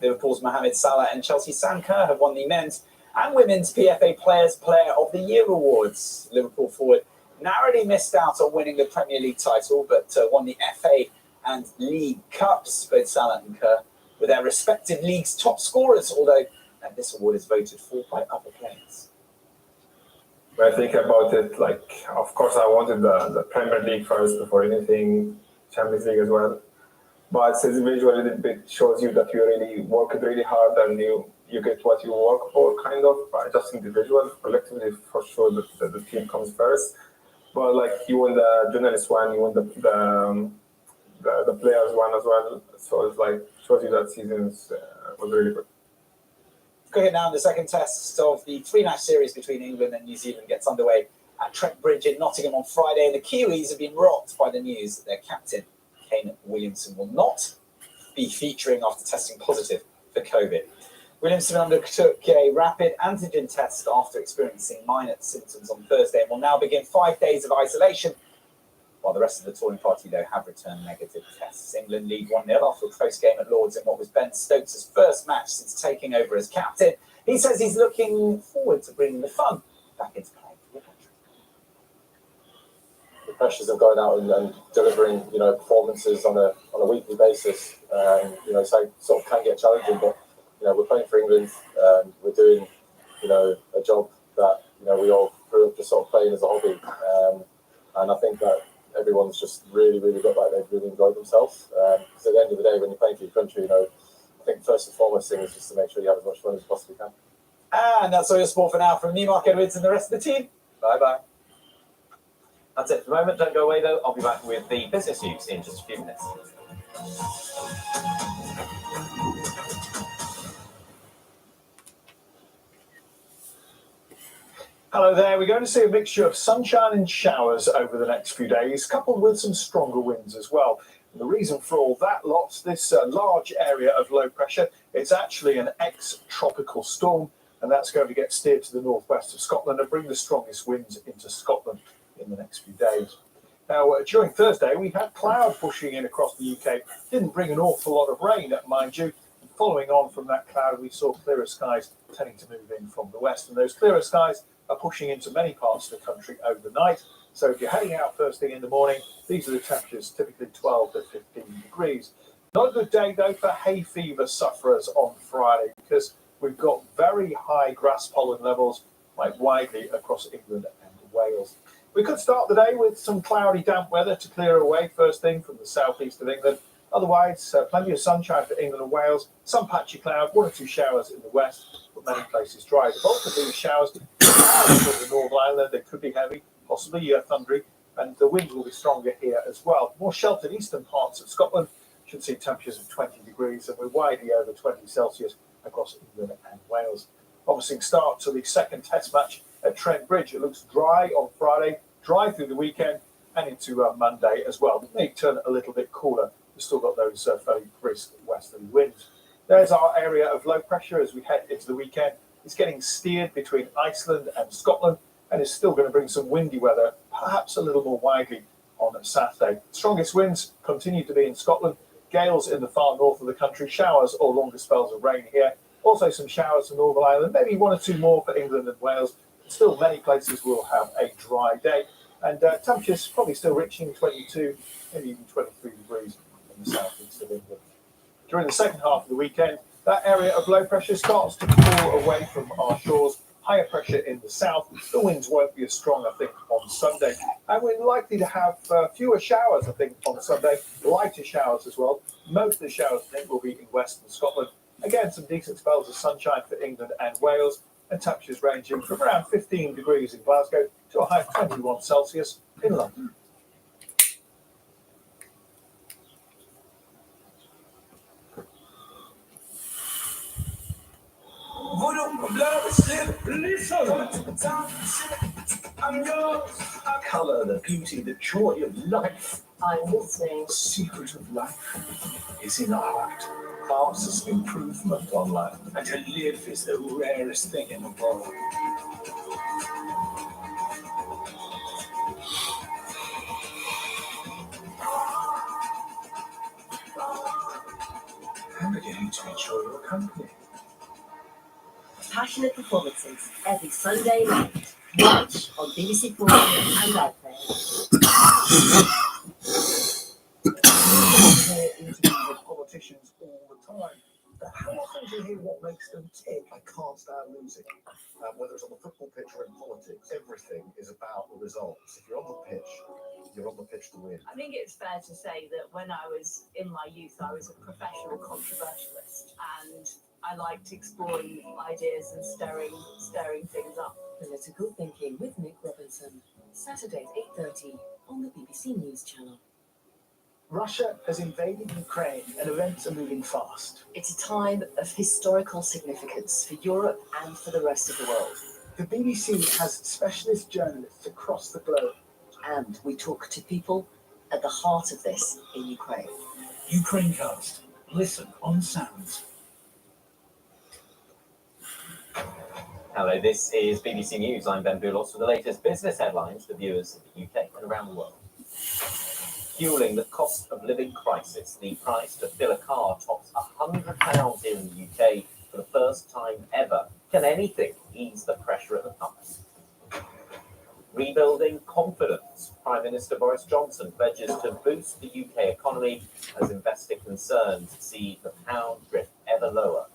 Liverpool's Mohamed Salah and Chelsea's Sam Kerr have won the men's and women's PFA Players Player of the Year awards. Liverpool forward narrowly missed out on winning the Premier League title, but won the FA and League Cups. Both Salah and Kerr were their respective leagues' top scorers, although this award is voted for by other players. When I think about it, like, of course, I wanted the Premier League first before anything, Champions League as well. But as individual, it shows you that you really worked really hard and you get what you work for, kind of. Just individual, collectively, for sure, the team comes first. But like, you won the journalist one, you won the players one as well. So it's like, shows you that season was really good. Cricket now, the second test of the 3-match series between England and New Zealand gets underway at Trent Bridge in Nottingham on Friday, and the Kiwis have been rocked by the news that their captain, Kane Williamson, will not be featuring after testing positive for COVID. Williamson undertook a rapid antigen test after experiencing minor symptoms on Thursday and will now begin 5 days of isolation, while the rest of the touring party, though, have returned negative tests. England lead 1-0 after a close game at Lords in what was Ben Stokes' first match since taking over as captain. He says he's looking forward to bringing the fun back into play. The pressures of going out and delivering, performances on a weekly basis, so sort of can get challenging. But we're playing for England. We're doing, a job that we all grew up just sort of playing as a hobby, and I think that everyone's just really, really got like they've really enjoyed themselves. Because at the end of the day, when you're playing for your country, I think first and foremost thing is just to make sure you have as much fun as you possibly can. And that's all your sport for now from me, Mark Edwards, and the rest of the team. Bye-bye. That's it for the moment. Don't go away, though. I'll be back with the business news in just a few minutes. Hello there. We're going to see a mixture of sunshine and showers over the next few days, coupled with some stronger winds as well. And the reason for all that lot, this large area of low pressure, it's actually an ex-tropical storm, and that's going to get steered to the northwest of Scotland and bring the strongest winds into Scotland in the next few days. Now, during Thursday, we had cloud pushing in across the UK. Didn't bring an awful lot of rain, mind you. And following on from that cloud, we saw clearer skies tending to move in from the west. And those clearer skies are pushing into many parts of the country overnight. So if you're heading out first thing in the morning, these are the temperatures, typically 12 to 15 degrees. Not a good day, though, for hay fever sufferers on Friday, because we've got very high grass pollen levels, like widely across England and Wales. We could start the day with some cloudy, damp weather to clear away first thing from the southeast of England. Otherwise, plenty of sunshine for England and Wales, some patchy cloud, 1 or 2 showers in the west, but many places dry. The bulk of these showers from the Northern Ireland, they could be heavy, possibly thundery, and the wind will be stronger here as well. More sheltered eastern parts of Scotland should see temperatures of 20 degrees, and we're widely over 20 Celsius across England and Wales. Promising start to the second test match at Trent Bridge. It looks dry on Friday, dry through the weekend, and into Monday as well. It may turn a little bit cooler. We've still got those fairly brisk westerly winds. There's our area of low pressure as we head into the weekend. It's getting steered between Iceland and Scotland, and it's still going to bring some windy weather, perhaps a little more widely on Saturday. Strongest winds continue to be in Scotland, gales in the far north of the country, showers or longer spells of rain here. Also some showers in Northern Ireland, maybe 1 or 2 more for England and Wales. Still, many places will have a dry day, and temperatures probably still reaching 22, maybe even 23 degrees in the southeast of England. During the second half of the weekend, that area of low pressure starts to pull away from our shores. Higher pressure in the south. The winds won't be as strong, I think, on Sunday. And we're likely to have fewer showers, I think, on Sunday. Lighter showers as well. Most of the showers, I think, will be in western Scotland. Again, some decent spells of sunshine for England and Wales, and temperatures ranging from around 15 degrees in Glasgow to a high of 21 Celsius in London. Colour, the beauty, the joy of life. I'm listening. The secret of life is in art. Art is an improvement on life, and to live is the rarest thing in the world. I'm beginning to enjoy your company. Passionate performances every Sunday night. Watch on BBC 4 and iPlayer. Interview with politicians all the time. But how often do you hear what makes them tick? I can't stand losing. Whether it's on the football pitch or in politics, everything is about the results. If you're on the pitch, you're on the pitch to win. I think it's fair to say that when I was in my youth, I was a professional controversialist, and I liked exploring ideas and stirring things up. Political Thinking with Nick Robinson. Saturdays 8:30 on the BBC News Channel. Russia has invaded Ukraine and events are moving fast. It's a time of historical significance for Europe and for the rest of the world. The BBC has specialist journalists across the globe. And we talk to people at the heart of this in Ukraine. Ukrainecast, Listen on Sounds. Hello, this is BBC News. I'm Ben Boulos with the latest business headlines for viewers in the UK and around the world. Fueling the cost of living crisis, the price to fill a car tops £100 here in the UK for the first time ever. Can anything ease the pressure at the pumps? Rebuilding confidence. Prime Minister Boris Johnson pledges to boost the UK economy as investor concerns see the pound drift ever lower.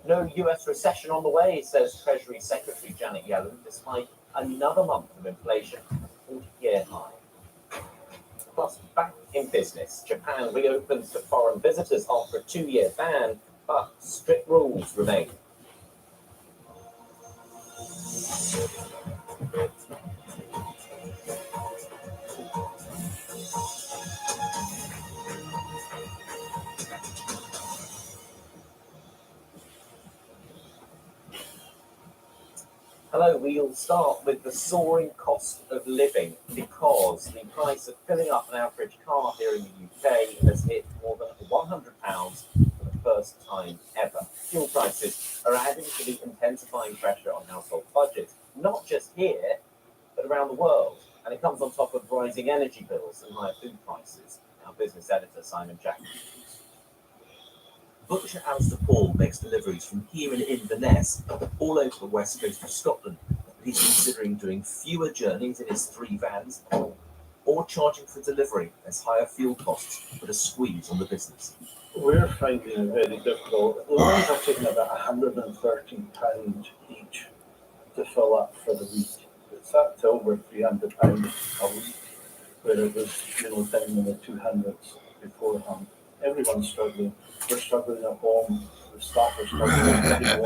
No US recession on the way, says Treasury Secretary Janet Yellen, despite another month of inflation at a 40-year high. Plus, back in business, Japan reopens to foreign visitors after a 2-year ban, but strict rules remain. Hello, we'll start with the soaring cost of living because the price of filling up an average car here in the UK has hit more than £100 for the first time ever. Fuel prices are adding to the intensifying pressure on household budgets, not just here, but around the world. And it comes on top of rising energy bills and higher food prices. Our business editor, Simon Jackson. Butcher Alistair Paul makes deliveries from here in Inverness all over the west coast of Scotland. He's considering doing fewer journeys in his 3 vans or charging for delivery as higher fuel costs put a squeeze on the business. We're finding it very difficult. The lines are taking about £113 each to fill up for the week. It's up to over £300 a week, where it was, down in the 200s beforehand. Everyone's struggling. We're struggling at home. The staff are struggling.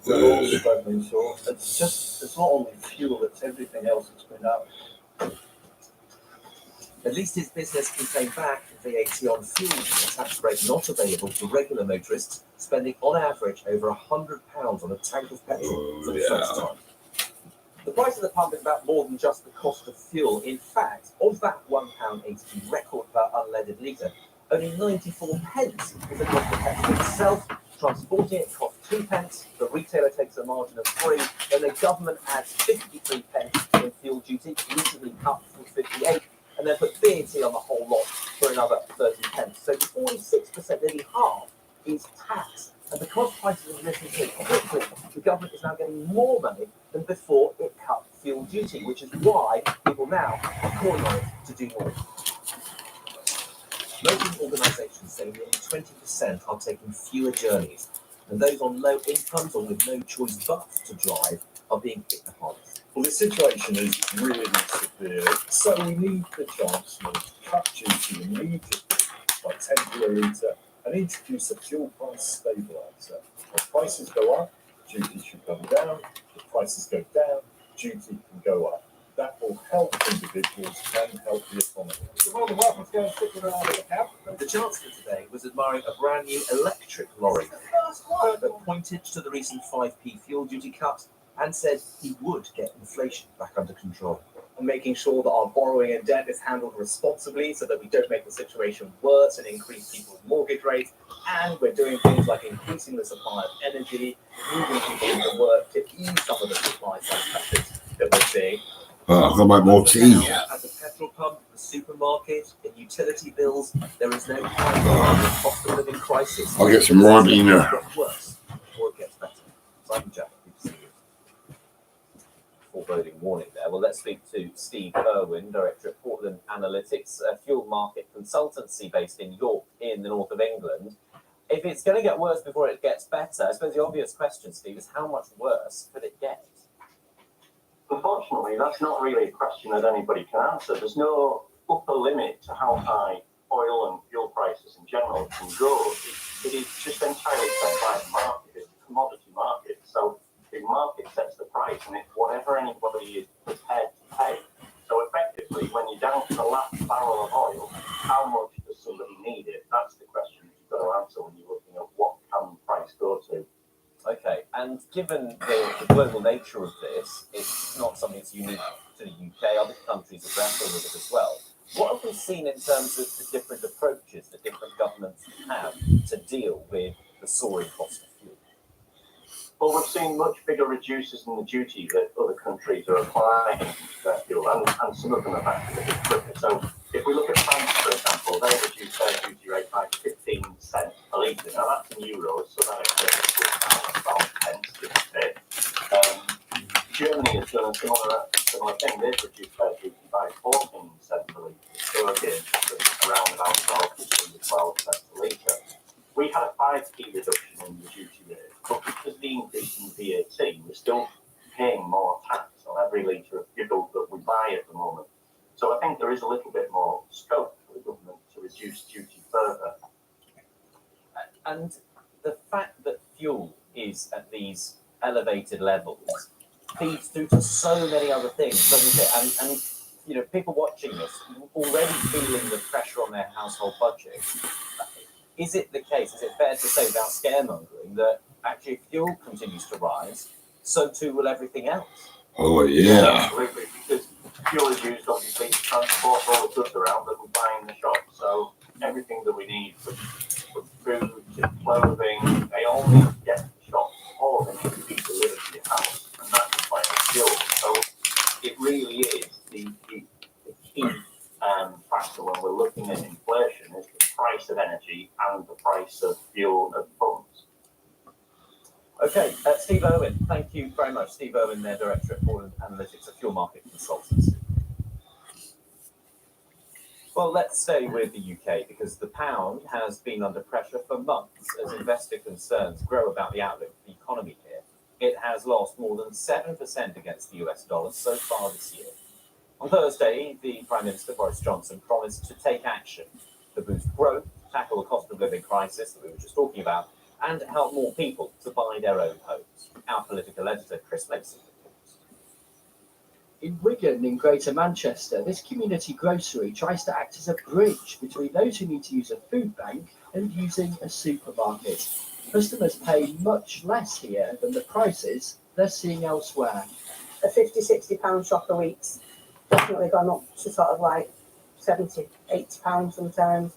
We're all struggling. So it's not only fuel, it's everything else that's going up. At least his business can claim back VAT on fuel, a tax break not available to regular motorists, spending on average over £100 on a tank of petrol for the first time. The price of the pump is about more than just the cost of fuel. In fact, of that £1.80 record per unleaded litre, only 94 pence is the cost of petrol itself. Transporting it costs 2 pence, the retailer takes a margin of 3, then the government adds 53 pence in fuel duty, recently cut from 58, and then put VAT on the whole lot for another 30 pence. So 46%, nearly half, is tax. And because prices have risen so quickly, the government is now getting more money than before it cut fuel duty, which is why people now are calling on it to do more. Motoring organisations say nearly 20% are taking fewer journeys, and those on low incomes or with no choice but to drive are being hit the hardest. Well, the situation is really severe, so we need the Chancellor to cut duty immediately by 10 per litre and introduce a fuel price stabiliser. If prices go up, duty should come down. If prices go down, duty can go up. That will help individuals and help the economy. The Chancellor today was admiring a brand new electric lorry that pointed to the recent 5p fuel duty cut and said he would get inflation back under control. And making sure that our borrowing and debt is handled responsibly so that we don't make the situation worse and increase people's mortgage rates. And we're doing things like increasing the supply of energy, moving people into work to ease some of the supply side pressures that we're seeing. I've got to make more tea. At the petrol pump, the supermarket, in utility bills, there is no time for the cost of living crisis. I'll get some Ribena. It gets worse or it gets better. Simon Jack, BBC News. Foreboding warning there. Well, let's speak to Steve Irwin, Director at Portland Analytics, a fuel market consultancy based in York in the north of England. If it's going to get worse before it gets better, I suppose the obvious question, Steve, is how much worse could it get? Unfortunately, that's not really a question that anybody can answer. There's no upper limit to how high oil and fuel prices in general can go. It is just entirely set by the market. It's a commodity market. So the market sets the price, and it's whatever anybody is prepared to pay. So effectively, when you're down to the last barrel of oil, how much does somebody need it? That's the question you've got to answer when you're looking at what can the price go to. Okay, and given the global nature of this, it's not something that's unique to the UK. Other countries are grappling with it as well. What have we seen in terms of the different approaches that different governments have soaring cost of fuel? Well, we've seen much bigger reducers in the duty that other countries are applying to their fuel, and some of them have actually been quicker. So if we look at France, for example, they reduced their duty rate by 15 cents per litre. Now that's in euros, so that equates to about pence, give or take. Germany has done a similar thing. They've reduced their duty by 14 cents per litre. So again, around about 12 cents per litre. We had a 5p reduction in the duty rate, but because of the increase in VAT, we're still paying more tax on every litre of fuel that we buy at the moment. So I think there is a little bit more scope for the government to reduce duty further. And the fact that fuel is at these elevated levels feeds through to so many other things, doesn't it? And you know, people watching this already feeling the pressure on their household budget. Is it the case, is it fair to say without scaremongering, that actually if fuel continues to rise, so too will everything else? Oh, yeah. Absolutely, because fuel is used obviously to transport all the goods around that we buy in the shop. So everything that we need from food to clothing, they all need to get to the shop. All of them need to be delivered to your house, and that requires fuel. So it really is the key factor when we're looking at inflation is the price of energy and the price of fuel and pumps. Okay, Steve Irwin, thank you very much. Steve Irwin, their Director at Portland Analytics, a fuel market consultancy. Well, let's stay with the UK because the pound has been under pressure for months as investor concerns grow about the outlook for the economy here. It has lost more than 7% against the US dollar so far this year. On Thursday, the Prime Minister, Boris Johnson, promised to take action to boost growth, tackle the cost of living crisis that we were just talking about, and help more people to buy their own homes. Our political editor, Chris Mason, reports. In Wigan, in Greater Manchester, this community grocery tries to act as a bridge between those who need to use a food bank and using a supermarket. Customers pay much less here than the prices they're seeing elsewhere. A £50-60 shop a week's definitely gone up to sort of like £70-80 sometimes.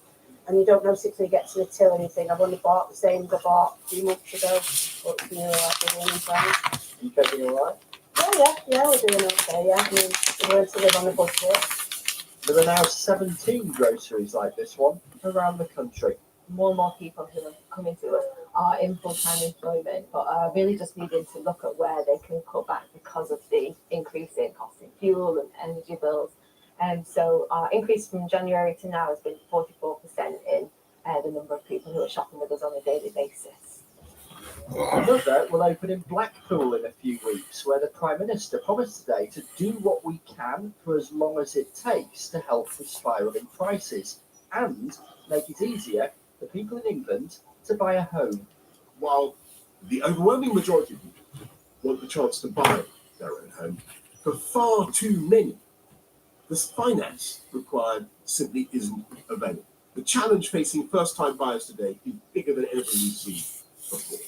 And you don't notice it till you get to the till or anything. I've only bought the same as I bought a few months ago, but it's nearly like £1 million. You coping all right? Yeah, we're doing okay, yeah. I mean, we learn to live on a budget. There are now 17 groceries like this one around the country. More and more people who are coming to us are in full-time employment, but are really just needing to look at where they can cut back because of the increase in cost in fuel and energy bills. And so our increase from January to now has been 44% in the number of people who are shopping with us on a daily basis. Another will open in Blackpool in a few weeks, where the Prime Minister promised today to do what we can for as long as it takes to help with spiralling prices and make it easier for people in England to buy a home. While the overwhelming majority of people want the chance to buy their own home, for far too many, the finance required simply isn't available. The challenge facing first-time buyers today is bigger than ever we've seen before.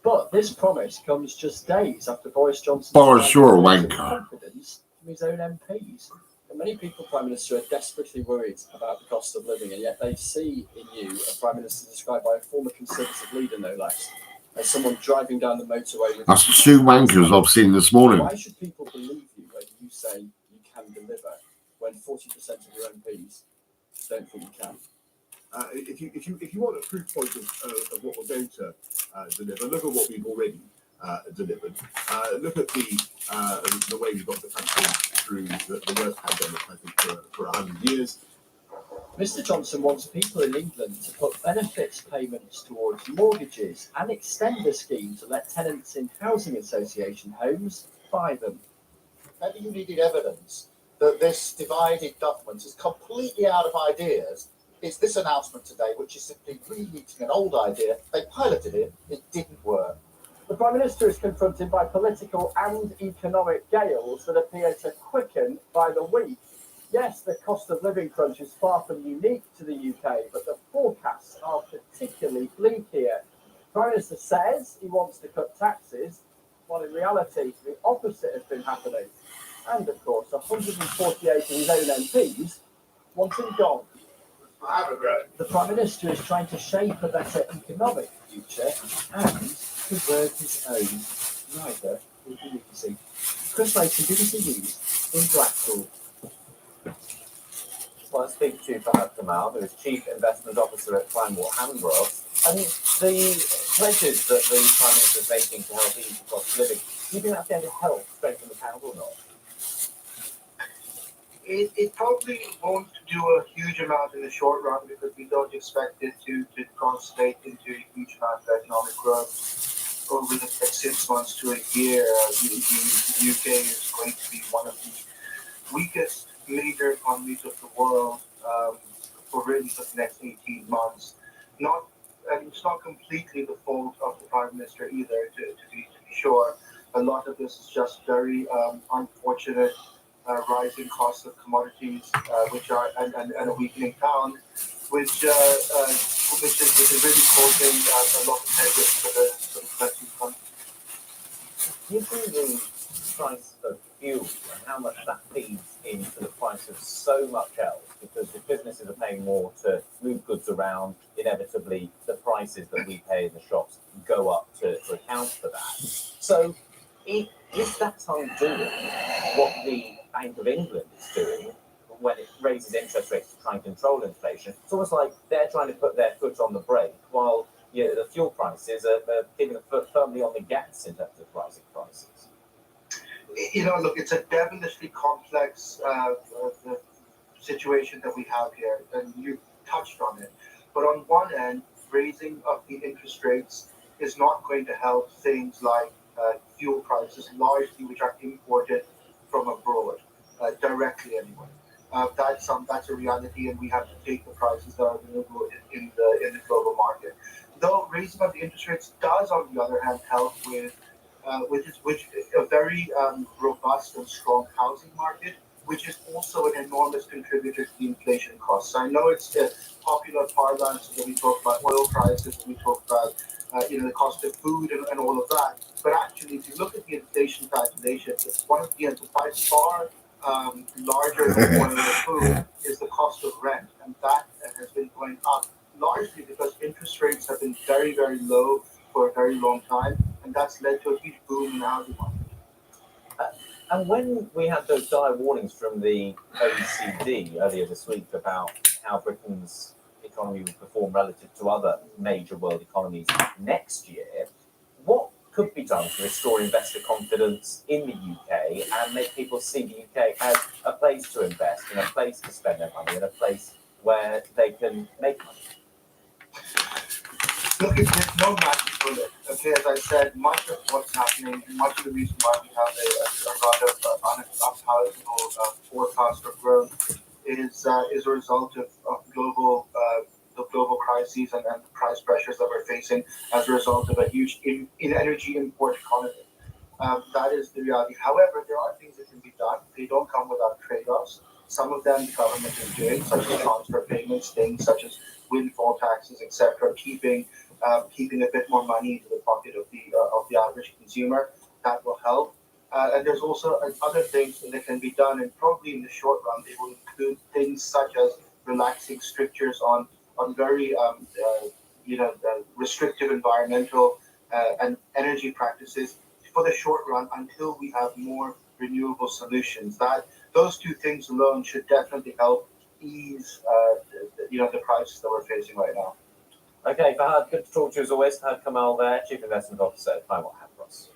But this promise comes just days after Boris Johnson Boris, you're a wanker. confidence from his own MPs. And many people, Prime Minister, are desperately worried about the cost of living, and yet they see in you a Prime Minister described by a former Conservative leader, no less, as someone driving down the motorway with... That's the two wankers I've seen this morning. Why should people believe you when you say you can deliver when 40% of your MPs don't think you can? If you want a proof point of what we're going to deliver, look at what we've already delivered. Look at the way we've got the country through the worst pandemic, I think, for 100 years. Mr. Johnson wants people in England to put benefits payments towards mortgages and extend the scheme to let tenants in housing association homes buy them. Maybe you needed evidence that this divided government is completely out of ideas. It's this announcement today, which is simply reheating an old idea. They piloted it, it didn't work. The Prime Minister is confronted by political and economic gales that appear to quicken by the week. Yes, the cost of living crunch is far from unique to the UK, but the forecasts are particularly bleak here. The Prime Minister says he wants to cut taxes, while in reality the opposite has been happening. And of course, 148 of his own MPs want him gone. I have a regret. The Prime Minister is trying to shape a better economic future and preserve his own. Neither will be easy. Chris Mason, BBC News in Blackpool. Well, I speak to Fahad Kamal, who is Chief Investment Officer at Kleinwort Hambros, and the pledges that the Prime Minister is making to help ease the cost of living, do you think that's going to help strengthen the pound or not? It probably won't do a huge amount in the short run because we don't expect it to translate into a huge amount of economic growth over the next 6 months to a year. The UK is going to be one of the weakest major economies of the world for really the next 18 months. It's not completely the fault of the Prime Minister either, to be sure. A lot of this is just very unfortunate rising costs of commodities, which are and a weakening pound, which is really causing a lot of headwinds for the collective economy. Given the price of fuel and how much that feeds into the price of so much else, because if businesses are paying more to move goods around, inevitably the prices that we pay in the shops go up to account for that. So if that's undoing what the Bank of England is doing when it raises interest rates to try and control inflation, it's almost like they're trying to put their foot on the brake while the fuel prices are keeping a foot firmly on the gas in terms of rising prices. Look, it's a devilishly complex situation that we have here, and you touched on it. But on one end, raising of the interest rates is not going to help things like fuel prices, largely which are imported from abroad, directly anyway. That's a reality, and we have to take the prices that are available in the global market. Though raising of the interest rates does, on the other hand, help with a very robust and strong housing market, which is also an enormous contributor to the inflation costs. I know it's a popular parlance that we talk about oil prices, we talk about the cost of food and all of that. But actually, if you look at the inflation calculation, it's one of the by far larger than oil and food is the cost of rent, and that has been going up largely because interest rates have been very, very low for a very long time, and that's led to a huge boom in the housing market. And when we had those dire warnings from the OECD earlier this week about how Britain's economy would perform relative to other major world economies next year, what could be done to restore investor confidence in the UK and make people see the UK as a place to invest, and a place to spend their money, and a place where they can make money? Look, there's no magic bullet. Okay, as I said, much of what's happening, much of the reason why we have a rather unpalatable forecast for growth is a result of the global crises and the price pressures that we're facing as a result of a huge energy import economy. That is the reality. However, there are things that can be done. They don't come without trade-offs. Some of them the government is doing, such as transfer payments, things such as windfall taxes, etc., keeping a bit more money into the pocket of the average consumer. That will help. And there's also other things that can be done, and probably in the short run, they will include things such as relaxing strictures on very restrictive environmental and energy practices for the short run until we have more renewable solutions. Those two things alone should definitely help ease the crisis that we're facing right now. Okay, Fahad, good to talk to you as always. Fahad Kamal there, Chief Investment Officer at Kleinwort Hambros.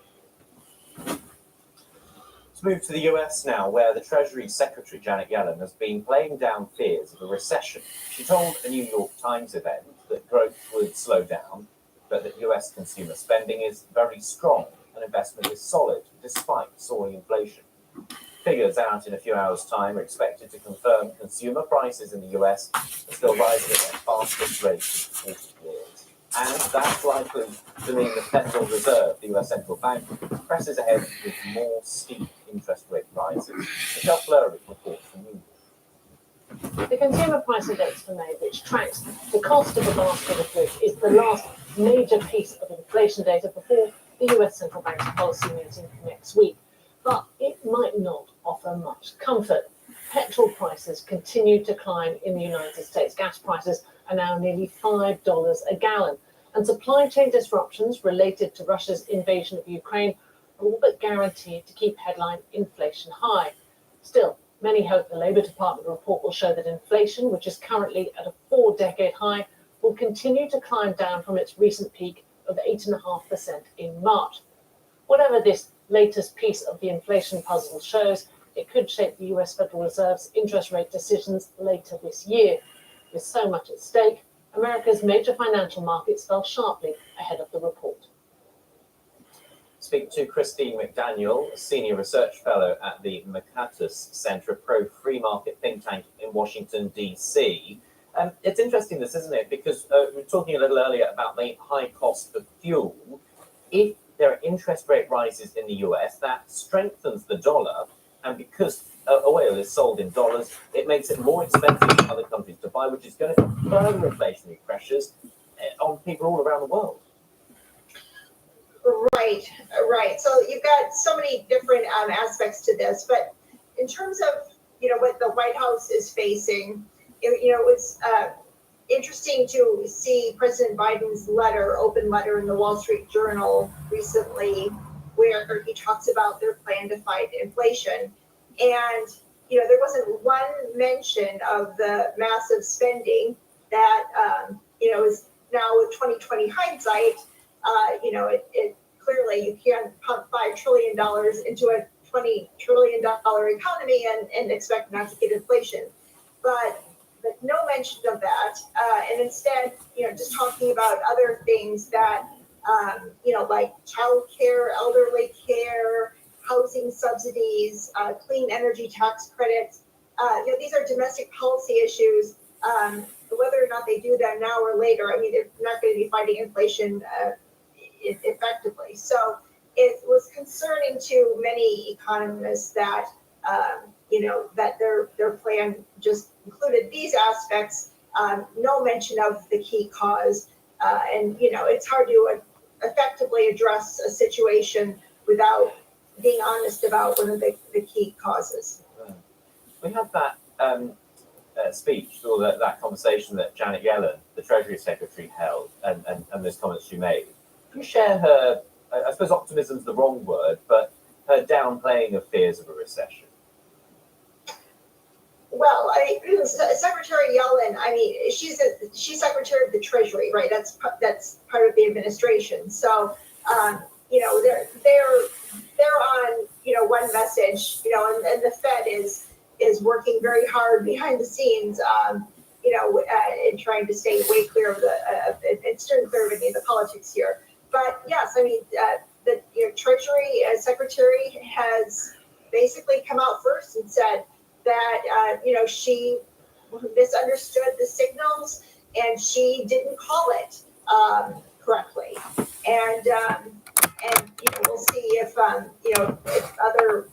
Let's move to the US now, where the Treasury Secretary Janet Yellen has been playing down fears of a recession. She told a New York Times event that growth would slow down, but that US consumer spending is very strong and investment is solid despite soaring inflation. Figures out in a few hours' time are expected to confirm consumer prices in the US are still rising at their fastest rate in 40 years. And that's likely to mean the Federal Reserve, the US central bank, presses ahead with more steep interest rate rises. Michelle Fleury reports from New York. The Consumer Price Index for May, which tracks the cost of a basket of goods, is the last major piece of inflation data before the US central bank's policy meeting next week. But it might not offer much comfort. Petrol prices continue to climb in the United States. Gas prices are now nearly $5 a gallon. and supply chain disruptions related to Russia's invasion of Ukraine are all but guaranteed to keep headline inflation high. Still, many hope the Labour Department report will show that inflation, which is currently at a 4-decade high, will continue to climb down from its recent peak of 8.5% in March. Whatever this latest piece of the inflation puzzle shows, it could shape the US Federal Reserve's interest rate decisions later this year. With so much at stake, America's major financial markets fell sharply ahead of the report. Speak to Christine McDaniel, Senior Research Fellow at the Mercatus Center, a pro-free market think tank in Washington, D.C. It's interesting, this, isn't it? Because we were talking a little earlier about the high cost of fuel. If there are interest rate rises in the US, that strengthens the dollar. And because oil is sold in dollars, it makes it more expensive for other countries to buy, which is going to put further inflationary pressures on people all around the world. Right. So you've got so many different aspects to this, but in terms of what the White House is facing, it's interesting to see President Biden's open letter in the Wall Street Journal recently, where he talks about their plan to fight inflation, and there wasn't one mention of the massive spending that is now with 2020 hindsight. It clearly you can't pump $5 trillion into a $20 trillion economy and expect not to get inflation. But no mention of that. And instead, just talking about other things that, like child care, elderly care, housing subsidies, clean energy tax credits. These are domestic policy issues. Whether or not they do them now or later, they're not going to be fighting inflation effectively. So it was concerning to many economists that that their plan just included these aspects, no mention of the key cause, and it's hard to effectively address a situation without being honest about one of the key causes. We had that speech, or that conversation that Janet Yellen, the Treasury Secretary, held, and those comments she made. Can you share her, I suppose optimism is the wrong word, but her downplaying of fears of a recession? Well, Secretary Yellen, she's Secretary of the Treasury, right? That's part of the administration. So, they're on one message, and the Fed is working very hard behind the scenes, in trying to stay way clear of and steering clear of any of the politics here. But yes, the Treasury Secretary has basically come out first and said that she misunderstood the signals and she didn't call it correctly, and we'll see if other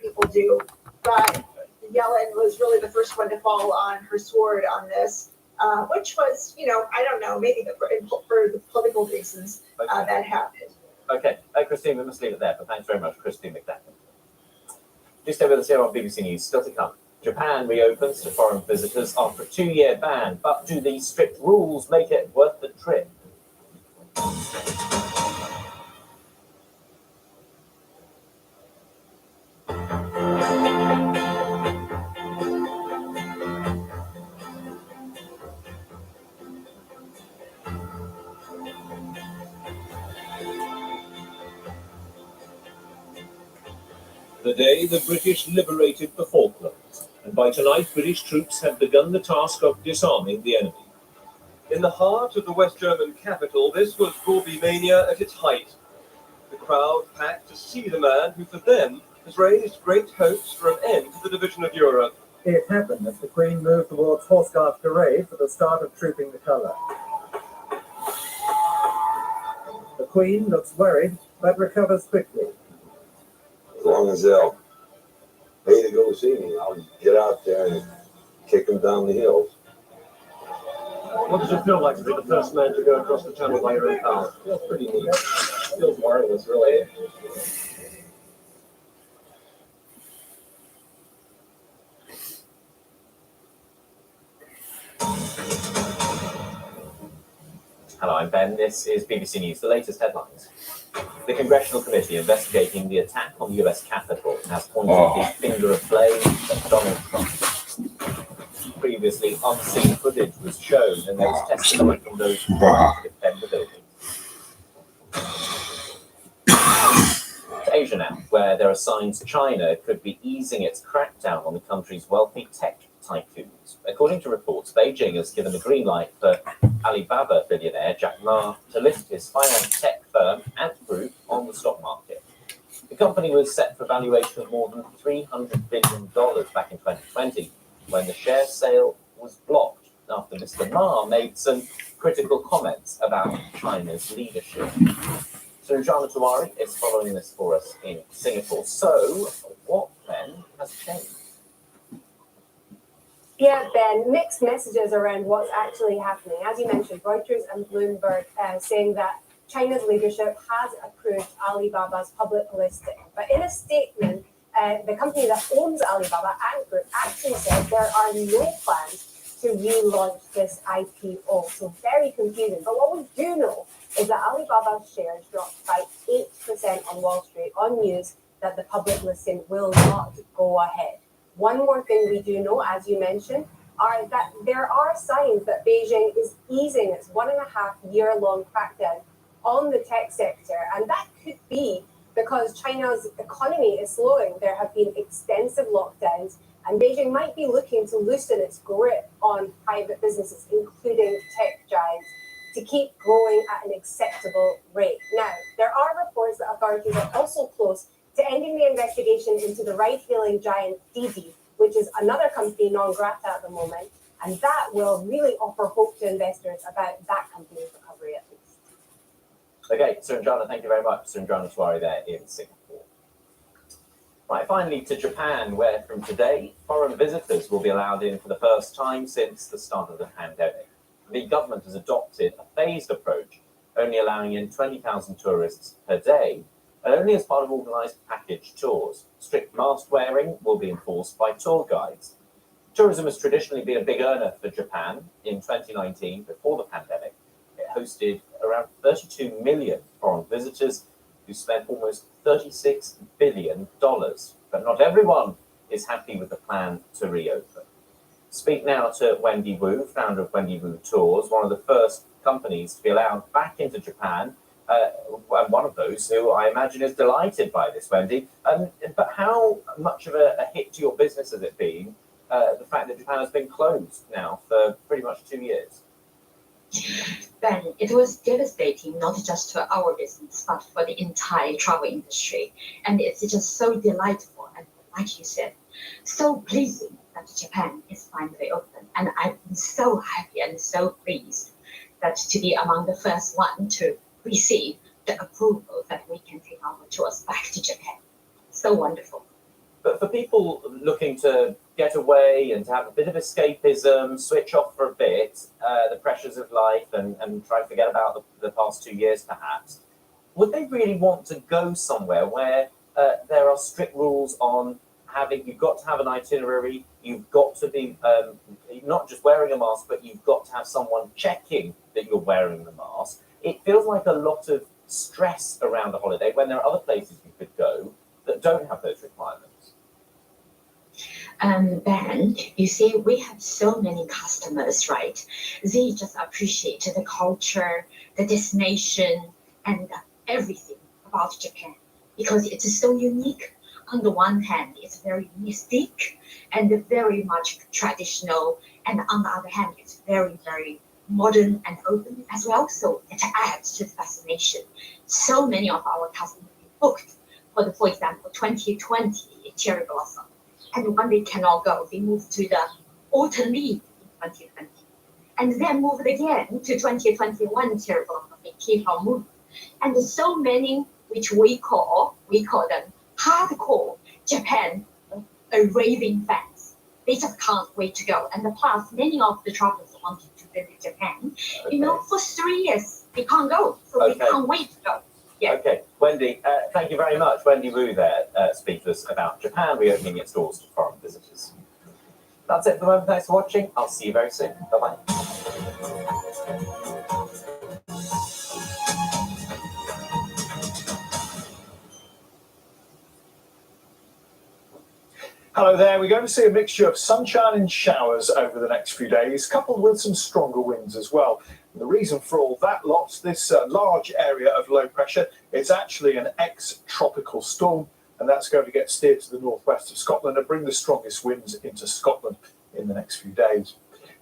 people do. But Yellen was really the first one to fall on her sword on this, which was I don't know, maybe for the political reasons that happened. Okay, Christine, we must leave it there, but thanks very much, Christine McDaniel. Just stay with us here on BBC News. Still to come. Japan reopens to foreign visitors after a 2-year ban, but do these strict rules make it worth the trip? The day the British liberated the Falklands, and by tonight British troops had begun the task of disarming the enemy. In the heart of the West German capital, this was Gorby mania at its height. The crowd packed to see the man who, for them, has raised great hopes for an end to the division of Europe. It happened as the Queen moved towards Horse Guards Parade for the start of trooping the colour. The Queen looks worried, but recovers quickly. As long as they'll pay to go see me, I'll get out there and kick them down the hills. What does it feel like to be the first man to go across the channel by your own power? Feels pretty neat. Feels marvelous, really. Hello, I'm Ben. This is BBC News. The latest headlines. The Congressional Committee investigating the attack on the US Capitol has pointed the finger of blame at Donald Trump. Previously, unseen footage was shown, and there was testimony from those who tried to defend the building. To Asia now, where there are signs China could be easing its crackdown on the country's wealthy tech tycoons. According to reports, Beijing has given the green light for Alibaba billionaire Jack Ma to list his finance tech firm Ant Group on the stock market. The company was set for a valuation of more than $300 billion back in 2020, when the share sale was blocked after Mr. Ma made some critical comments about China's leadership. So Jana Tawari is following this for us in Singapore. So what then has changed? Yeah, Ben, mixed messages around what's actually happening. As you mentioned, Reuters and Bloomberg saying that China's leadership has approved Alibaba's public listing. But in a statement, the company that owns Alibaba, Ant Group, actually said there are no plans to relaunch this IPO. So very confusing. But what we do know is that Alibaba's shares dropped by 8% on Wall Street on news that the public listing will not go ahead. One more thing we do know, as you mentioned, are that there are signs that Beijing is easing its 1.5-year-long crackdown on the tech sector. And that could be because China's economy is slowing. There have been extensive lockdowns, and Beijing might be looking to loosen its grip on private businesses, including tech giants, to keep growing at an acceptable rate. Now, there are reports that authorities are also close to ending the investigation into the ride-hailing giant Didi, which is another company non grata at the moment, and that will really offer hope to investors about that company's recovery at least. Okay, Suranjana, thank you very much. Suranjana Tawari there in Singapore. Right, finally to Japan, where from today, foreign visitors will be allowed in for the first time since the start of the pandemic. The government has adopted a phased approach, only allowing in 20,000 tourists per day, and only as part of organised package tours. Strict mask wearing will be enforced by tour guides. Tourism has traditionally been a big earner for Japan. In 2019, before the pandemic, it hosted around 32 million foreign visitors who spent almost $36 billion. But not everyone is happy with the plan to reopen. Speak now to Wendy Wu, founder of Wendy Wu Tours, one of the first companies to be allowed back into Japan, and one of those who I imagine is delighted by this, Wendy. But how much of a hit to your business has it been, the fact that Japan has been closed now for pretty much 2 years? Ben, it was devastating, not just to our business, but for the entire travel industry. And it's just so delightful, and like you said, so pleasing that Japan is finally open. And I'm so happy and so pleased that to be among the first one to receive the approval that we can take our tours back to Japan. So wonderful. But for people looking to get away and to have a bit of escapism, switch off for a bit, the pressures of life and try to forget about the past 2 years perhaps, would they really want to go somewhere where there are strict rules on you've got to have an itinerary, you've got to be not just wearing a mask, but you've got to have someone checking that you're wearing the mask? It feels like a lot of stress around a holiday when there are other places you could go that don't have those requirements. Ben, you see, we have so many customers, right? They just appreciate the culture, the destination, and everything about Japan because it is so unique. On the one hand, it's very mystic and very much traditional, and on the other hand, it's very, very modern and open as well. So it adds to the fascination. So many of our customers booked for example, 2020 cherry blossom. And when they cannot go, they move to the autumn leaf in 2020. And then moved again to 2021 cherry blossom. They keep on moving. And so many, which we call them hardcore Japan raving fans. They just can't wait to go. And plus, many of the travelers wanted to visit Japan. Okay. For 3 years, they can't go. So they can't wait to go. Yeah. Okay, Wendy, thank you very much. Wendy Wu there speaks to us about Japan reopening its doors to foreign visitors. That's it for the moment. Thanks for watching. I'll see you very soon. Bye-bye. Hello there. We're going to see a mixture of sunshine and showers over the next few days, coupled with some stronger winds as well. And the reason for all that lot, this large area of low pressure, is actually an ex-tropical storm, and that's going to get steered to the northwest of Scotland and bring the strongest winds into Scotland in the next few days.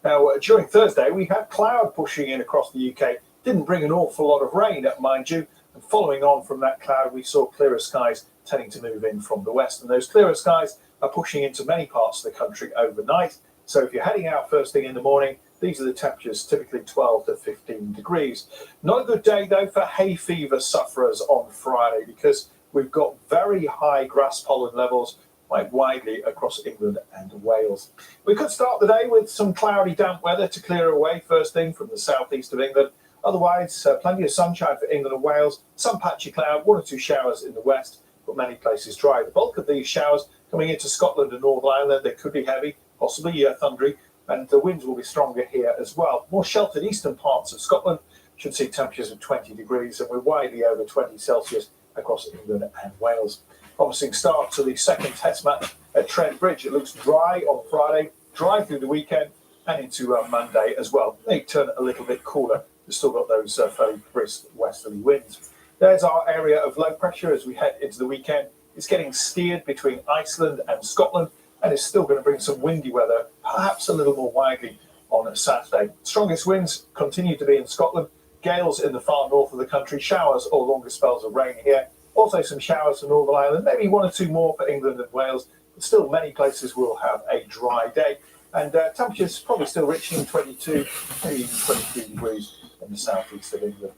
Now, during Thursday, we had cloud pushing in across the UK. Didn't bring an awful lot of rain, mind you. And following on from that cloud, we saw clearer skies tending to move in from the west. And those clearer skies are pushing into many parts of the country overnight. So if you're heading out first thing in the morning, these are the temperatures, typically 12 to 15 degrees. Not a good day, though, for hay fever sufferers on Friday, because we've got very high grass pollen levels quite widely across England and Wales. We could start the day with some cloudy, damp weather to clear away first thing from the southeast of England. Otherwise, plenty of sunshine for England and Wales, some patchy cloud, 1 or 2 showers in the west, but many places dry. The bulk of these showers coming into Scotland and Northern Ireland, they could be heavy, possibly thundery, and the winds will be stronger here as well. More sheltered eastern parts of Scotland should see temperatures of 20 degrees, and we're widely over 20 Celsius across England and Wales. Promising start to the second test match at Trent Bridge. It looks dry on Friday, dry through the weekend, and into Monday as well. They turn a little bit cooler. We've still got those fairly brisk westerly winds. There's our area of low pressure as we head into the weekend. It's getting steered between Iceland and Scotland, and it's still going to bring some windy weather, perhaps a little more widely on Saturday. Strongest winds continue to be in Scotland, gales in the far north of the country, showers or longer spells of rain here. Also some showers for Northern Ireland, maybe 1 or 2 more for England and Wales, but still many places will have a dry day. And temperatures probably still reaching 22, maybe even 23 degrees in the southeast of England.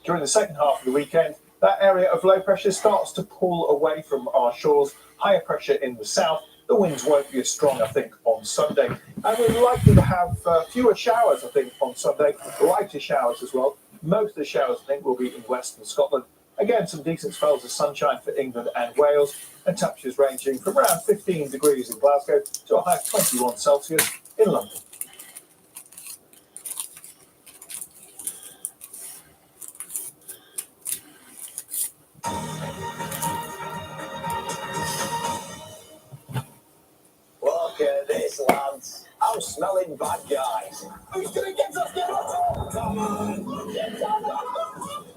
During the second half of the weekend, that area of low pressure starts to pull away from our shores, higher pressure in the south. The winds won't be as strong, I think, on Sunday. And we're likely to have fewer showers, I think, on Sunday, lighter showers as well. Most of the showers, I think, will be in western Scotland. Again, some decent spells of sunshine for England and Wales, and temperatures ranging from around 15 degrees in Glasgow to a high of 21 Celsius in London. Look at this, lads. I'm smelling bad guys. Who's gonna get us the Come on!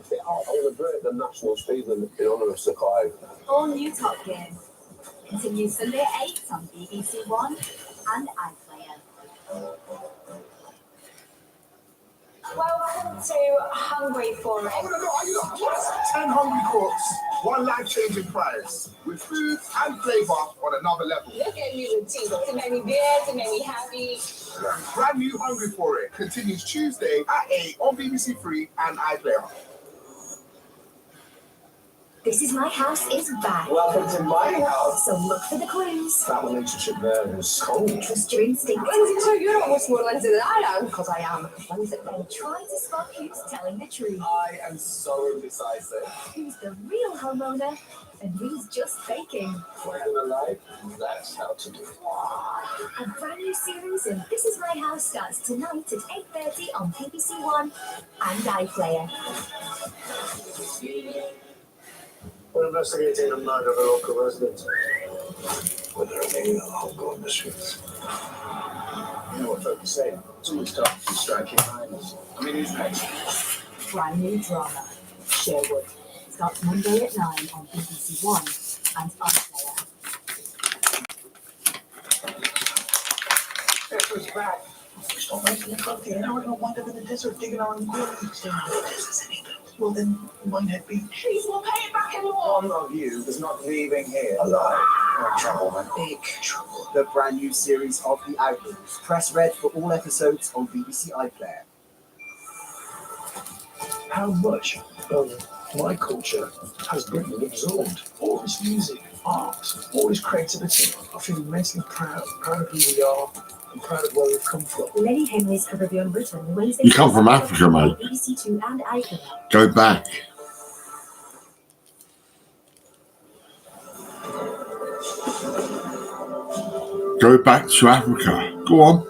I want to break the national speed limit in honour of Sir Clive. All new Top Gear continues Sunday at 8 on BBC One and iPlayer. Welcome to Hungry for It. 10 hungry cooks, 1 life-changing prize, with food and flavour on another level. Look at me with tea. To make me beer, to make me happy. Brand new Hungry for It continues Tuesday at 8 on BBC Three and iPlayer. This Is My House is back. Welcome to my house. So look for the clues. That relationship there was cold. Trust your instinct. So you're almost more Lindsay than I am. Because I am. And try to spot who's telling the truth. I am so indecisive. Who's the real homeowner and who's just faking. We're gonna lie, that's how to do it. A brand new series of This Is My House starts tonight at 8:30 on BBC One and iPlayer. We're investigating a murder of a local resident. With there any alcohol in the streets? You know what folks say? Someone's starting to strike your minds. I mean, who's next? Brand new drama, Sherwood. Starts Monday at 9 on BBC One and iPlayer. Petra's back. Stop making a coffee. Now we're going to wander in the desert digging our own graves. Well, then, Minehead Beach. Please, we'll pay it back in war. One of you is not leaving here alive. You're in trouble, man. Big trouble. The brand new series of The Outlaws. Press red for all episodes on BBC iPlayer. How much of my culture has Britain absorbed? All this music, art, all this creativity. I feel immensely proud of who we are. I'm proud of where we've come from. Lenny Henry's Cover Beyond Britain, Wednesday. You come from Africa, mate. BBC Two and iPlayer. Go back. Go back to Africa. Go on.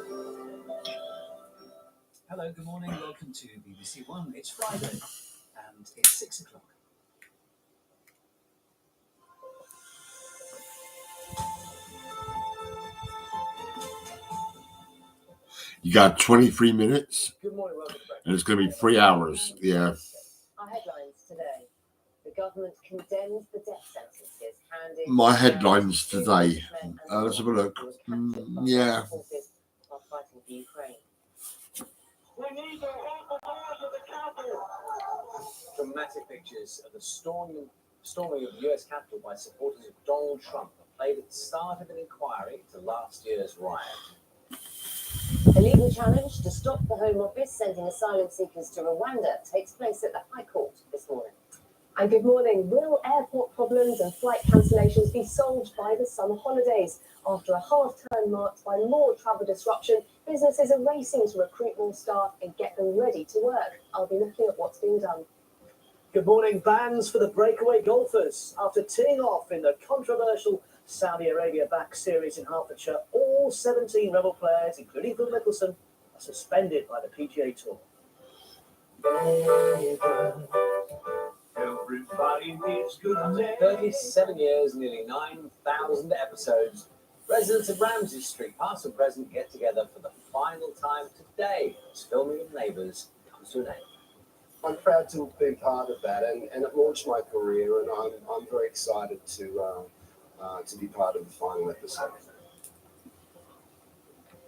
Hello, good morning. Welcome to BBC One. It's Friday and it's 6 o'clock. You got 23 minutes, Good morning, welcome back. and it's going to be 3 hours. Yeah. Our headlines today. The government condemns the death sentences handed My down headlines to today. men and Let's have a women look. who were captured by Yeah. Russian forces while fighting for Ukraine. Dramatic pictures of the storming of the US Capitol by supporters of Donald Trump are played at the start of an inquiry into last year's riot. A legal challenge to stop the Home Office sending asylum seekers to Rwanda takes place at the High Court this morning. And good morning. Will airport problems and flight cancellations be solved by the summer holidays? After a half-term marked by more travel disruption, businesses are racing to recruit more staff and get them ready to work. I'll be looking at what's being done. Good morning. Bans for the breakaway golfers. After teeing off in the controversial Saudi Arabia-backed series in Hertfordshire, all 17 Rebel players, including Phil Mickelson, are suspended by the PGA Tour. Everybody needs good news. 37 years, nearly 9,000 episodes. Residents of Ramsey Street, past and present, get together for the final time today as filming of Neighbours comes to an end. I'm proud to be part of that, and it launched my career, and I'm very excited to be part of the final episode.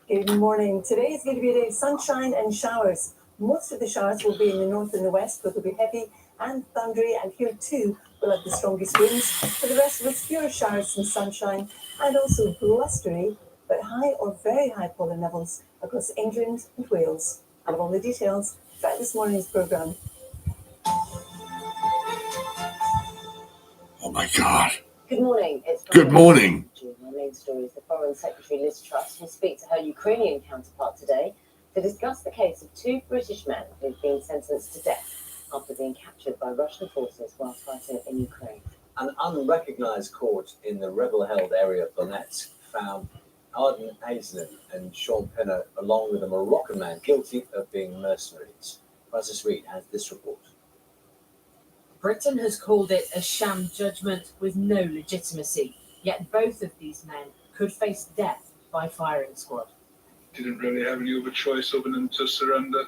Good morning. Today is going to be a day of sunshine and showers. Most of the showers will be in the north and the west, but they'll be heavy and thundery, and here too we'll have the strongest winds. For the rest of us, fewer showers and sunshine, and also blustery, but high or very high pollen levels across England and Wales. And all the details about this morning's programme. Oh my God. Good morning. It's Good morning. Our main story is the Foreign Secretary Liz Truss will speak to her Ukrainian counterpart today to discuss the case of two British men who've been sentenced to death after being captured by Russian forces while fighting in Ukraine. An unrecognised court in the rebel-held area of Donetsk found Arden Aislinn and Sean Penner, along with a Moroccan man, guilty of being mercenaries. Francis Reid has this report. Britain has called it a sham judgment with no legitimacy, yet both of these men could face death by firing squad. Didn't really have any other choice other than to surrender.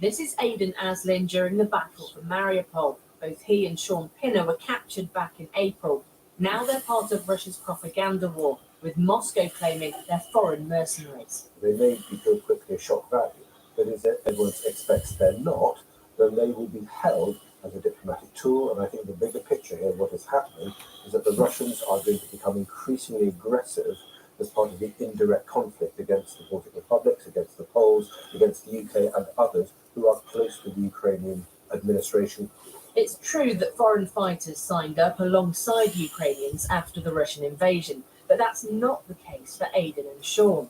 This is Aidan Aislinn during the battle for Mariupol. Both he and Sean Pinner were captured back in April. Now they're part of Russia's propaganda war, with Moscow claiming they're foreign mercenaries. They may be killed quickly at shock value, but if everyone expects they're not, then they will be held as a diplomatic tool. And I think the bigger picture here, what is happening, is that the Russians are going to become increasingly aggressive as part of the indirect conflict against the Baltic republics, against the Poles, against the UK and others who are close to the Ukrainian administration. It's true that foreign fighters signed up alongside Ukrainians after the Russian invasion, but that's not the case for Aidan and Sean.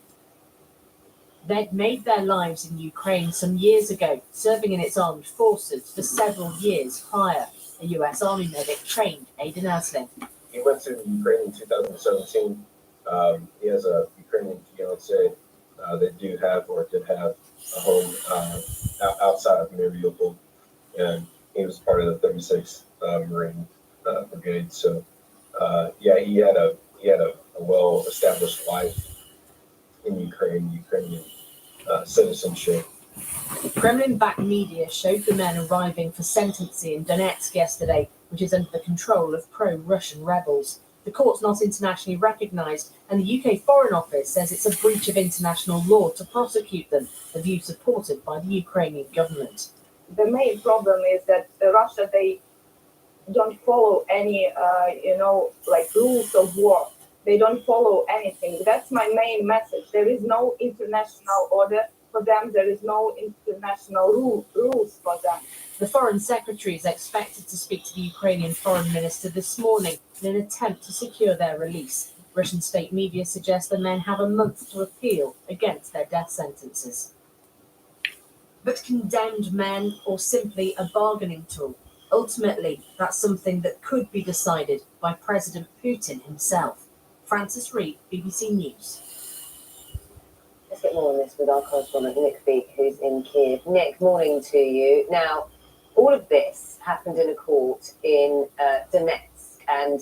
They'd made their lives in Ukraine some years ago, serving in its armed forces for several years prior. A US Army medic trained Aidan Aislinn. He went to Ukraine in 2017. He has a Ukrainian fiancée. They did have a home outside of Mariupol, and he was part of the 36th Marine Brigade. So, he had a well-established life in Ukrainian citizenship. Kremlin-backed media showed the men arriving for sentencing in Donetsk yesterday, which is under the control of pro-Russian rebels. The court's not internationally recognised, and the UK Foreign Office says it's a breach of international law to prosecute them, a view supported by the Ukrainian government. The main problem is that Russia, they don't follow any, rules of war. They don't follow anything. That's my main message. There is no international order for them. There is no international rules for them. The Foreign Secretary is expected to speak to the Ukrainian Foreign Minister this morning in an attempt to secure their release. Russian state media suggest the men have a month to appeal against their death sentences. But condemned men, or simply a bargaining tool? Ultimately, that's something that could be decided by President Putin himself. Francis Reid, BBC News. Let's get more on this with our correspondent Nick Beek, who's in Kiev. Nick, morning to you. Now, all of this happened in a court in Donetsk, and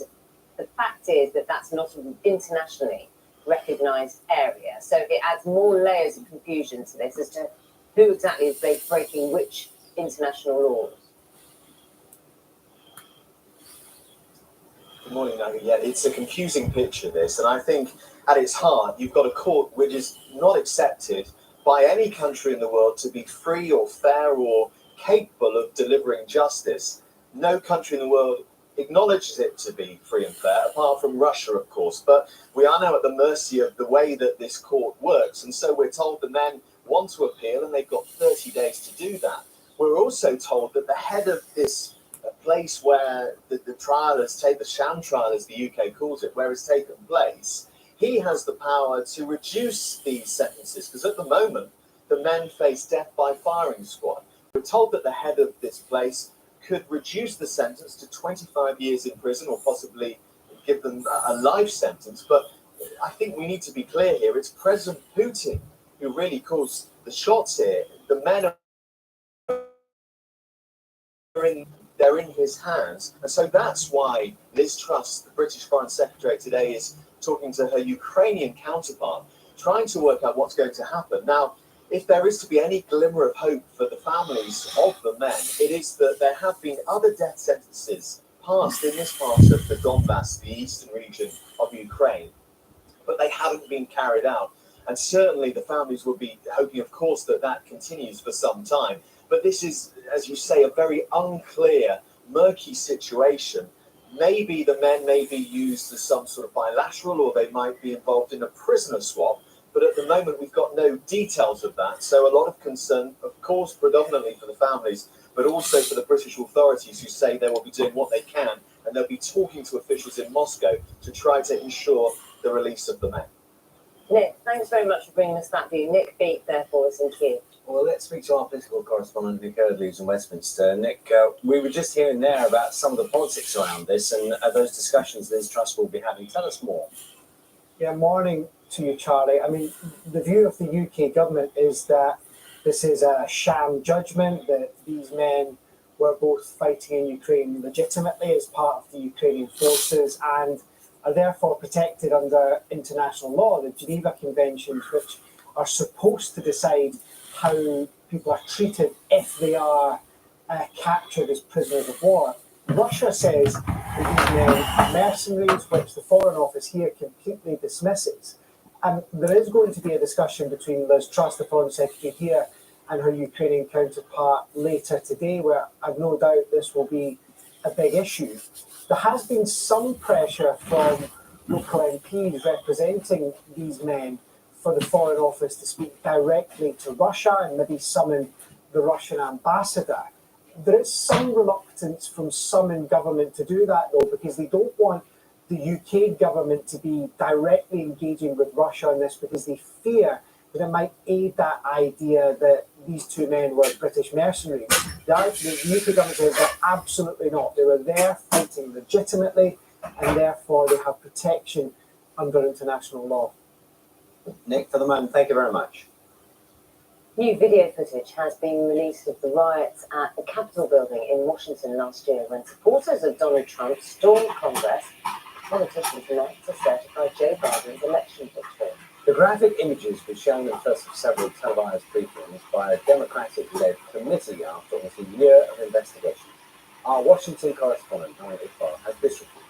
the fact is that that's not internationally recognised area. So it adds more layers of confusion to this as to who exactly is breaking which international laws. Good morning, Naga. Yeah, it's a confusing picture, this, and I think at its heart, you've got a court which is not accepted by any country in the world to be free or fair or capable of delivering justice. No country in the world acknowledges it to be free and fair, apart from Russia, of course. But we are now at the mercy of the way that this court works, and so we're told the men want to appeal, and they've got 30 days to do that. We're also told that the head of this place where the trial has taken, the sham trial as the UK calls it, where it's taken place, he has the power to reduce these sentences, because at the moment the men face death by firing squad. We're told that the head of this place could reduce the sentence to 25 years in prison, or possibly give them a life sentence. But I think we need to be clear here. It's President Putin who really calls the shots here. The men they're in his hands. And so that's why Liz Truss, the British Foreign Secretary today, is talking to her Ukrainian counterpart, trying to work out what's going to happen. Now, if there is to be any glimmer of hope for the families of the men, it is that there have been other death sentences passed in this part of the Donbass, the eastern region of Ukraine, but they haven't been carried out. And certainly the families will be hoping, of course, that that continues for some time. But this is, as you say, a very unclear, murky situation. Maybe the men may be used as some sort of bilateral, or they might be involved in a prisoner swap. But at the moment, we've got no details of that. So a lot of concern, of course, predominantly for the families, but also for the British authorities, who say they will be doing what they can, and they'll be talking to officials in Moscow to try to ensure the release of the men. Nick, thanks very much for bringing us that view. Nick Beat, therefore, is in Kiev. Well, let's speak to our political correspondent, Nick Eardleys in Westminster. Nick, we were just hearing there about some of the politics around this, and those discussions Liz Truss will be having. Tell us more. Yeah, morning to you, Charlie. I mean, the view of the UK government is that this is a sham judgment, that these men were both fighting in Ukraine legitimately as part of the Ukrainian forces and are therefore protected under international law, the Geneva Conventions, which are supposed to decide how people are treated if they are captured as prisoners of war. Russia says that these men are mercenaries, which the Foreign Office here completely dismisses. And there is going to be a discussion between Liz Truss, the Foreign Secretary here, and her Ukrainian counterpart later today, where I've no doubt this will be a big issue. There has been some pressure from local MPs representing these men for the Foreign Office to speak directly to Russia and maybe summon the Russian ambassador. There is some reluctance from some in government to do that, though, because they don't want the UK government to be directly engaging with Russia on this, because they fear that it might aid that idea that these two men were British mercenaries. The UK government says that absolutely not. They were there fighting legitimately, and therefore they have protection under international law. Nick, for the moment, thank you very much. New video footage has been released of the riots at the Capitol building in Washington last year, when supporters of Donald Trump stormed Congress. Politicians met to certify Joe Biden's election victory. The graphic images were shown in the first of several televised briefings by a Democratic-led committee after almost a year of investigation. Our Washington correspondent, Noel Iqbal, has this report.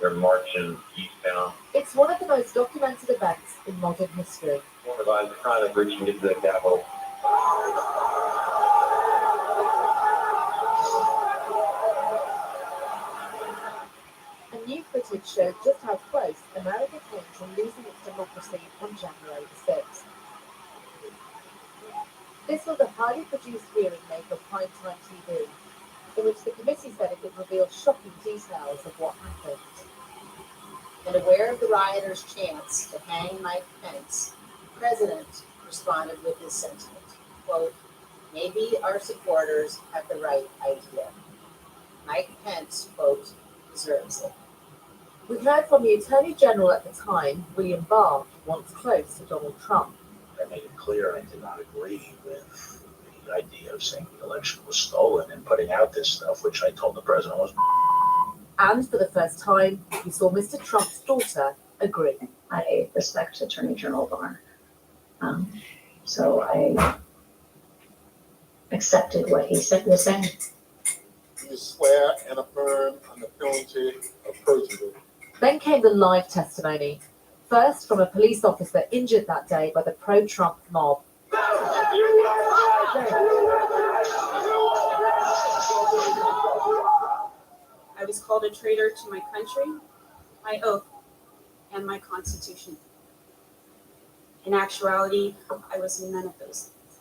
They're marching eastbound. It's one of the most documented events in modern history. One of us trying to reach into the Capitol. And new footage showed just how close America came to losing its democracy on January 6th. This was a highly produced hearing made for primetime TV, in which the committee said it would reveal shocking details of what happened. And aware of the rioters' chants to hang Mike Pence, the president responded with this sentiment, quote, "Maybe our supporters have the right idea. Mike Pence, quote, deserves it." We heard from the Attorney General at the time, William Barr, once close to Donald Trump. I made it clear I did not agree with the idea of saying the election was stolen and putting out this stuff, which I told the president was. And for the first time, we saw Mr. Trump's daughter agree. I respect Attorney General Barr. So I accepted what he was saying. You swear and affirm on the penalty of perjury. Then came the live testimony, first from a police officer injured that day by the pro-Trump mob. I was called a traitor to my country, my oath, and my Constitution. In actuality, I was none of those things.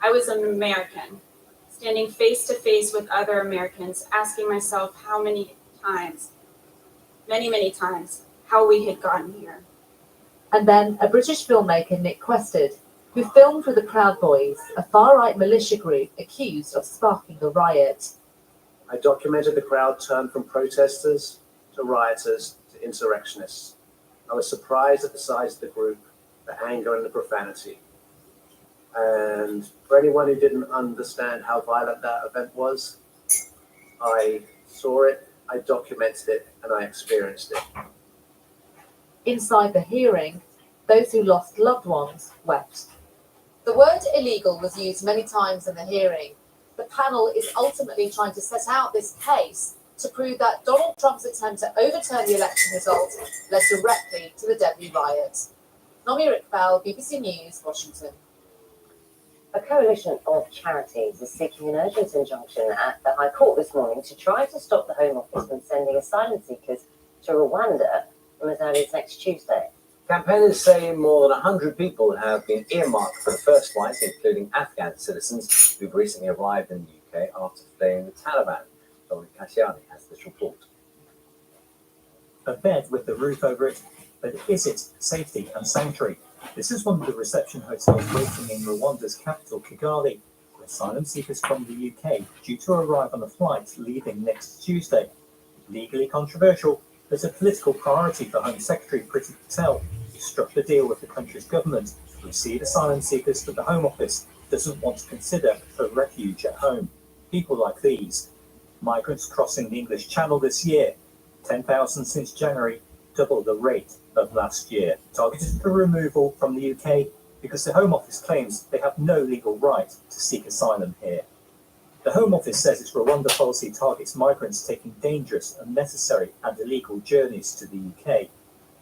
I was an American, standing face to face with other Americans, asking myself how many times, many times, how we had gotten here. And then a British filmmaker, Nick Quested, who filmed with the Proud Boys, a far-right militia group accused of sparking a riot. I documented the crowd turn from protesters to rioters to insurrectionists. I was surprised at the size of the group, the anger and the profanity. And for anyone who didn't understand how violent that event was, I saw it, I documented it, and I experienced it. Inside the hearing, those who lost loved ones wept. The word illegal was used many times in the hearing. The panel is ultimately trying to set out this case to prove that Donald Trump's attempt to overturn the election result led directly to the deadly riot. Nomi Iqbal, BBC News, Washington. A coalition of charities is seeking an urgent injunction at the High Court this morning to try to stop the Home Office from sending asylum seekers to Rwanda from as early as next Tuesday. Campaigners say more than 100 people have been earmarked for the first flight, including Afghan citizens who've recently arrived in the UK after fleeing the Taliban. Dominic Kashiani has this report. A bed with the roof over it, but is it safety and sanctuary? This is one of the reception hotels waiting in Rwanda's capital, Kigali, where asylum seekers from the UK due to arrive on a flight leaving next Tuesday. Legally controversial, there's a political priority for Home Secretary Priti Patel, who struck the deal with the country's government to receive asylum seekers that the Home Office doesn't want to consider for refuge at home. People like these. Migrants crossing the English Channel this year, 10,000 since January, double the rate of last year, targeted for removal from the UK because the Home Office claims they have no legal right to seek asylum here. The Home Office says its Rwanda policy targets migrants taking dangerous, unnecessary and illegal journeys to the UK.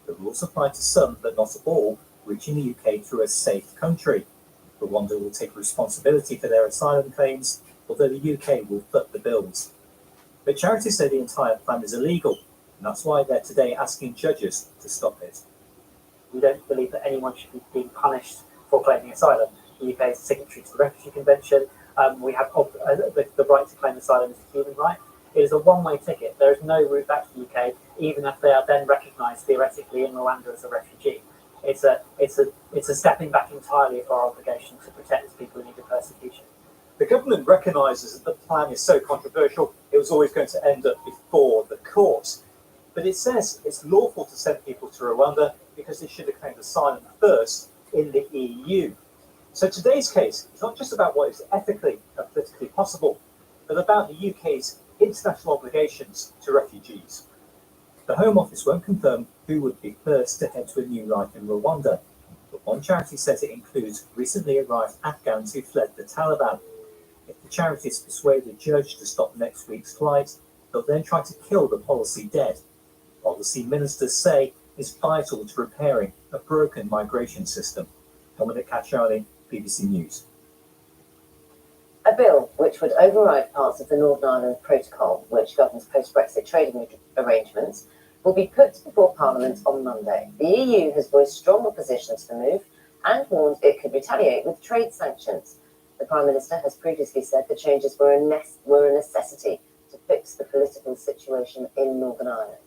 The rules apply to some, but not all, reaching the UK through a safe country. Rwanda will take responsibility for their asylum claims, although the UK will foot the bills. But charities say the entire plan is illegal, and that's why they're today asking judges to stop it. We don't believe that anyone should be being punished for claiming asylum. The UK is signatory to the Refugee Convention. We have the right to claim asylum as a human right. It is a one-way ticket. There is no route back to the UK, even if they are then recognised theoretically in Rwanda as a refugee. It's a stepping back entirely of our obligation to protect people in need of persecution. The government recognises that the plan is so controversial, it was always going to end up before the courts. But it says it's lawful to send people to Rwanda because they should have claimed asylum first in the EU. So today's case is not just about what is ethically and politically possible, but about the UK's international obligations to refugees. The Home Office won't confirm who would be first to head to a new life in Rwanda, but one charity says it includes recently arrived Afghans who fled the Taliban. If the charities persuade a judge to stop next week's flight, they'll then try to kill the policy dead. Policy ministers say is vital to repairing a broken migration system. Dominic Kashiani, BBC News. A bill which would override parts of the Northern Ireland Protocol, which governs post-Brexit trading arrangements, will be put before Parliament on Monday. The EU has voiced strong opposition to the move and warned it could retaliate with trade sanctions. The Prime Minister has previously said the changes were a necessity to fix the political situation in Northern Ireland.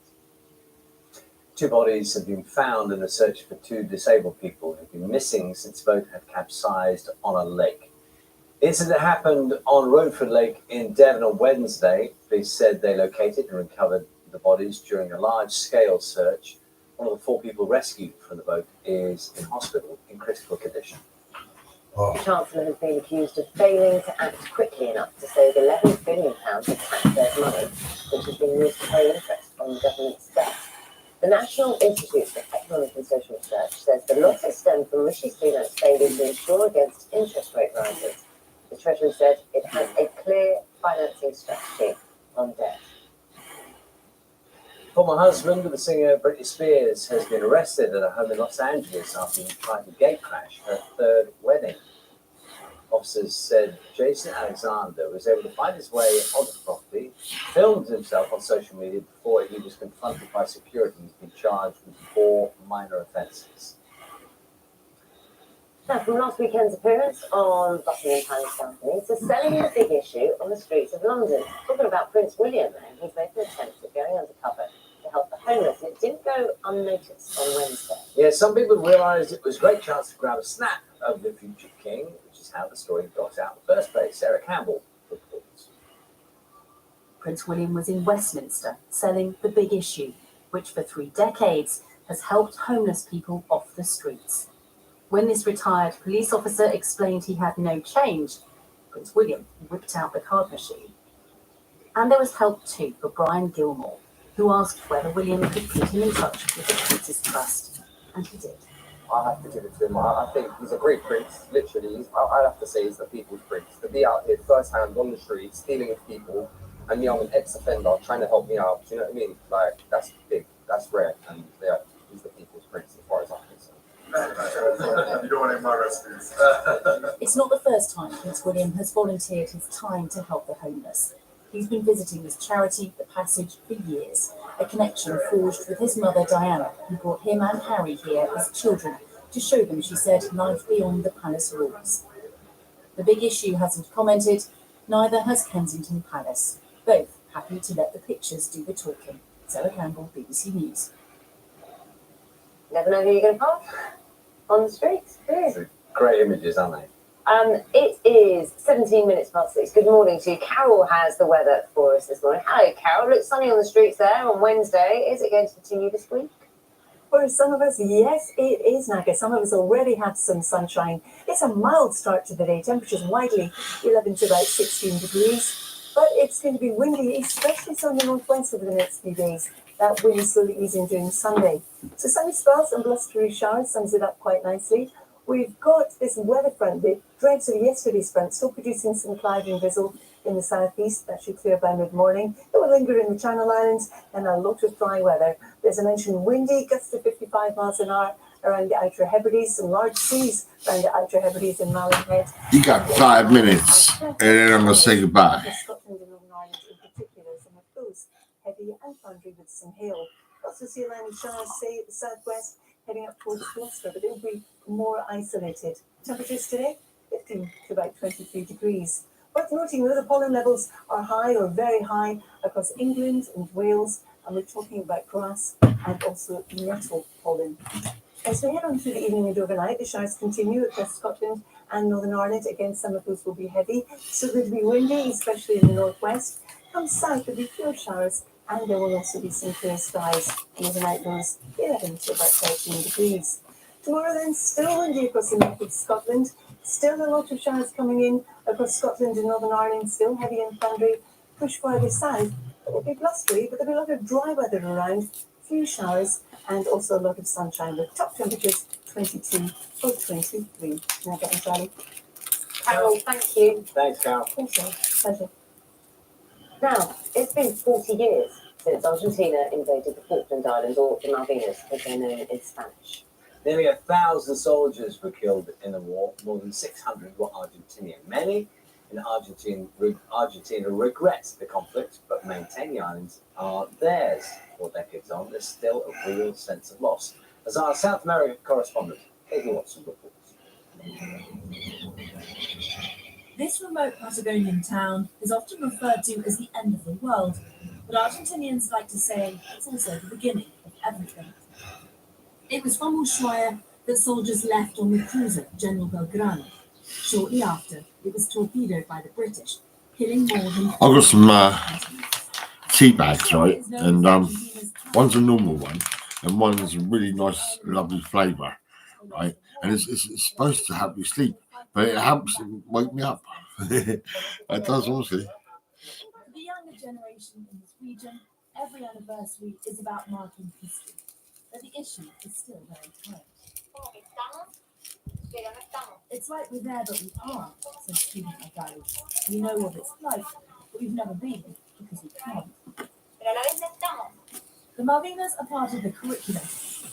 Two bodies have been found in the search for two disabled people who've been missing since a boat had capsized on a lake. The incident happened on Roadford Lake in Devon on Wednesday. Police said they located and recovered the bodies during a large-scale search. One of the four people rescued from the boat is in hospital in critical condition. The Chancellor has been accused of failing to act quickly enough to save £11 billion of taxpayers' money, which has been used to pay interest on the government's debt. The National Institute for Economic and Social Research says the losses stem from Rishi Sunak's failure to insure against interest rate rises. The Treasury said it has a clear financing strategy on debt. Former husband of the singer Britney Spears has been arrested at a home in Los Angeles after he tried to gate-crash her third wedding. Officers said Jason Alexander was able to find his way onto the property, filmed himself on social media before he was confronted by security. He's been charged with 4 minor offences. Now, from last weekend's appearance on Buckingham Palace balcony to selling the big issue on the streets of London. Talking about Prince William there, he's made an attempt at going undercover to help the homeless. It didn't go unnoticed on Wednesday. Yeah, some people realised it was a great chance to grab a snap of the future king, which is how the story got out in the first place. Sarah Campbell reports. Prince William was in Westminster selling the big issue, which for 3 decades has helped homeless people off the streets. When this retired police officer explained he had no change, Prince William whipped out the card machine. And there was help too for Brian Gilmore, who asked whether William could put him in touch with the Prince's Trust. And he did. I have to give it to him. I think he's a great prince, literally. I have to say he's the people's prince. To be out here firsthand on the streets, dealing with people, and me, I'm an ex-offender trying to help me out. Do you know what I mean? Like, that's big, that's rare, and yeah, he's the people's prince as far as I'm concerned. You don't want any more recipes. It's not the first time Prince William has volunteered his time to help the homeless. He's been visiting this charity, The Passage, for years, a connection forged with his mother Diana, who brought him and Harry here as children to show them, she said, life beyond the palace walls. The big issue hasn't commented, neither has Kensington Palace, both happy to let the pictures do the talking. Sarah Campbell, BBC News. Never know who you're going to pass on the streets, do you? Great images, aren't they? It is 17 minutes past 6. Good morning to you. Carol has the weather for us this morning. Hello, Carol. Looks sunny on the streets there on Wednesday. Is it going to continue this week? For some of us, yes, it is, Naga. Some of us already have some sunshine. It's a mild start to the day. Temperatures widely 11 to about 16 degrees. But it's going to be windy, especially so in the northwest over the next few days. That wind is slowly easing during Sunday. So sunny spells and blustery showers sums it up quite nicely. We've got this weather front, the dregs of yesterday's front, still producing some cloud and drizzle in the southeast. That should clear by mid-morning. It will linger in the Channel Islands and a lot of dry weather. As I mentioned, windy, gusts to 55 miles an hour around the Outer Hebrides, some large seas around the Outer Hebrides and Malin Head. You got 5 minutes, and then I'm going to say goodbye. Scotland and Northern Ireland in particular, some of those heavy and thundery with some hail. Also see a line of showers, say, the southwest, heading up towards Gloucester, but it'll be more isolated. Temperatures today, 15 to about 23 degrees. Worth noting that the pollen levels are high or very high across England and Wales, and we're talking about grass and also nettle pollen. As we head on through the evening and overnight, the showers continue across Scotland and Northern Ireland. Again, some of those will be heavy, so going to be windy, especially in the northwest. Come south, there'll be fewer showers, and there will also be some clear skies. And overnight goes 11 to about 13 degrees. Tomorrow then, still windy across the north of Scotland. Still a lot of showers coming in across Scotland and Northern Ireland, still heavy and thundery. Push farther south, it will be blustery, but there'll be a lot of dry weather around, few showers, and also a lot of sunshine with top temperatures 22 or 23. Now get Charlie. Carol, thank you. Thanks, Carol. Thanks, pleasure. Now, it's been 40 years since Argentina invaded the Falkland Islands, or the Malvinas, as they're known in Spanish. Nearly 1,000 soldiers were killed in the war. More than 600 were Argentinian. Many in Argentina regret the conflict, but maintain the islands are theirs. 4 decades on, there's still a real sense of loss. As our South America correspondent, Katie Watson reports. This remote Patagonian town is often referred to as the end of the world, but Argentinians like to say it's also the beginning of everything. It was from Ushuaia that soldiers left on the cruiser General Belgrano. Shortly after, it was torpedoed by the British, killing more than... I've got some tea bags, right? And one's a normal one, and one's a really nice, lovely flavour, right? And it's supposed to help you sleep, but it helps wake me up. It does, honestly. For the younger generation in this region, every anniversary is about marking history. but the issue is still very current. It's like we're there, but we aren't, says student Agali. We know what it's like, but we've never been because we can't. The Malvinas are part of the curriculum,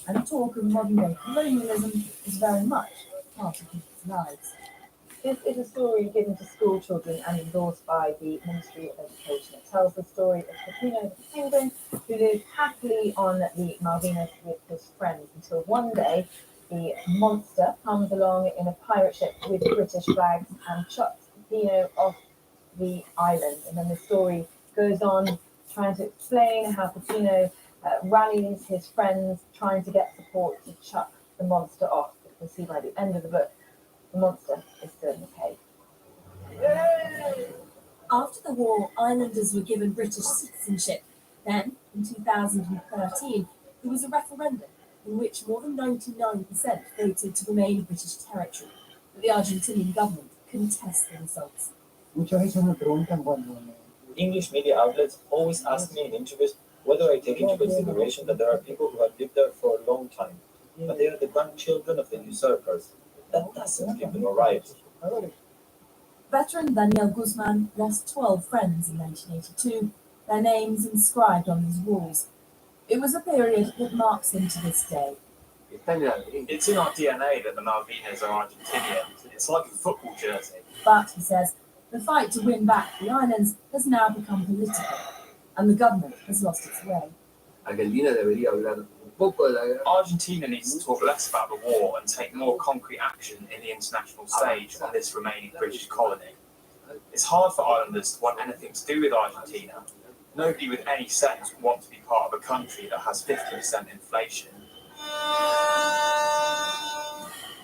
and talk of modern-day colonialism is very much part of people's lives. This is a story given to school children and endorsed by the Ministry of Education. It tells the story of Peppino the penguin, who lived happily on the Malvinas with his friends until one day the monster comes along in a pirate ship with British flags and chucks Peppino off the island. And then the story goes on trying to explain how Peppino rallies his friends, trying to get support to chuck the monster off. You can see by the end of the book, the monster is still in the cave. After the war, islanders were given British citizenship. Then, in 2013, there was a referendum in which more than 99% voted to remain a British territory, but the Argentinian government contest the results. English media outlets always ask me in interviews whether I take into consideration that there are people who have lived there for a long time, but they are the grandchildren of the usurpers. That doesn't give them a right. Veteran Daniel Guzman lost 12 friends in 1982, their names inscribed on his walls. It was a period that marks him to this day. It's in our DNA that the Malvinas are Argentinian. It's like a football jersey. But, he says, the fight to win back the islands has now become political, and the government has lost its way. Argentina needs to talk less about the war and take more concrete action in the international stage on this remaining British colony. It's hard for islanders to want anything to do with Argentina. Nobody with any sense would want to be part of a country that has 50% inflation.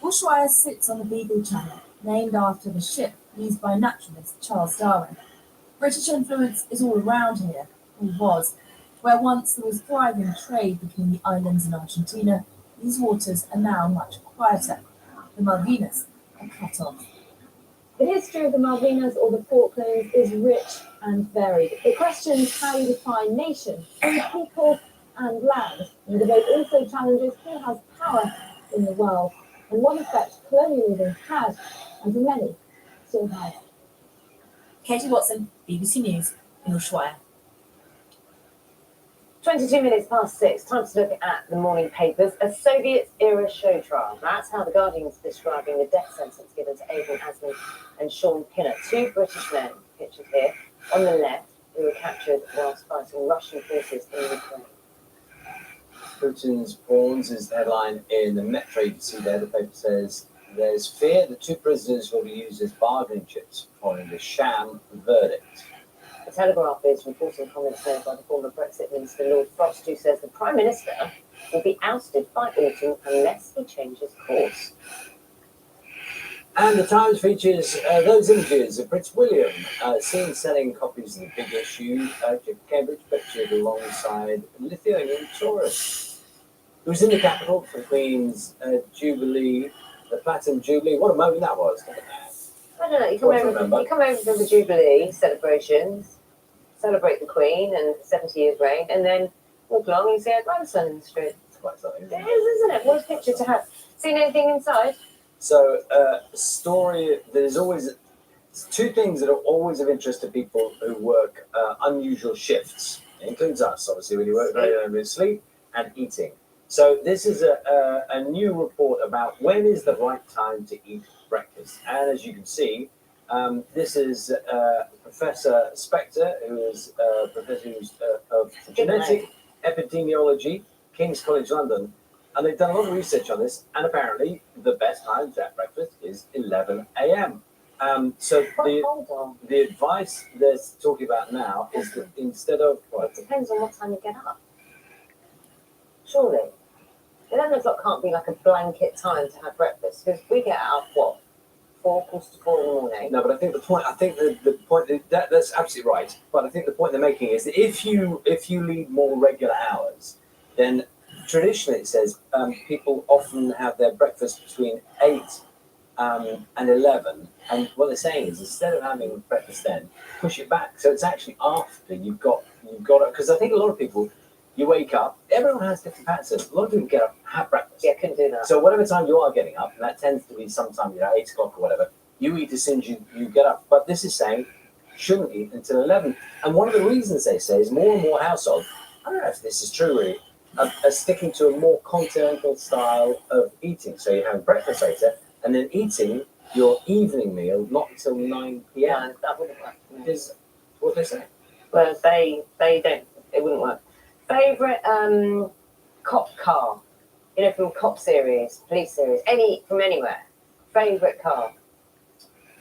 Ushuaia sits on the Beagle Channel, named after the ship used by naturalist Charles Darwin. British influence is all around here, or was. Where once there was thriving trade between the islands and Argentina, these waters are now much quieter. The Malvinas are cut off. The history of the Malvinas or the Falklands is rich and varied. It questions how you define nation, and people and land. And the debate also challenges who has power in the world and what effect colonialism had, and for many, still has. Katie Watson, BBC News, in Ushuaia. 22 minutes past 6, time to look at the morning papers. A Soviet-era show trial. That's how The Guardian is describing the death sentence given to Adrian Asman and Sean Pinner, two British men, pictured here, on the left, who were captured whilst fighting Russian forces in Ukraine. Putin's pawns is the headline in the Metro. You can see there, the paper says, there's fear the two prisoners will be used as bargaining chips following the sham verdict. The Telegraph is reporting comments made by the former Brexit Minister Lord Frost, who says the Prime Minister will be ousted by autumn unless he changes course. And the Times features those images of Prince William seen selling copies of the big issue to Cambridge, pictured alongside Lithuanian tourists. He was in the capital for the Queen's Jubilee, the Platinum Jubilee. What a moment that was. I don't know, you come over for the Jubilee celebrations, celebrate the Queen and 70 years reign, and then walk along and see her grandson in the street. It's quite something, It is, isn't it? What a picture to have. Seen anything inside? So, story, there's always two things that are always of interest to people who work unusual shifts. It includes us, obviously, when you work very early, sleep and eating. So this is a new report about when is the right time to eat breakfast. And as you can see, this is Professor Spector, who is Professor of Genetic Epidemiology, King's College London. And they've done a lot of research on this, and apparently the best time to have breakfast is 11 a.m. So the advice they're talking about now is that instead of... It depends on what time you get up. Surely. 11 o'clock can't be like a blanket time to have breakfast, because we get up, what, 4, quarter to 4 in the morning? No, but I think the point, that's absolutely right. But I think the point they're making is that if you lead more regular hours, then traditionally it says people often have their breakfast between 8 and 11. And what they're saying is instead of having breakfast then, push it back. So it's actually after you've got it. Because I think a lot of people, You wake up, everyone has different patterns. A lot of people get up, have breakfast. Yeah, couldn't do that. So whatever time you are getting up, and that tends to be sometime, 8 o'clock or whatever, you eat as soon as you get up. But this is saying shouldn't eat until 11. And one of the reasons they say is more and more households, I don't know if this is true really, are sticking to a more continental style of eating. So you're having breakfast later and then eating your evening meal not until 9 p.m. No, that wouldn't work. Is what they say. Well, they don't, it wouldn't work. Favourite cop car? You know, from cop series, police series, from anywhere. Favourite car?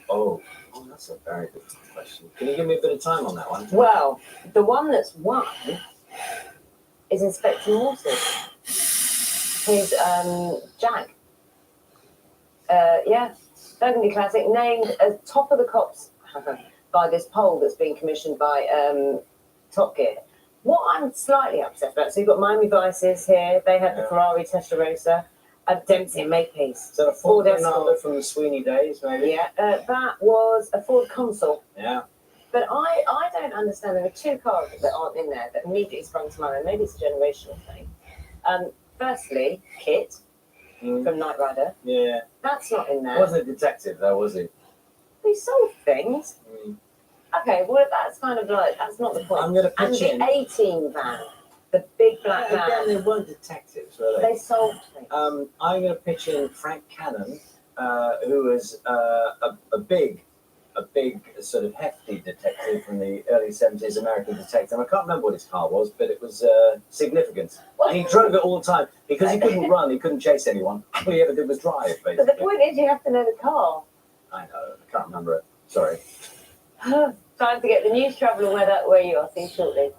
Oh, that's a very good question. Can you give me a bit of time on that one? Well, the one that's won is Inspector Morse's. His Jag. Yeah, Burgundy Classic, named as top of the cops by this poll that's been commissioned by Top Gear. What I'm slightly upset about, so you've got Miami Vices here, they had the Ferrari Testarossa, a Dempsey and Makepeace. So a Ford Escort from the Sweeney days, maybe? Yeah, that was a Ford Consul. Yeah. But I don't understand, there are two cars that aren't in there that immediately sprung to mind, maybe it's a generational thing. Firstly, Kit from Knight Rider. Yeah. That's not in there. Wasn't a detective though, was he? He sold things. Okay, well that's kind of like, that's not the point. I'm going to pitch in. And the 18 van, the big black van. Again, they weren't detectives, were they? They sold things. I'm going to pitch in Frank Cannon, who was a big sort of hefty detective from the early 70s, American detective. I can't remember what his car was, but it was significant. And he drove it all the time because he couldn't run, he couldn't chase anyone. All he ever did was drive, basically. But the point is, you have to know the car. I know, I can't remember it. Sorry. Time to get the news, travel, and weather where you are. See you shortly.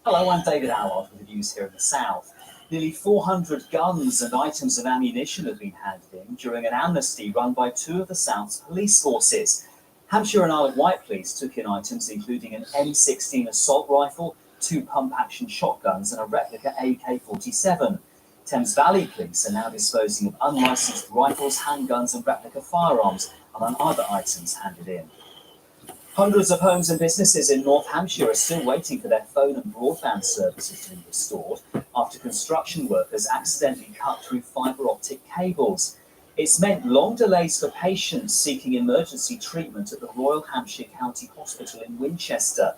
Hello, I'm David Allard with the news here in the south. Nearly 400 guns and items of ammunition have been handed in during an amnesty run by two of the South's police forces. Hampshire and Isle of Wight police took in items including an M16 assault rifle, 2 pump-action shotguns and a replica AK-47. Thames Valley police are now disposing of unlicensed rifles, handguns and replica firearms, among other items handed in. Hundreds of homes and businesses in North Hampshire are still waiting for their phone and broadband services to be restored after construction workers accidentally cut through fibre optic cables. It's meant long delays for patients seeking emergency treatment at the Royal Hampshire County Hospital in Winchester.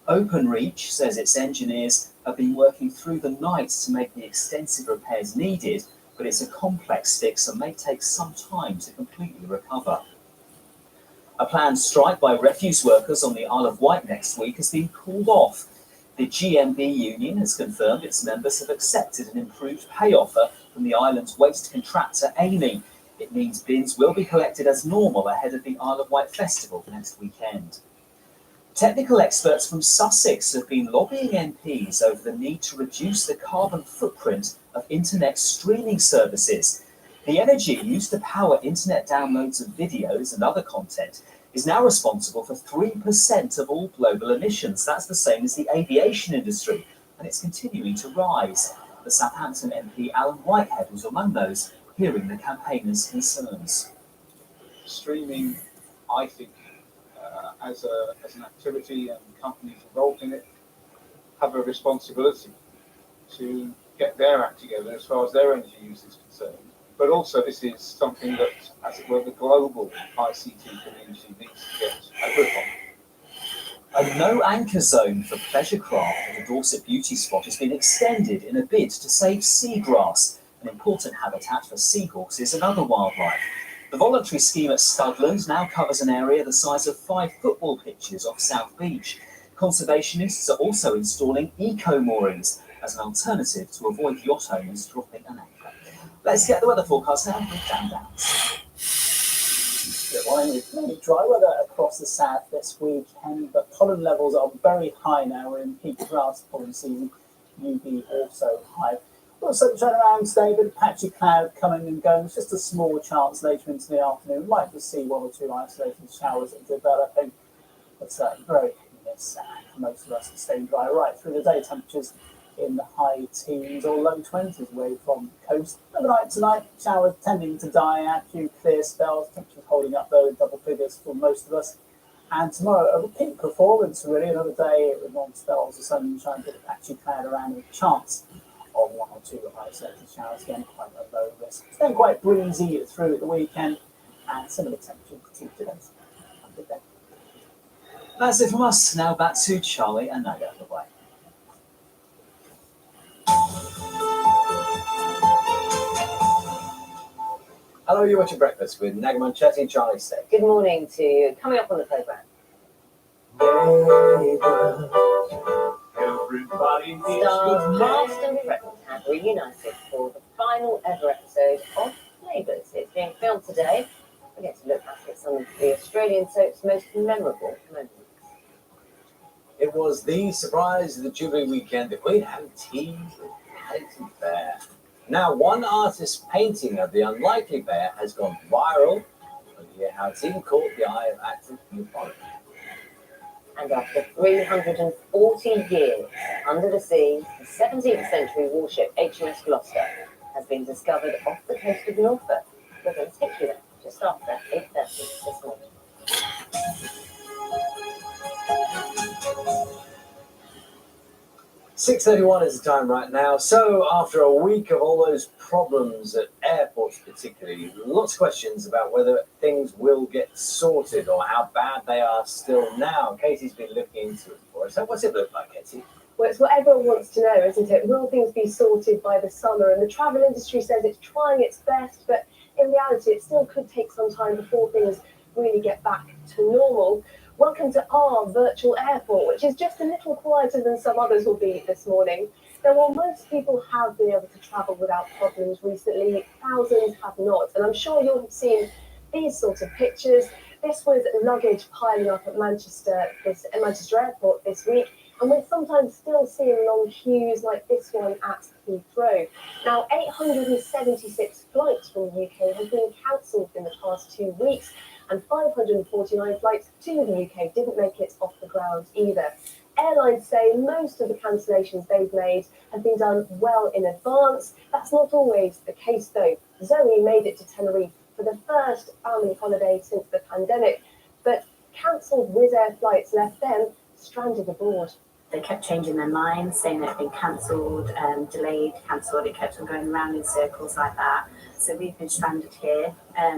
Openreach says its engineers have been working through the night to make the extensive repairs needed, but it's a complex fix and may take some time to completely recover. A planned strike by refuse workers on the Isle of Wight next week has been called off. The GMB union has confirmed its members have accepted an improved pay offer from the island's waste contractor Amy. It means bins will be collected as normal ahead of the Isle of Wight festival next weekend. Technical experts from Sussex have been lobbying MPs over the need to reduce the carbon footprint of internet streaming services. The energy used to power internet downloads of videos and other content is now responsible for 3% of all global emissions. That's the same as the aviation industry, and it's continuing to rise. The Southampton MP Alan Whitehead was among those hearing the campaigners' concerns. Streaming, I think, as an activity and companies involved in it have a responsibility to get their act together as far as their energy use is concerned. But also this is something that, as it were, the global ICT community needs to get a grip on. A no anchor zone for pleasure craft at a Dorset beauty spot has been extended in a bid to save seagrass, an important habitat for seahorses and other wildlife. The voluntary scheme at Studland now covers an area the size of 5 football pitches off South Beach. Conservationists are also installing eco-moorings as an alternative to avoid yacht owners dropping an anchor. Let's get the weather forecast now with Dan Downs. Good morning. It's mainly dry weather across the south this weekend, but pollen levels are very high now. We're in peak grass pollen season. UV also high. Well, sunshine around today, but a patchy cloud coming and going. It's just a small chance later into the afternoon. We might just see 1 or 2 isolated showers developing. But very humid for most of us, staying dry right through the day. Temperatures in the high teens or low 20s away from the coast. Overnight tonight, showers tending to die out, few clear spells. Temperatures holding up though in double figures for most of us. And tomorrow, a repeat performance, really, another day with long spells of sunshine, bit of patchy cloud around with a chance of 1 or 2 isolated showers, again, quite a low risk. It's then quite breezy through the weekend, and similar temperature to today. Have a good day. That's it from us. Now back to Charlie and Nadia. Bye-bye. Hello, you're watching Breakfast with Nagaman Chetty and Charlie Steck. Good morning to you. Coming up on the programme. Stars cast and present have reunited for the final ever episode of Neighbours. It's being filmed today. We get to look back at some of the Australian soap's most memorable moments. It was the surprise of the Jubilee weekend that we had tea with Paddington Bear. Now, one artist's painting of the unlikely bear has gone viral, and you hear how it's even caught the eye of actor Hugh Bonnet. And after 340 years under the sea, the 17th century warship HMS Gloucester has been discovered off the coast of Norfolk. We're going to take you there just after 8:30 this morning. 6:31 is the time right now. So after a week of all those problems at airports particularly, lots of questions about whether things will get sorted or how bad they are still now. Katie's been looking into it for us. So what's it look like, Katie? Well, it's what everyone wants to know, isn't it? Will things be sorted by the summer? And the travel industry says it's trying its best, but in reality, it still could take some time before things really get back to normal. Welcome to our virtual airport, which is just a little quieter than some others will be this morning. Now, while most people have been able to travel without problems recently, thousands have not. And I'm sure you'll have seen these sorts of pictures. This was luggage piling up at Manchester Airport this week. And we're sometimes still seeing long queues like this one at Heathrow. Now, 876 flights from the UK have been cancelled in the past 2 weeks, and 549 flights to the UK didn't make it off the ground either. Airlines say most of the cancellations they've made have been done well in advance. That's not always the case, though. Zoe made it to Tenerife for the first family holiday since the pandemic, but cancelled Wizz Air flights left them stranded abroad. They kept changing their minds, saying that it had been cancelled, delayed, cancelled. It kept on going around in circles like that. So we've been stranded here.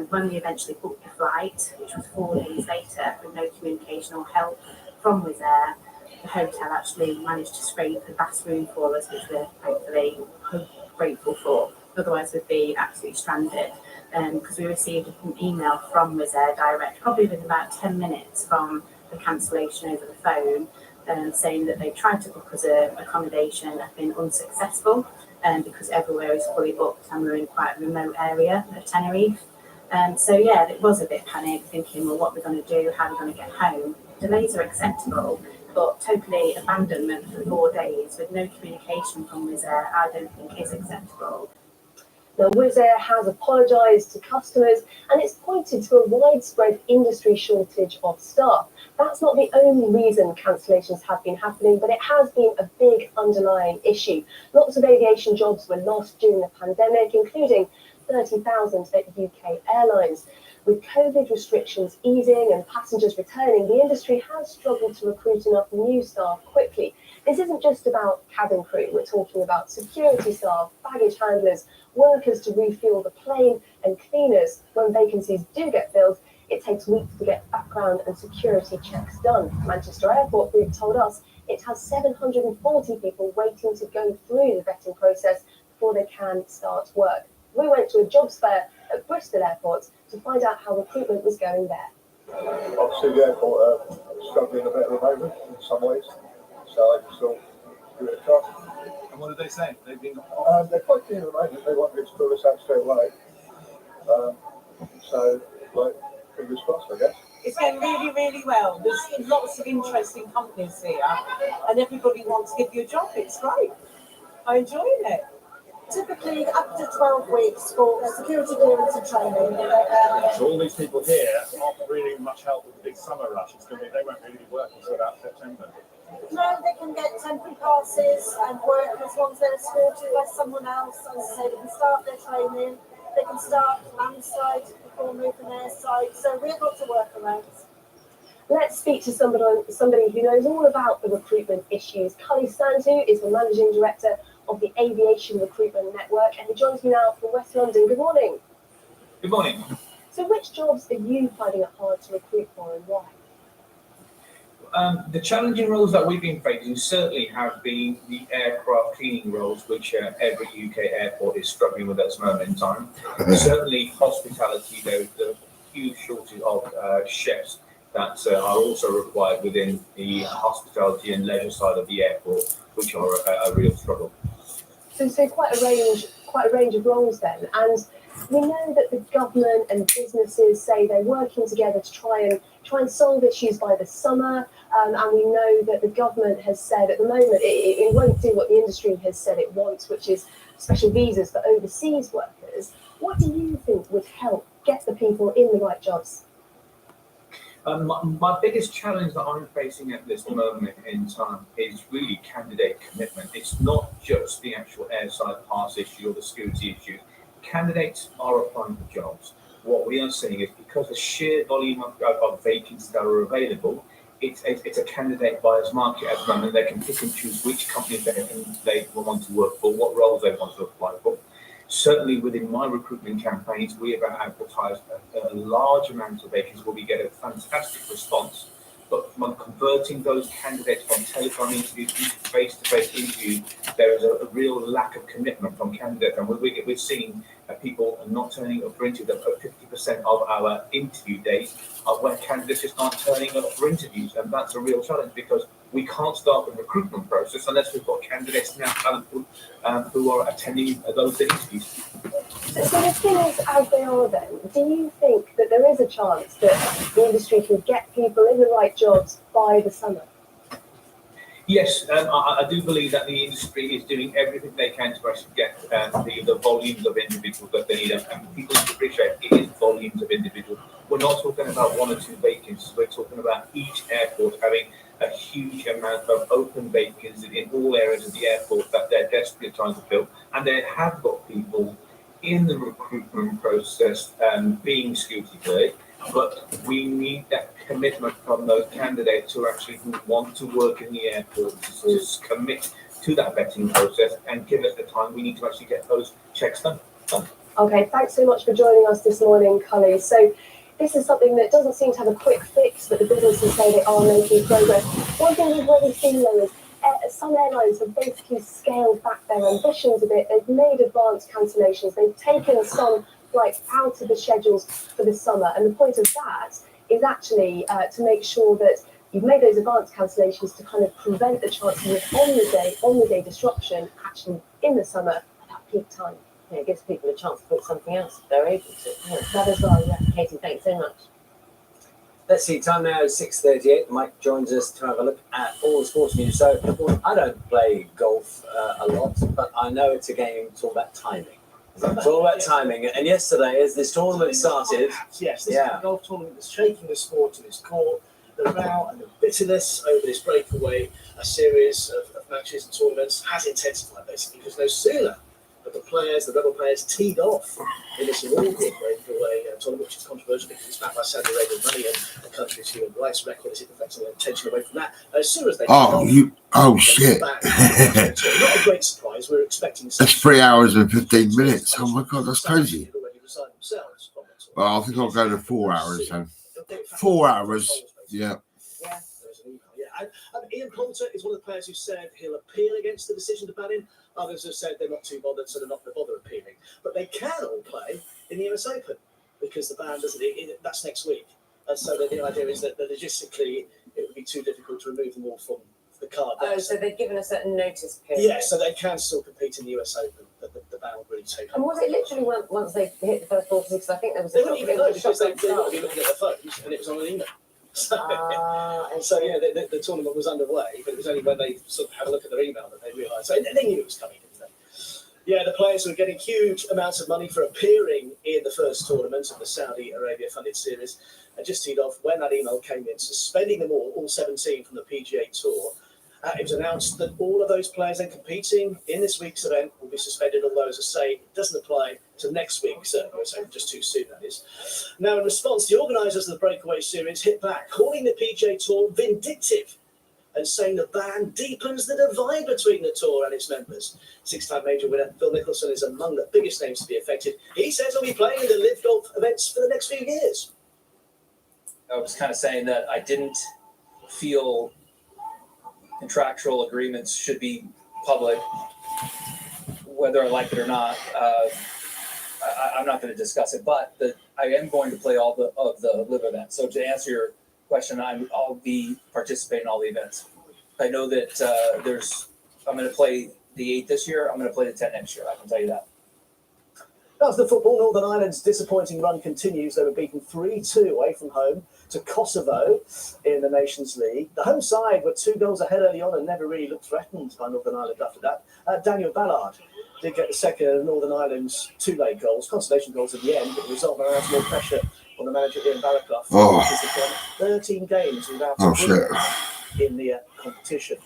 When we eventually booked the flight, which was 4 days later, with no communication or help from Wizz Air, the hotel actually managed to scrape a bathroom for us, which we're thankfully grateful for. Otherwise, we'd be absolutely stranded. Because we received an email from Wizz Air direct, probably within about 10 minutes from the cancellation over the phone, saying that they tried to book us accommodation and have been unsuccessful because everywhere is fully booked and we're in quite a remote area of Tenerife. So yeah, it was a bit panic, thinking, well, what we're going to do, how we're going to get home. Delays are acceptable, but totally abandonment for 4 days with no communication from Wizz Air, I don't think is acceptable. Now, Wizz Air has apologised to customers and it's pointed to a widespread industry shortage of staff. That's not the only reason cancellations have been happening, but it has been a big underlying issue. Lots of aviation jobs were lost during the pandemic, including 30,000 at UK Airlines. With COVID restrictions easing and passengers returning, the industry has struggled to recruit enough new staff quickly. This isn't just about cabin crew. We're talking about security staff, baggage handlers, workers to refuel the plane, and cleaners. When vacancies do get filled, it takes weeks to get background and security checks done. Manchester Airport Group told us it has 740 people waiting to go through the vetting process before they can start work. We went to a jobs fair at Bristol Airport to find out how recruitment was going there. Obviously, the airport are struggling a bit at the moment in some ways, so I just thought give it a try. And what did they say? They've been they're quite keen at the moment. They want me to pull us out straight away. So, like, fingers crossed, I guess. It's going really, really well. There's lots of interesting companies here, and everybody wants to give you a job. It's great. I'm enjoying it. Typically up to 12 weeks for security clearance and training. So all these people here aren't really much help with the big summer rush. It's going to be, they won't really be working until about September. No, they can get temporary passes and work as long as they're escorted by someone else. As I say, they can start their training, they can start landside before moving airside. So we have lots of workarounds. Let's speak to somebody who knows all about the recruitment issues. Cully Sandhu is the Managing Director of the Aviation Recruitment Network, and he joins me now from West London. Good morning. Good morning. So which jobs are you finding it hard to recruit for and why? The challenging roles that we've been facing certainly have been the aircraft cleaning roles, which every UK airport is struggling with at this moment in time. Certainly hospitality, there's a huge shortage of chefs that are also required within the hospitality and leisure side of the airport, which are a real struggle. So quite a range of roles then. And we know that the government and businesses say they're working together to try and solve issues by the summer. And we know that the government has said at the moment it won't do what the industry has said it wants, which is special visas for overseas workers. What do you think would help get the people in the right jobs? My biggest challenge that I'm facing at this moment in time is really candidate commitment. It's not just the actual airside pass issue or the security issue. Candidates are applying for jobs. What we are seeing is because the sheer volume of vacancies that are available, it's a candidate buyer's market at the moment. They can pick and choose which companies they want to work for, what roles they want to apply for. Certainly within my recruitment campaigns, we have advertised a large amount of vacancies where we get a fantastic response. But from converting those candidates from telephone interviews to face-to-face interviews, there is a real lack of commitment from candidates. And we're seeing people not turning up for interviews. 50% of our interview days are where candidates just aren't turning up for interviews. And that's a real challenge because we can't start the recruitment process unless we've got candidates in our talent pool who are attending those interviews. So the things as they are then, do you think that there is a chance that the industry can get people in the right jobs by the summer? Yes, I do believe that the industry is doing everything they can to actually get the volumes of individuals that they need. And people should appreciate it is volumes of individuals. We're not talking about one or two vacancies. We're talking about each airport having a huge amount of open vacancies in all areas of the airport that they're desperately trying to fill. And they have got people in the recruitment process being security cleared, but we need that commitment from those candidates who actually want to work in the airport to just commit to that vetting process and give us the time we need to actually get those checks done. Okay, thanks so much for joining us this morning, Cully. So this is something that doesn't seem to have a quick fix, but the businesses say they are making progress. One thing we've already seen though is some airlines have basically scaled back their ambitions a bit. They've made advanced cancellations. They've taken some flights out of the schedules for the summer. And the point of that is actually to make sure that you've made those advanced cancellations to kind of prevent the chances of on the day disruption actually in the summer at that peak time. Yeah, it gives people a chance to put something else if they're able to. Yeah. That as well, yeah. Katie, thanks so much. Let's see, time now is 6:38. Mike joins us to have a look at all the sports news. So I don't play golf a lot, but I know it's a game, it's all about timing. It's all about timing. And yesterday, as this tournament started... Yes, this is a golf tournament that's shaking the sport to its core. The row and the bitterness over this breakaway, a series of matches and tournaments has intensified, basically, because no sooner but the rebel players teed off in this inaugural breakaway tournament, which is controversial because it's backed by Saudi Arabian money and the country's human rights record is deflecting attention away from that. As soon as they shit. Not a great surprise. We're expecting That's 3 hours and 15 minutes. Oh my god, that's crazy. Well, I think I'll go to 4 hours then. 4 hours, yeah. And Ian Poulter is one of the players who said he'll appeal against the decision to ban him. Others have said they're not too bothered, so they're not going to bother appealing. But they can all play in the US Open because the ban doesn't. That's next week. And so the idea is that logistically it would be too difficult to remove them all from the card. Oh, so they've given a certain notice period. Yeah, so they can still compete in the US Open. The ban will really take. And was it literally once they hit the first ball? Because I think there was. They wouldn't even know because they would be looking at their phones, and it was on an email. So yeah, the tournament was underway, but it was only when they sort of had a look at their email that they realised. So they knew it was coming, didn't they? Yeah, the players were getting huge amounts of money for appearing in the first tournament of the Saudi Arabia-funded series, and just teed off when that email came in, suspending them all 17 from the PGA Tour. It was announced that all of those players then competing in this week's event will be suspended, although, as I say, it doesn't apply to next week's so just too soon, that is. Now, in response, the organisers of the Breakaway Series hit back, calling the PGA Tour vindictive and saying the ban deepens the divide between the Tour and its members. Six-time major winner Phil Mickelson is among the biggest names to be affected. He says he'll be playing in the Live Golf events for the next few years. I was kind of saying that I didn't feel contractual agreements should be public, whether I like it or not. I'm not going to discuss it, but I am going to play all of the live events. So to answer your question, I'll be participating in all the events. I know that I'm going to play the 8 this year. I'm going to play the 10 next year. I can tell you that. As the football, Northern Ireland's disappointing run continues. They were beaten 3-2 away from home to Kosovo in the Nations League. The home side were 2 goals ahead early on and never really looked threatened by Northern Ireland after that. Daniel Ballard did get the second of Northern Ireland's 2 late goals, consolation goals at the end, but the result adds more pressure on the manager Ian Barraclough. He's gone 13 games without a win in the competition.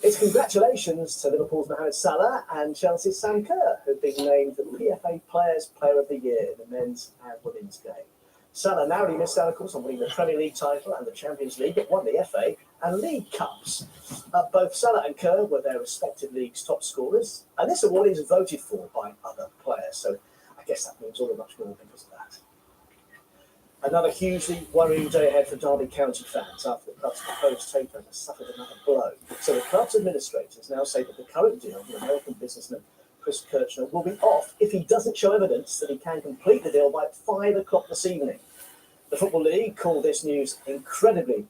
It's congratulations to Liverpool's Mohamed Salah and Chelsea's Sam Kerr, who've been named the PFA Players Player of the Year in the men's and women's game. Salah narrowly missed out, of course, on winning the Premier League title and the Champions League, but won the FA and League Cups. Both Salah and Kerr were their respective leagues' top scorers, and this award is voted for by other players, so I guess that means all the much more because of that. Another hugely worrying day ahead for Derby County fans after the club's proposed takeover has suffered another blow. So the club's administrators now say that the current deal with American businessman Chris Kirchner will be off if he doesn't show evidence that he can complete the deal by 5 o'clock this evening. The Football League called this news incredibly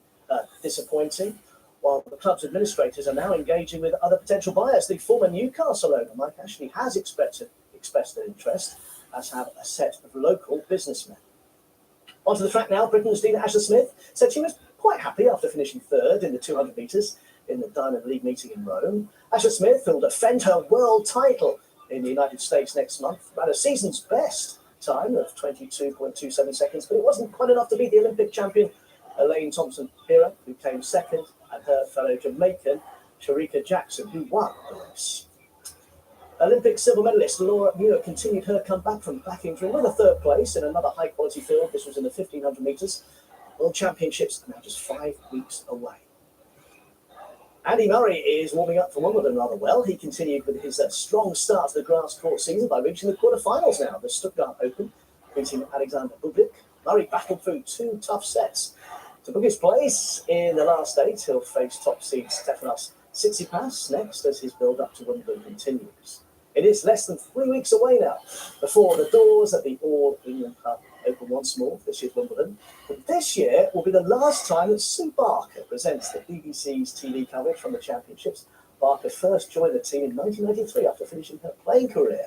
disappointing, while the club's administrators are now engaging with other potential buyers. The former Newcastle owner, Mike Ashley, has expressed an interest, as have a set of local businessmen. Onto the track now, Britain's Dina Asher-Smith said she was quite happy after finishing third in the 200 metres in the Diamond League meeting in Rome. Asher-Smith will defend her world title in the United States next month, ran a season's best time of 22.27 seconds, but it wasn't quite enough to beat the Olympic champion Elaine Thompson-Herah, who came second, and her fellow Jamaican Sharika Jackson, who won the race. Olympic silver medalist Laura Muir continued her comeback from back injury with a third place in another high-quality field. This was in the 1,500 metres. World Championships are now just 5 weeks away. Andy Murray is warming up for Wimbledon rather well. He continued with his strong start to the grass court season by reaching the quarterfinals now of the Stuttgart Open, beating Alexander Bublik. Murray battled through 2 tough sets to book his place in the last 8. He'll face top seed Stefanos Tsitsipas next as his build-up to Wimbledon continues. It is less than 3 weeks away now before the doors at the All England Club open once more for this year's Wimbledon. But this year will be the last time that Sue Barker presents the BBC's TV coverage from the championships. Barker first joined the team in 1993 after finishing her playing career,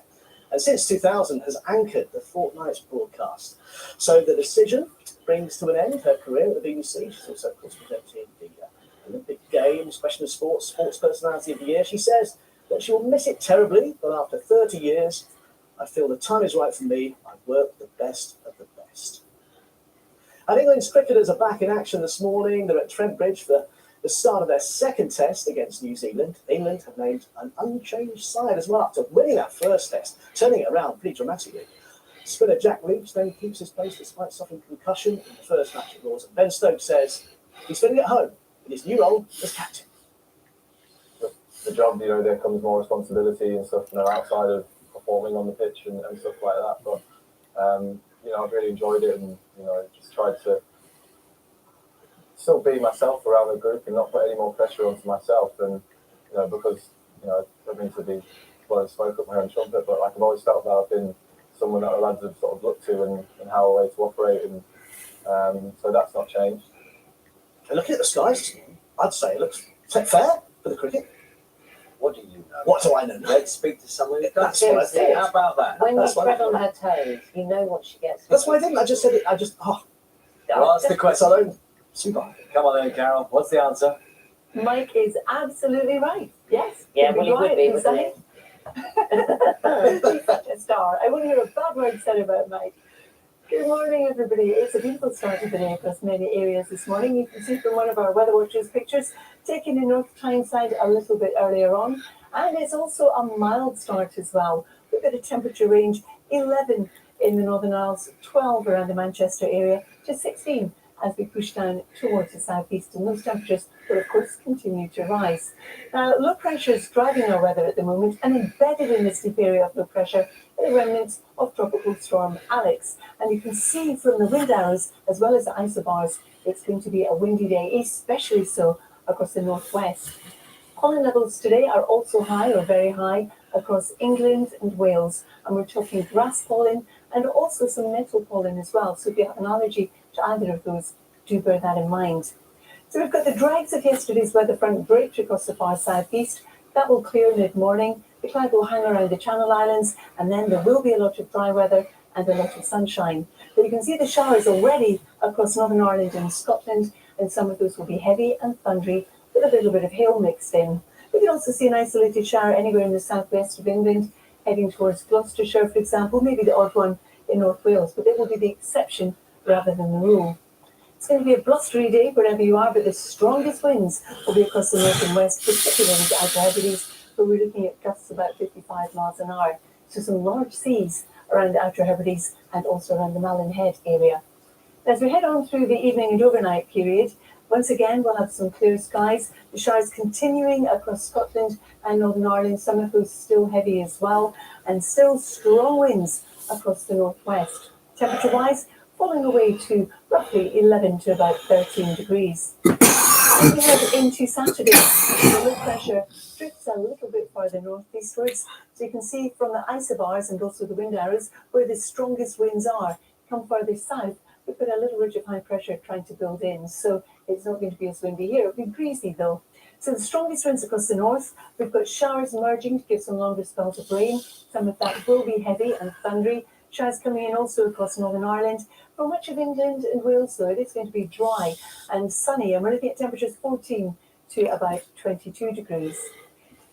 and since 2000 has anchored the fortnight's broadcast. So the decision brings to an end her career at the BBC. She's also, of course, presenting the Olympic Games, Question of Sports, Sports Personality of the Year. She says that she will miss it terribly, but after 30 years, I feel the time is right for me. I've worked the best of the best. And England's cricketers are back in action this morning. They're at Trent Bridge for the start of their second test against New Zealand. England have named an unchanged side as well after winning that first test, turning it around pretty dramatically. Spinner Jack Leach then keeps his place despite suffering concussion in the first match at Lord's. And Ben Stokes says he's feeling at home in his new role as captain. The job, there comes more responsibility and stuff, outside of performing on the pitch and stuff like that. But, I've really enjoyed it and, just tried to still be myself around the group and not put any more pressure onto myself. And, because, I've been to be, I spoke up my own trumpet, but I've always felt that I've been someone that the lads have sort of looked to and how a way to operate. And so that's not changed. And looking at the skies, I'd say it looks fair for the cricket. What do you know? What do I know? Let's speak to someone who That's does. what I thought. How about that? When you That's what I tread on thought. her toes, you know what she gets. That's why I didn't. I just said it. Well, that's the question. Salone. Super. Come on then, Carol. What's the answer? Mike is absolutely right. Yes. Yeah, he'd well, he would right be, in wouldn't saying- He's such a star. I wouldn't hear a bad word said about Mike. Good morning, everybody. It's a beautiful start to the day across many areas this morning. You can see from one of our Weather Watchers pictures, taken in North Tyneside a little bit earlier on. And it's also a mild start as well. We've got a temperature range 11 in the Northern Isles, 12 around the Manchester area, to 16 as we push down towards the southeast. And those temperatures will, of course, continue to rise. Now, low pressure is driving our weather at the moment, and embedded in this deep area of low pressure are the remnants of tropical storm Alex. And you can see from the wind arrows as well as the isobars, it's going to be a windy day, especially so across the northwest. Pollen levels today are also high or very high across England and Wales. And we're talking grass pollen and also some nettle pollen as well. So if you have an allergy to either of those, do bear that in mind. So we've got the dregs of yesterday's weather front break across the far southeast. That will clear mid-morning. The cloud will hang around the Channel Islands, and then there will be a lot of dry weather and a lot of sunshine. But you can see the showers already across Northern Ireland and Scotland, and some of those will be heavy and thundery with a little bit of hail mixed in. We can also see an isolated shower anywhere in the southwest of England, heading towards Gloucestershire, for example, maybe the odd one in North Wales, but it will be the exception rather than the rule. It's going to be a blustery day wherever you are, but the strongest winds will be across the north and west, particularly in the Outer Hebrides, where we're looking at gusts about 55 miles an hour. So some large seas around the Outer Hebrides and also around the Malin Head area. As we head on through the evening and overnight period, once again we'll have some clear skies. The showers continuing across Scotland and Northern Ireland, some of those still heavy as well, and still strong winds across the northwest. Temperature-wise, falling away to roughly 11 to about 13 degrees. As we head into Saturday, the low pressure drifts a little bit further northeastwards. So you can see from the isobars and also the wind arrows where the strongest winds are. Come further south, we've got a little ridge of high pressure trying to build in. So it's not going to be as windy here. It'll be breezy though. So the strongest winds across the north, we've got showers emerging to give some longer spells of rain. Some of that will be heavy and thundery. Showers coming in also across Northern Ireland. For much of England and Wales, though, it is going to be dry and sunny, and we're looking at temperatures 14 to about 22 degrees.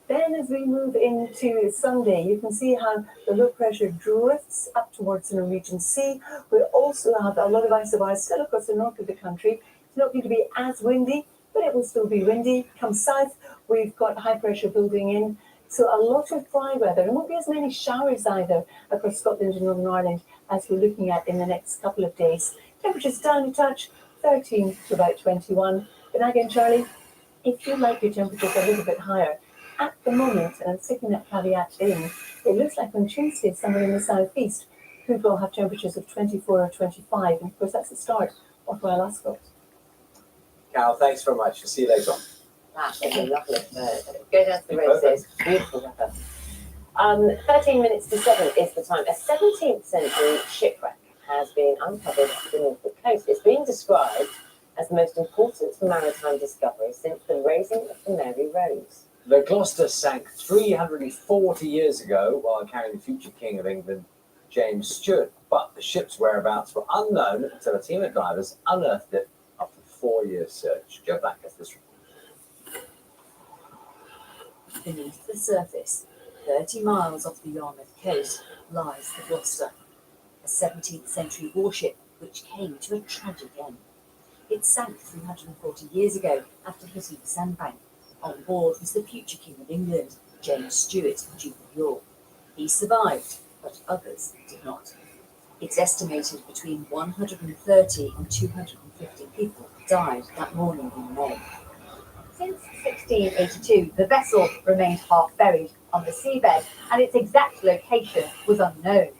Then as we move into Sunday, you can see how the low pressure drifts up towards the Norwegian Sea. We also have a lot of isobars still across the north of the country. It's not going to be as windy, but it will still be windy. Come south, we've got high pressure building in. So a lot of dry weather, and won't be as many showers either across Scotland and Northern Ireland as we're looking at in the next couple of days. Temperatures down a touch, 13 to about 21. But again, Charlie, if you like your temperatures a little bit higher, at the moment, and I'm sticking that caveat in, it looks like on Tuesday, somewhere in the southeast, could well have temperatures of 24 or 25. And of course, that's the start of Royal Ascot. Carol, thanks very much. We'll see you later on. That's lovely. Go down to the races. Beautiful weather. 13 minutes to 7 is the time. A 17th century shipwreck has been uncovered off the Norfolk coast. It's been described as the most important maritime discovery since the raising of the Mary Rose. The Gloucester sank 340 years ago while carrying the future King of England, James Stuart, but the ship's whereabouts were unknown until a team of divers unearthed it after a 4-year search. Joe Black has this report. Beneath the surface, 30 miles off the Yarmouth coast, lies the Gloucester, a 17th century warship which came to a tragic end. It sank 340 years ago after hitting the sandbank. On board was the future King of England, James Stuart, Duke of York. He survived, but others did not. It's estimated between 130 and 250 people died that morning in May. Since 1682, the vessel remained half buried on the seabed, and its exact location was unknown.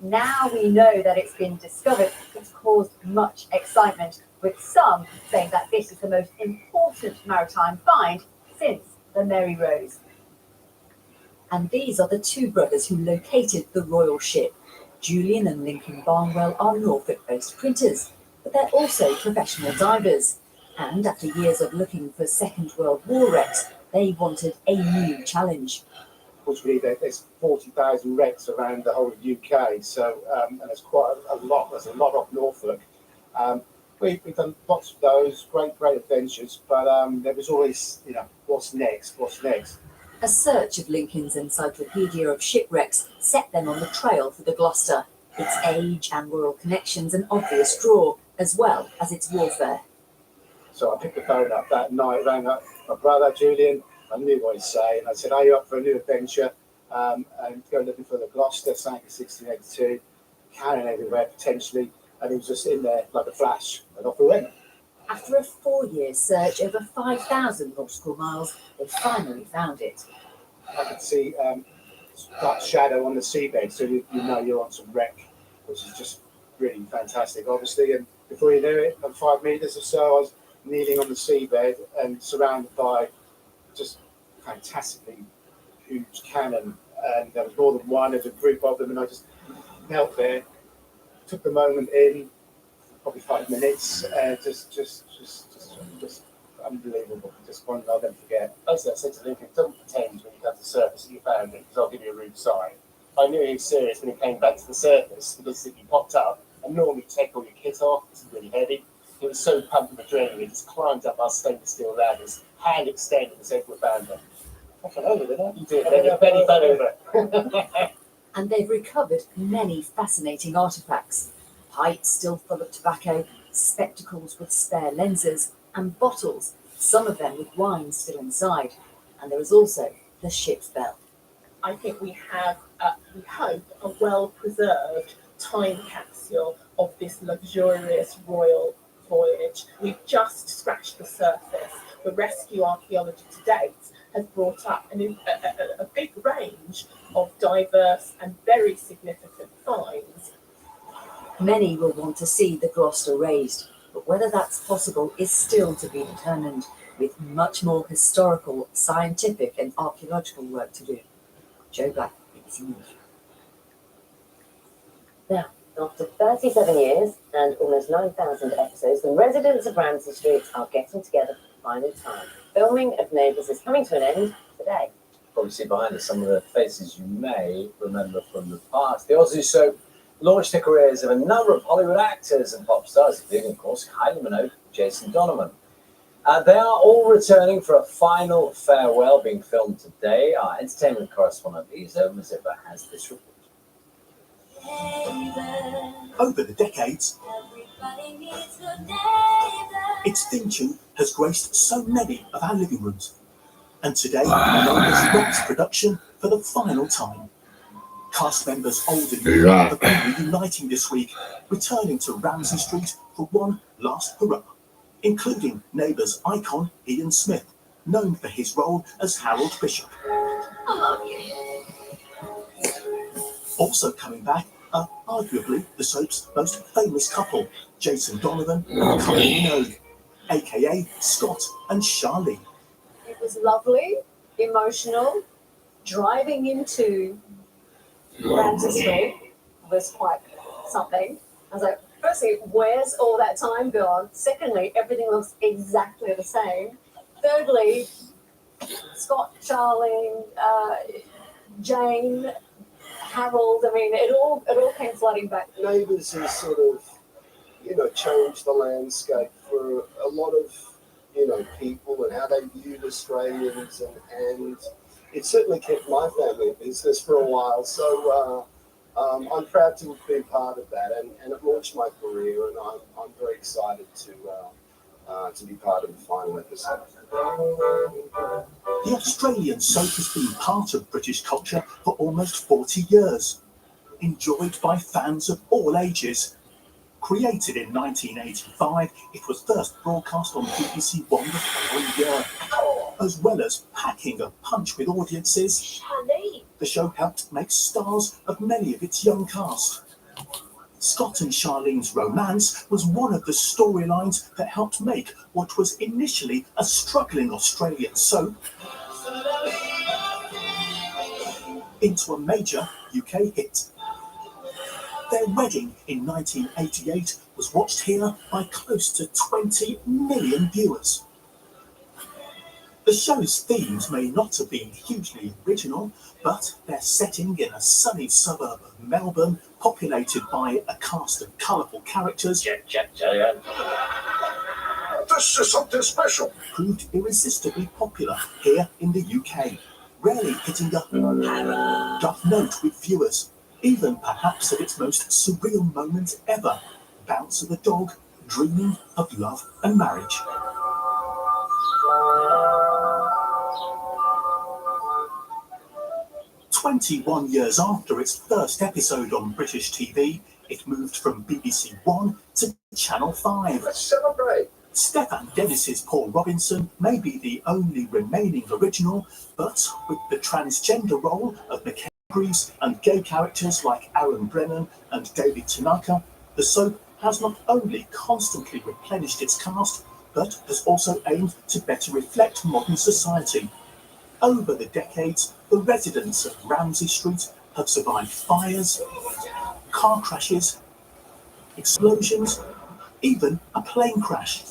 Now we know that it's been discovered. It's caused much excitement, with some saying that this is the most important maritime find since the Mary Rose. And these are the two brothers who located the royal ship. Julian and Lincoln Barnwell are Norfolk-based printers, but they're also professional divers. And after years of looking for Second World War wrecks, they wanted a new challenge. Unfortunately, there's 40,000 wrecks around the whole of UK, so and there's quite a lot. There's a lot off Norfolk. We've done lots of those, great adventures, but there was always, what's next? A search of Lincoln's Encyclopedia of Shipwrecks set them on the trail for the Gloucester. its age and royal connections an obvious draw, as well as its warfare. So I picked the phone up that night, rang up my brother Julian. I knew what he'd say, and I said, "Are you up for a new adventure?" And go looking for the Gloucester, sank in 1682, carrying everywhere potentially, and he was just in there like a flash, and off we went. After a 4-year search over 5,000 nautical miles, they finally found it. I could see that shadow on the seabed, so you know you're on some wreck, which is just really fantastic, obviously. And before you knew it, at 5 meters or so, I was kneeling on the seabed and surrounded by just fantastically huge cannon. And there was more than one, there's a group of them, and I just knelt there, took the moment in, probably 5 minutes, just unbelievable. Just one I'll never forget. Basically, I said to Luke, don't pretend when you come to the surface that you found it, because I'll give you a rude sign. I knew he was serious when he came back to the surface, because he popped up, and normally you take all your kit off, it's really heavy. He was so pumped with adrenaline, he just climbed up our stainless steel ladders, hand extended, and said, "We found them." I fell over, didn't I? You did, then he fell over. And they've recovered many fascinating artefacts. Pipes still full of tobacco, spectacles with spare lenses, and bottles, some of them with wine still inside. And there is also the ship's bell. I think we have, we hope, a well-preserved time capsule of this luxurious royal voyage. We've just scratched the surface. The rescue archaeology to date has brought up a big range of diverse and very significant finds. Many will want to see the Gloucester raised, but whether that's possible is still to be determined, with much more historical, scientific and archaeological work to do. Joe Black, BBC News. Now, after 37 years and almost 9,000 episodes, the residents of Ramsay Street are getting together for the final time. Filming of Neighbours is coming to an end today. Probably see behind us some of the faces you may remember from the past. The Aussie soap launched the careers of a number of Hollywood actors and pop stars, including, of course, Kylie Minogue and Jason Donovan. They are all returning for a final farewell being filmed today. Our entertainment correspondent, Lisa Maziba, has this report. Over the decades, its theme tune has graced so many of our living rooms. And today, Neighbours wraps production for the final time. Cast members old and new have been reuniting this week, returning to Ramsay Street for one last hurrah, including Neighbours icon Ian Smith, known for his role as Harold Bishop. I love you. Also coming back are arguably the soap's most famous couple, Jason Donovan and Kylie Minogue, aka Scott and Charlene. It was lovely, emotional. Driving into Ramsay Street was quite something. I was like, firstly, where's all that time gone? Secondly, everything looks exactly the same. Thirdly, Scott, Charlene, Jane, Harold. I mean, it all came flooding back. Neighbours has sort of, changed the landscape for a lot of, people and how they viewed Australians, and it certainly kept my family in business for a while. So I'm proud to have been part of that, and it launched my career, and I'm very excited to be part of the final episode. The Australian soap has been part of British culture for almost 40 years, enjoyed by fans of all ages. Created in 1985, it was first broadcast on BBC One the following year. As well as packing a punch with audiences, the show helped make stars of many of its young cast. Scott and Charlene's romance was one of the storylines that helped make what was initially a struggling Australian soap into a major UK hit. Their wedding in 1988 was watched here by close to 20 million viewers. The show's themes may not have been hugely original, but their setting in a sunny suburb of Melbourne, populated by a cast of colourful characters, This is something special, proved irresistibly popular here in the UK, rarely hitting a duff note with viewers. even perhaps at its most surreal moment ever, Bouncer the dog dreaming of love and marriage. "21 years after its first episode on British TV, it moved from BBC One to Channel 5. Let's celebrate. Stefan Dennis's Paul Robinson may be the only remaining original, but with the transgender role of McKenna Greaves and gay characters like Aaron Brennan and David Tanaka, the soap has not only constantly replenished its cast, but has also aimed to better reflect modern society. Over the decades, the residents of Ramsey Street have survived fires, car crashes, explosions, even a plane crash.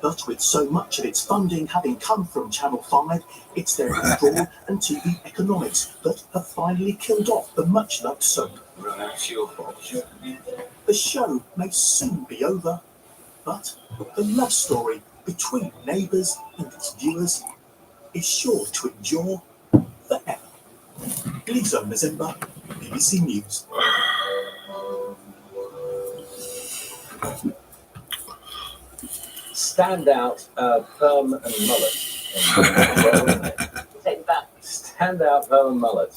But with so much of its funding having come from Channel 5, it's their withdrawal and TV economics that have finally killed off the much-loved soap. The show may soon be over, but the love story between neighbours and its viewers is sure to endure forever. Lisa Mazemba, BBC News. Standout perm and mullet. Take that. Standout perm and mullet.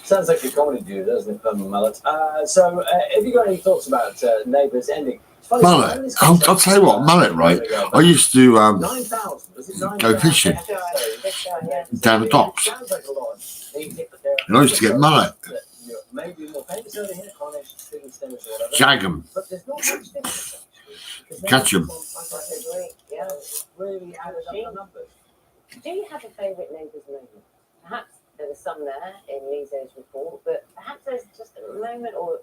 Sounds like a comedy dude, doesn't it? Perm and mullet. So, have you got any thoughts about Neighbours ending? Mullet. I'll tell you what, mullet, right? I used to 9,000. Was it 9,000? go fishing down the docks. Sounds like a lot. And I used to get mullet. Maybe more famous over here, Cornish, Stevens, or whatever. Jag 'em. But there's not much difference. Catch 'em. Yeah. Really added up the numbers. Do you have a favourite Neighbours moment? Perhaps there was some there in Lizo's report, but perhaps there's just a moment or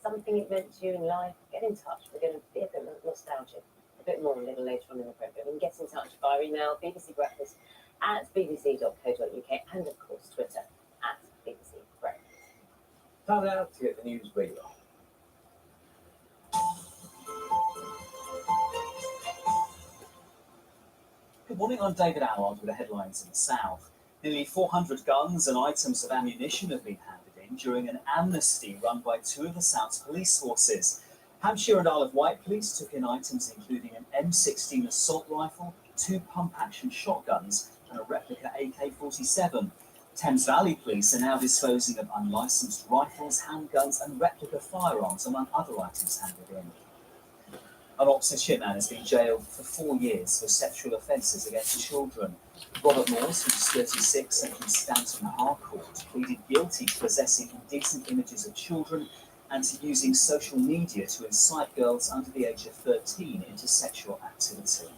something it meant to you in life. Get in touch. We're going to be a bit nostalgic, a bit more a little later on in the programme. And get in touch via email, bbcbreakfast@bbc.co.uk, and of course Twitter @bbcbreakfast. Time now to get the news where you are. Good morning, I'm David Allard with the headlines in the south. Nearly 400 guns and items of ammunition have been handed in during an amnesty run by two of the South's police forces. Hampshire and Isle of Wight police took in items including an M16 assault rifle, 2 pump-action shotguns and a replica AK-47. Thames Valley police are now disposing of unlicensed rifles, handguns and replica firearms, among other items handed in. An Oxfordshire man has been jailed for 4 years for sexual offences against children. Robert Moores, who's 36 and from Stanton Harcourt, pleaded guilty to possessing indecent images of children and to using social media to incite girls under the age of 13 into sexual activity.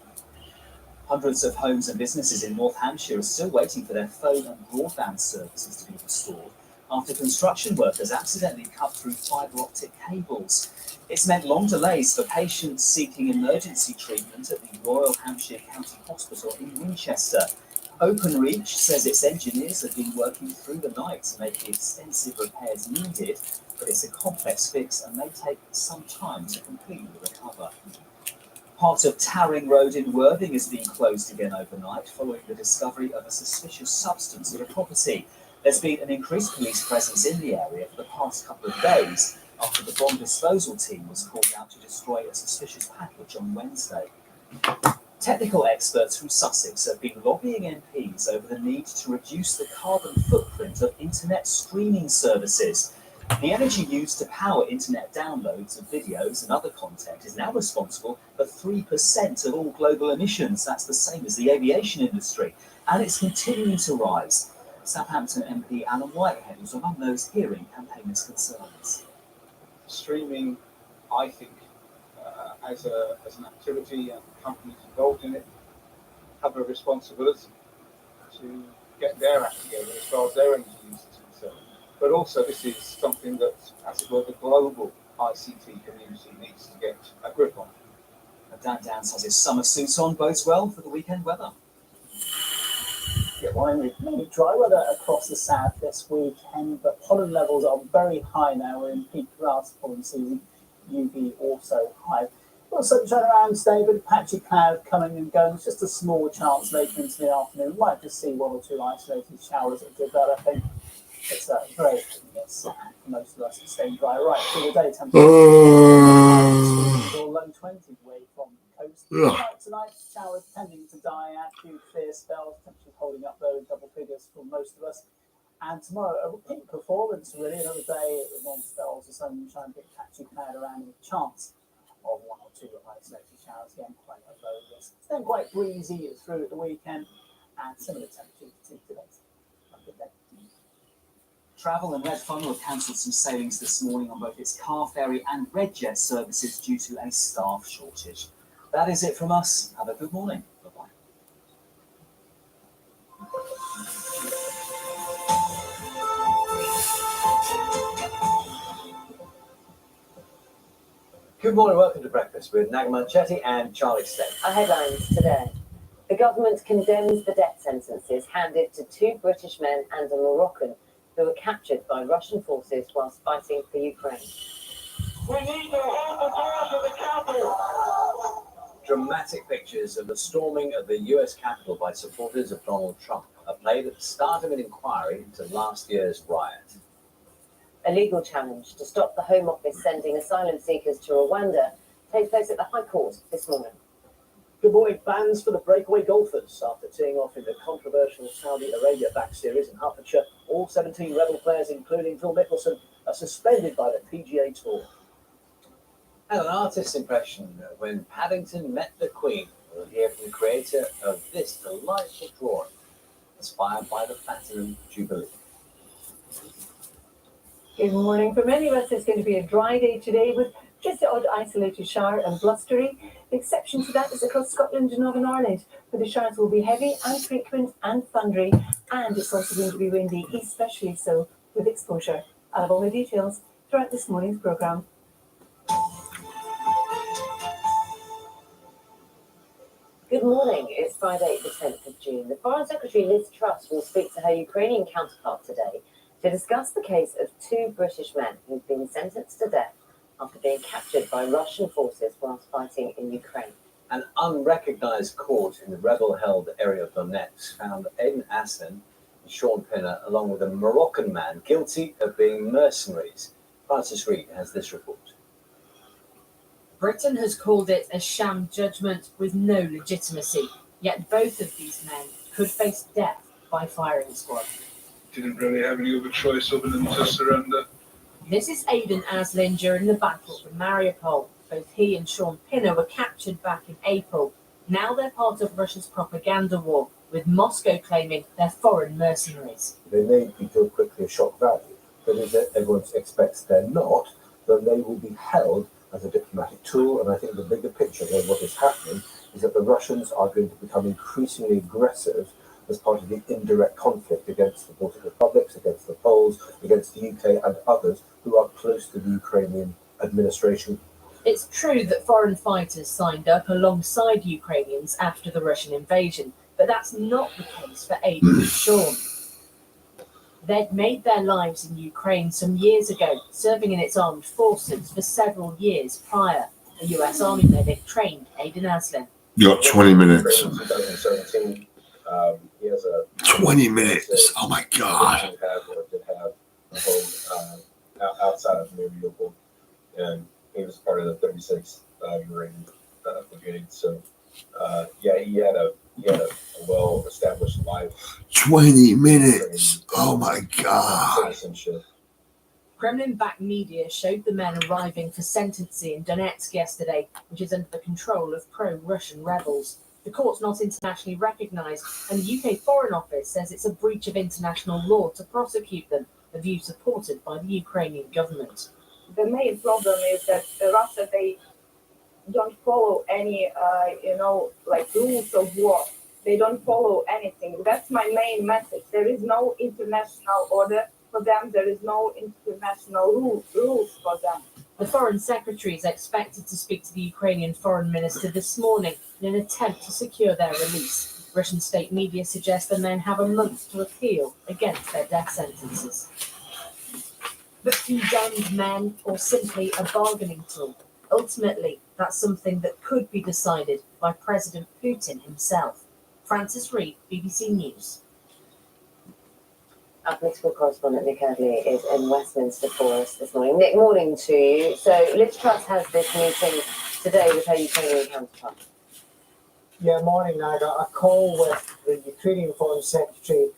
Hundreds of homes and businesses in North Hampshire are still waiting for their phone and broadband services to be restored after construction workers accidentally cut through fibre optic cables. It's meant long delays for patients seeking emergency treatment at the Royal Hampshire County Hospital in Winchester. Openreach says its engineers have been working through the night to make the extensive repairs needed, but it's a complex fix and may take some time to completely recover. Part of Tarring Road in Worthing is being closed again overnight following the discovery of a suspicious substance at a property. There's been an increased police presence in the area for the past couple of days after the bomb disposal team was called out to destroy a suspicious package on Wednesday. Technical experts from Sussex have been lobbying MPs over the need to reduce the carbon footprint of internet streaming services. The energy used to power internet downloads of videos and other content is now responsible for 3% of all global emissions. That's the same as the aviation industry, and it's continuing to rise. Southampton MP Alan Whitehead was among those hearing campaigners' concerns. Streaming, I think, as an activity and companies involved in it have a responsibility to get their act together as far as their energy use is concerned. But also this is something that, as it were, the global ICT community needs to get a grip on. Dan Downs has his summer suit on, bodes well for the weekend weather. Yeah, well, mainly dry weather across the south this weekend, but pollen levels are very high now. We're in peak grass pollen season, UV also high. Well, sunshine around today, but patchy cloud coming and going. It's just a small chance later into the afternoon. Might just see one or two isolated showers that developing. It's very yes, for most of us to stay dry right through the day. Temperature low 20s away from the coast. Tonight, showers tending to die out, few clear spells. Temperatures holding up though in double figures for most of us. And tomorrow, a peak performance really. Another day with long spells of sunshine, big patchy cloud around with a chance of one or two isolated showers. Again, quite a low risk. It's then quite breezy through at the weekend and similar temperatures to today. Have a good day. Travel and Red Funnel have cancelled some sailings this morning on both its car ferry and Redjet services due to a staff shortage. That is it from us. Have a good morning. Bye-bye. Good morning, welcome to Breakfast with Nagaman Chetty and Charlie State. Our headlines today. The government condemns the death sentences handed to 2 British men and a Moroccan who were captured by Russian forces whilst fighting for Ukraine. We need to hold the doors of the Capitol. Dramatic pictures of the storming of the US Capitol by supporters of Donald Trump are played at the start of an inquiry into last year's riot. A legal challenge to stop the Home Office sending asylum seekers to Rwanda takes place at the High Court this morning. Good morning. Bans for the breakaway golfers after teeing off in the controversial Saudi Arabia-backed series in Hertfordshire. All 17 Rebel players, including Phil Mickelson, are suspended by the PGA Tour. And an artist's impression when Paddington met the Queen. We'll hear from the creator of this delightful drawing, inspired by the Platinum Jubilee. Good morning. For many of us, it's going to be a dry day today with just the odd isolated shower and blustery. The exception to that is across Scotland and Northern Ireland, where the showers will be heavy and frequent and thundery, and it's also going to be windy, especially so with exposure. I'll have all the details throughout this morning's programme. Good morning. It's Friday, the 10th of June. The Foreign Secretary Liz Truss will speak to her Ukrainian counterpart today to discuss the case of 2 British men who've been sentenced to death after being captured by Russian forces whilst fighting in Ukraine. An unrecognised court in the rebel-held area of Donetsk found Aiden Aslan and Sean Pinner, along with a Moroccan man, guilty of being mercenaries. Francis Reid has this report. Britain has called it a sham judgment with no legitimacy, yet both of these men could face death by firing squad. Didn't really have any other choice other than to surrender. This is Aiden Aslan during the battle for Mariupol. Both he and Sean Pinner were captured back in April. Now they're part of Russia's propaganda war, with Moscow claiming they're foreign mercenaries. They may be killed quickly at shock value, but if everyone expects they're not, then they will be held as a diplomatic tool. And I think the bigger picture of what is happening is that the Russians are going to become increasingly aggressive as part of the indirect conflict against the Baltic republics, against the Poles, against the UK and others who are close to the Ukrainian administration. It's true that foreign fighters signed up alongside Ukrainians after the Russian invasion, but that's not the case for Aiden and Sean. They'd made their lives in Ukraine some years ago, serving in its armed forces for several years prior. A US Army medic trained Aiden Aslan. You got 20 minutes. 2017, he has a 20 minutes. Oh my God. Did have a home outside of Mariupol, and he was part of the 36th Marine Brigade. So, yeah, he had a well-established life. 20 minutes. Oh my God. Citizenship. Kremlin-backed media showed the men arriving for sentencing in Donetsk yesterday, which is under the control of pro-Russian rebels. The court's not internationally recognised, and the UK Foreign Office says it's a breach of international law to prosecute them, a view supported by the Ukrainian government. The main problem is that Russia, they don't follow any, rules of war. They don't follow anything. That's my main message. There is no international order for them. There is no international rules for them. The Foreign Secretary is expected to speak to the Ukrainian Foreign Minister this morning in an attempt to secure their release. Russian state media suggest the men have a month to appeal against their death sentences. But condemned men, or simply a bargaining tool? Ultimately, that's something that could be decided by President Putin himself. Francis Reid, BBC News. Our political correspondent Nick Adley is in Westminster for us this morning. Nick, morning to you. So Liz Truss has this meeting today with her Ukrainian counterpart. Yeah, morning, Naga. A call with the Ukrainian Foreign Secretary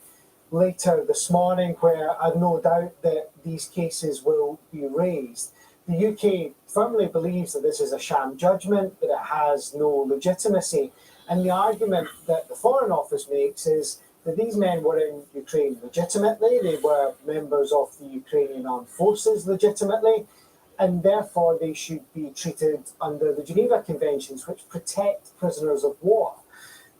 later this morning where I've no doubt that these cases will be raised. The UK firmly believes that this is a sham judgment, that it has no legitimacy. And the argument that the Foreign Office makes is that these men were in Ukraine legitimately, they were members of the Ukrainian armed forces legitimately, and therefore they should be treated under the Geneva Conventions, which protect prisoners of war.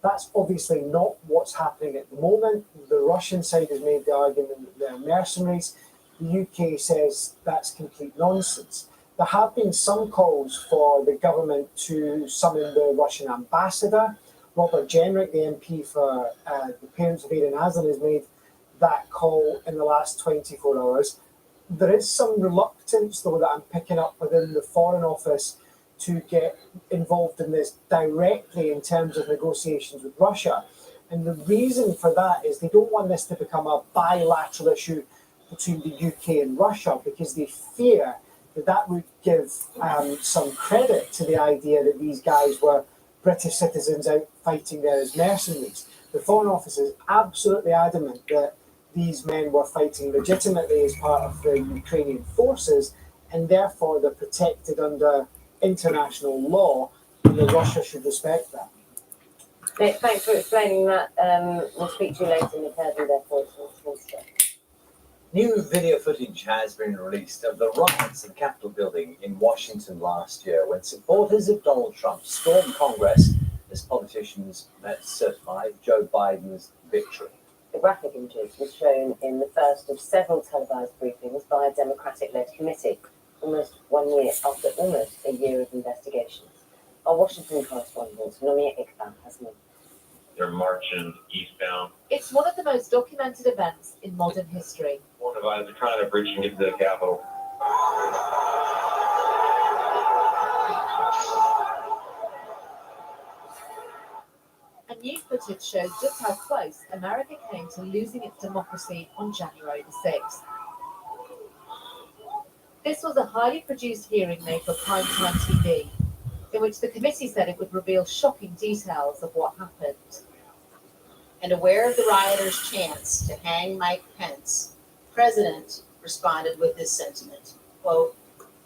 That's obviously not what's happening at the moment. The Russian side has made the argument that they're mercenaries. The UK says that's complete nonsense. There have been some calls for the government to summon the Russian ambassador. Robert Jenrick, the MP for the parents of Aaron Aslan, has made that call in the last 24 hours. There is some reluctance, though, that I'm picking up within the Foreign Office to get involved in this directly in terms of negotiations with Russia. And the reason for that is they don't want this to become a bilateral issue between the UK and Russia, because they fear that that would give some credit to the idea that these guys were British citizens out fighting there as mercenaries. The Foreign Office is absolutely adamant that these men were fighting legitimately as part of the Ukrainian forces, and therefore they're protected under international law, and that Russia should respect that. Nick, thanks for explaining that. We'll speak to you later in the Thursday, therefore. New video footage has been released of the riots at the Capitol building in Washington last year when supporters of Donald Trump stormed Congress as politicians certified Joe Biden's victory. The graphic images were shown in the first of several televised briefings by a Democratic-led committee, almost 1 year after almost a year of investigations. Our Washington correspondent, Nomia Iqbal, has more. They're marching eastbound. It's one of the most documented events in modern history. One of us are trying to breach and get to the Capitol. And new footage shows just how close America came to losing its democracy on January the 6th. This was a highly produced hearing made for primetime TV, in which the committee said it would reveal shocking details of what happened. And aware of the rioters' chants to hang Mike Pence, the president responded with this sentiment, quote,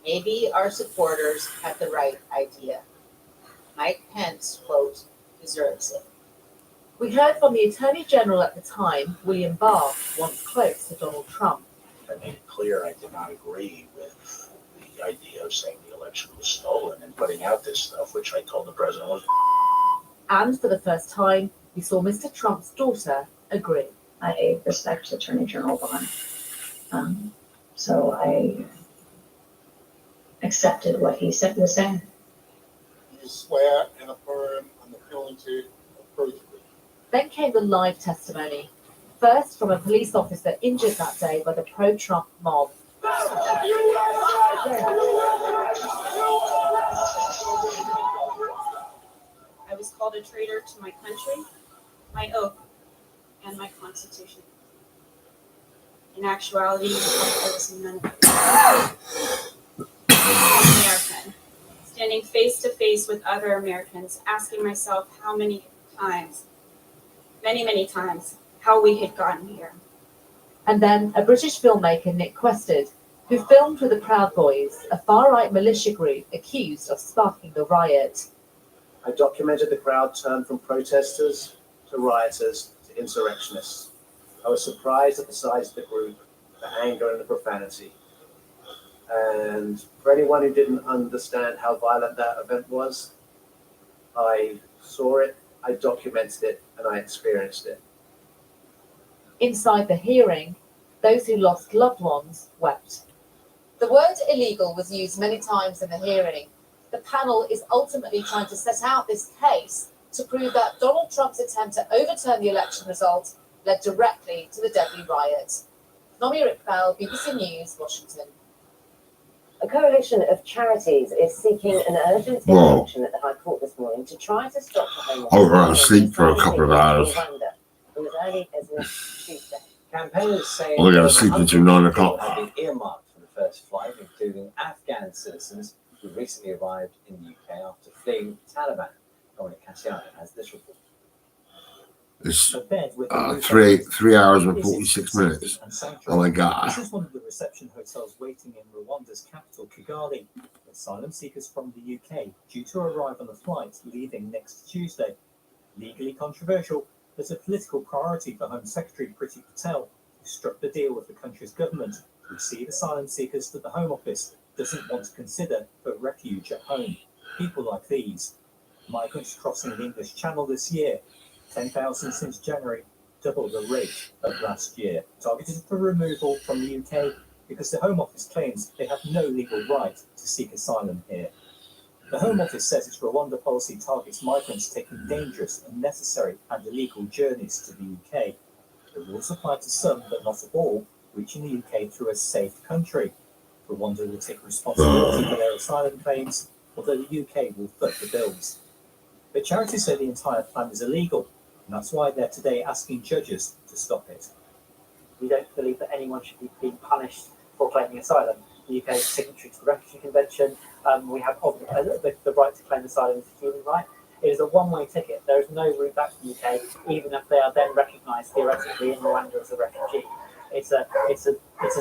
"Maybe our supporters have the right idea. Mike Pence, quote, deserves it." We heard from the Attorney General at the time, William Barr, once close to Donald Trump. I made it clear I did not agree with the idea of saying the election was stolen and putting out this stuff, which I told the president was. And for the first time, we saw Mr. Trump's daughter agree. I respect Attorney General Barr. So I accepted what he was saying. You swear and affirm on the penalty of perjury. Then came the live testimony. First, from a police officer injured that day by the pro-Trump mob. I was called a traitor to my country, my oath, and my constitution. In actuality, I was none of it. American, standing face to face with other Americans, asking myself how many times, many times, how we had gotten here. And then a British filmmaker, Nick Quested, who filmed with the Proud Boys, a far-right militia group accused of sparking the riot. I documented the crowd turn from protesters to rioters to insurrectionists. I was surprised at the size of the group, the anger and the profanity. And for anyone who didn't understand how violent that event was, I saw it, I documented it, and I experienced it. Inside the hearing, those who lost loved ones wept. The word illegal was used many times in the hearing. The panel is ultimately trying to set out this case to prove that Donald Trump's attempt to overturn the election result led directly to the deadly riot. Nomia Iqbal, BBC News, Washington. A coalition of charities is seeking an urgent Whoa. intervention at the High Court this morning to try to stop the home I was going to sleep for a couple of hours. From as early as next Tuesday. Campaigners say I'm going to sleep until 9 o'clock. have been earmarked for the first flight, including Afghan citizens who recently arrived in the UK after fleeing the Taliban. Dominic Cassiano has this report. It's A bed with 3 hours and 46 minutes. Oh my God. This is one of the reception hotels waiting in Rwanda's capital, Kigali. Asylum seekers from the UK due to arrive on a flight leaving next Tuesday. Legally controversial, there's a political priority for Home Secretary Priti Patel, who struck the deal with the country's government to receive asylum seekers that the Home Office doesn't want to consider for refuge at home. People like these. Migrants crossing the English Channel this year, 10,000 since January, double the rate of last year. Targeted for removal from the UK because the Home Office claims they have no legal right to seek asylum here. The Home Office says its Rwanda policy targets migrants taking dangerous, unnecessary and illegal journeys to the UK. The rules apply to some, but not all, reaching the UK through a safe country. Rwanda will take responsibility for their asylum claims, although the UK will foot the bills. The charities say the entire plan is illegal, and that's why they're today asking judges to stop it. We don't believe that anyone should be being punished for claiming asylum. The UK is signatory to the Refugee Convention. We have the right to claim asylum as a human right. It is a one-way ticket. There is no route back to the UK, even if they are then recognised theoretically in Rwanda as a refugee. It's a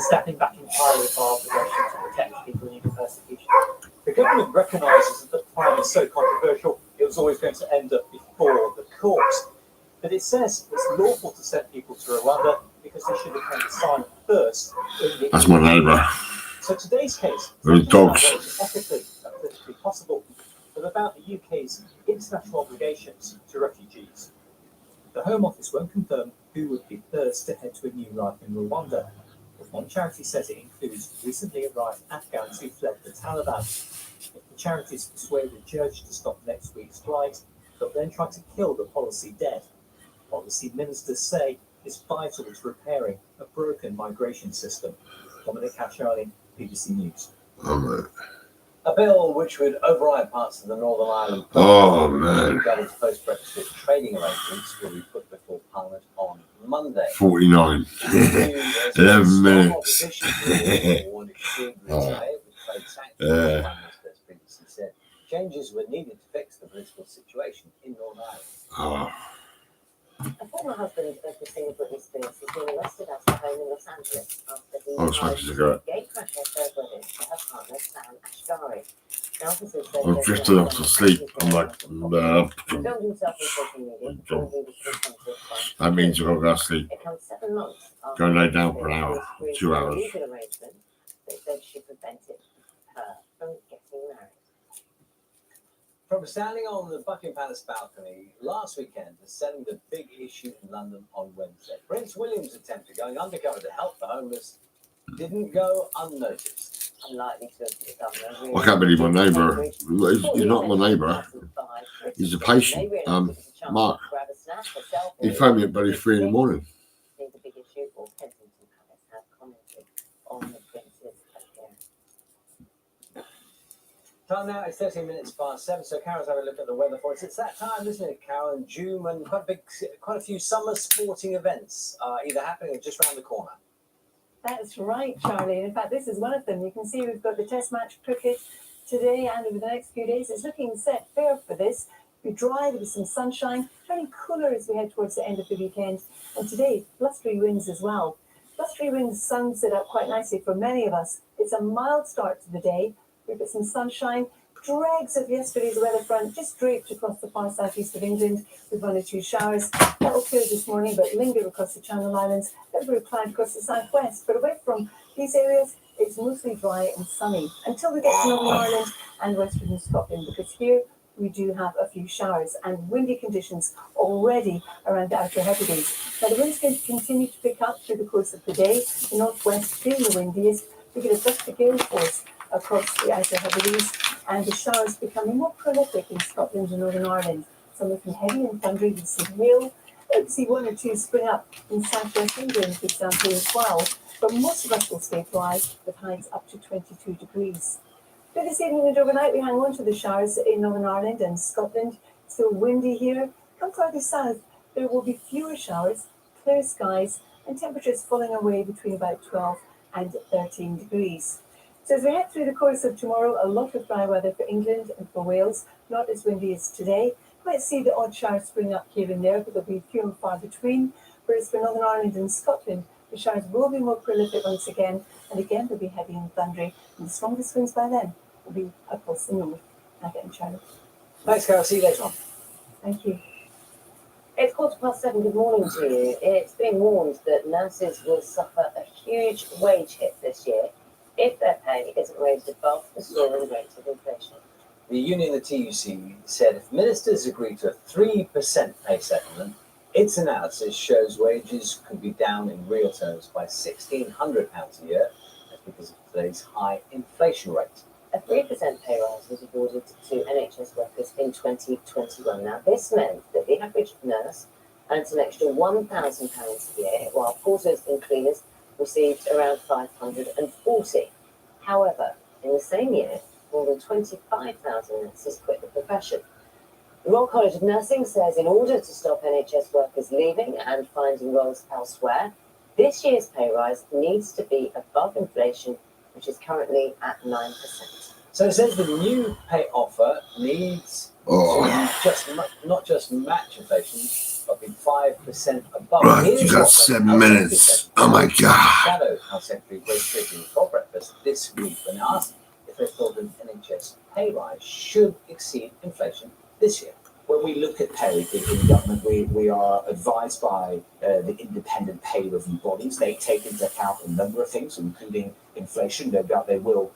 stepping back entirely of our obligation to protect people in need of persecution. The government recognises that the plan is so controversial, it was always going to end up before the courts. But it says it's lawful to send people to Rwanda because they should have claimed asylum first. That's my neighbour. So today's case Those dogs. is ethically and politically possible, but about the UK's international obligations to refugees. The Home Office won't confirm who would be first to head to a new life in Rwanda. But one charity says it includes recently arrived Afghans who fled the Taliban. If the charities persuade a judge to stop next week's flight, they'll then try to kill the policy dead. Policy ministers say it's vital to repairing a broken migration system. Dominic Cassiano, BBC News. A bill which would override parts of the Northern Ireland government's post-Brexit trading arrangements will be put before Parliament on Monday. 49. 11 minutes. Changes were needed to fix the political situation in Northern Ireland. A former husband of the singer Britney Spears has been arrested at her home in Los Angeles after he Oh, smoking a cigarette. gate crashed her third wedding to her partner Sam Ashgari. Now, officers say I've drifted off to sleep. I'm like, he filmed himself on social media before he was confronted by that means you've got to go to sleep. It comes 7 months Go and lay down for an hour, 2 hours. legal arrangement that said she prevented her from getting married. From standing on the Buckingham Palace balcony last weekend to selling the big issue in London on Wednesday, Prince William's attempt at going undercover to help the homeless didn't go unnoticed. Unlikely to have become I can't believe my neighbour. He's not my neighbour. He's a patient. Mark. He phoned me at about 3 in the morning. The big issue, or Kensington Palace have commented on the prince's appearance. Time now is 13 minutes past 7, so Carol's having a look at the weather for us. It's that time, isn't it, Carol? In June, and quite a few summer sporting events either happening or just around the corner. That's right, Charlie. In fact, this is one of them. You can see we've got the Test match cricket today and over the next few days. It's looking set fair for this. Be dry, there'll be some sunshine, turning cooler as we head towards the end of the weekend. And today, blustery winds as well. Blustery winds sums it up quite nicely for many of us. It's a mild start to the day. We've got some sunshine, dregs of yesterday's weather front just draped across the far southeast of England with 1 or 2 showers. That will clear this morning, but linger across the Channel Islands, over a cloud across the southwest. But away from these areas, it's mostly dry and sunny until we get to Northern Ireland and western Scotland, because here we do have a few showers and windy conditions already around the Outer Hebrides. Now the wind's going to continue to pick up through the course of the day. The northwest being the windiest, we get a gusty gale force across the Outer Hebrides, and the showers becoming more prolific in Scotland and Northern Ireland. Some looking heavy and thundery with some hail, We'll see one or two spring up in southwest England, for example, as well. But most of us will stay dry with highs up to 22 degrees. For this evening and overnight, we hang on to the showers in Northern Ireland and Scotland. Still windy here. Come further south, there will be fewer showers, clear skies, and temperatures falling away between about 12 and 13 degrees. So as we head through the course of tomorrow, a lot of dry weather for England and for Wales, not as windy as today. Might see the odd showers spring up here and there, but there'll be few and far between. Whereas for Northern Ireland and Scotland, the showers will be more prolific once again, and again they'll be heavy and thundery, and the strongest winds by then will be across the north. Now getting Charlotte. Thanks, Carol. See you later on. Thank you. It's 7:15. Good morning to you. It's been warned that nurses will suffer a huge wage hit this year if their pay isn't raised above the soaring rate of inflation. The union, the TUC, said if ministers agree to a 3% pay settlement, its analysis shows wages could be down in real terms by £1,600 a year. That's because of today's high inflation rate. A 3% pay rise was awarded to NHS workers in 2021. Now, this meant that the average nurse earns an extra £1,000 a year, while porters and cleaners received around £540. However, in the same year, more than 25,000 nurses quit the profession. The Royal College of Nursing says in order to stop NHS workers leaving and finding roles elsewhere, this year's pay rise needs to be above inflation, which is currently at 9%. So it says the new pay offer needs to not just match inflation, but be 5% above. Right, Here's you got what 7 minutes. Oh my God. Shadow Health Secretary Grace Strickland for breakfast this week when asked if they thought an NHS pay rise should exceed inflation this year. When we look at pay in government, we are advised by the independent pay review bodies. They take into account a number of things, including inflation. No doubt they will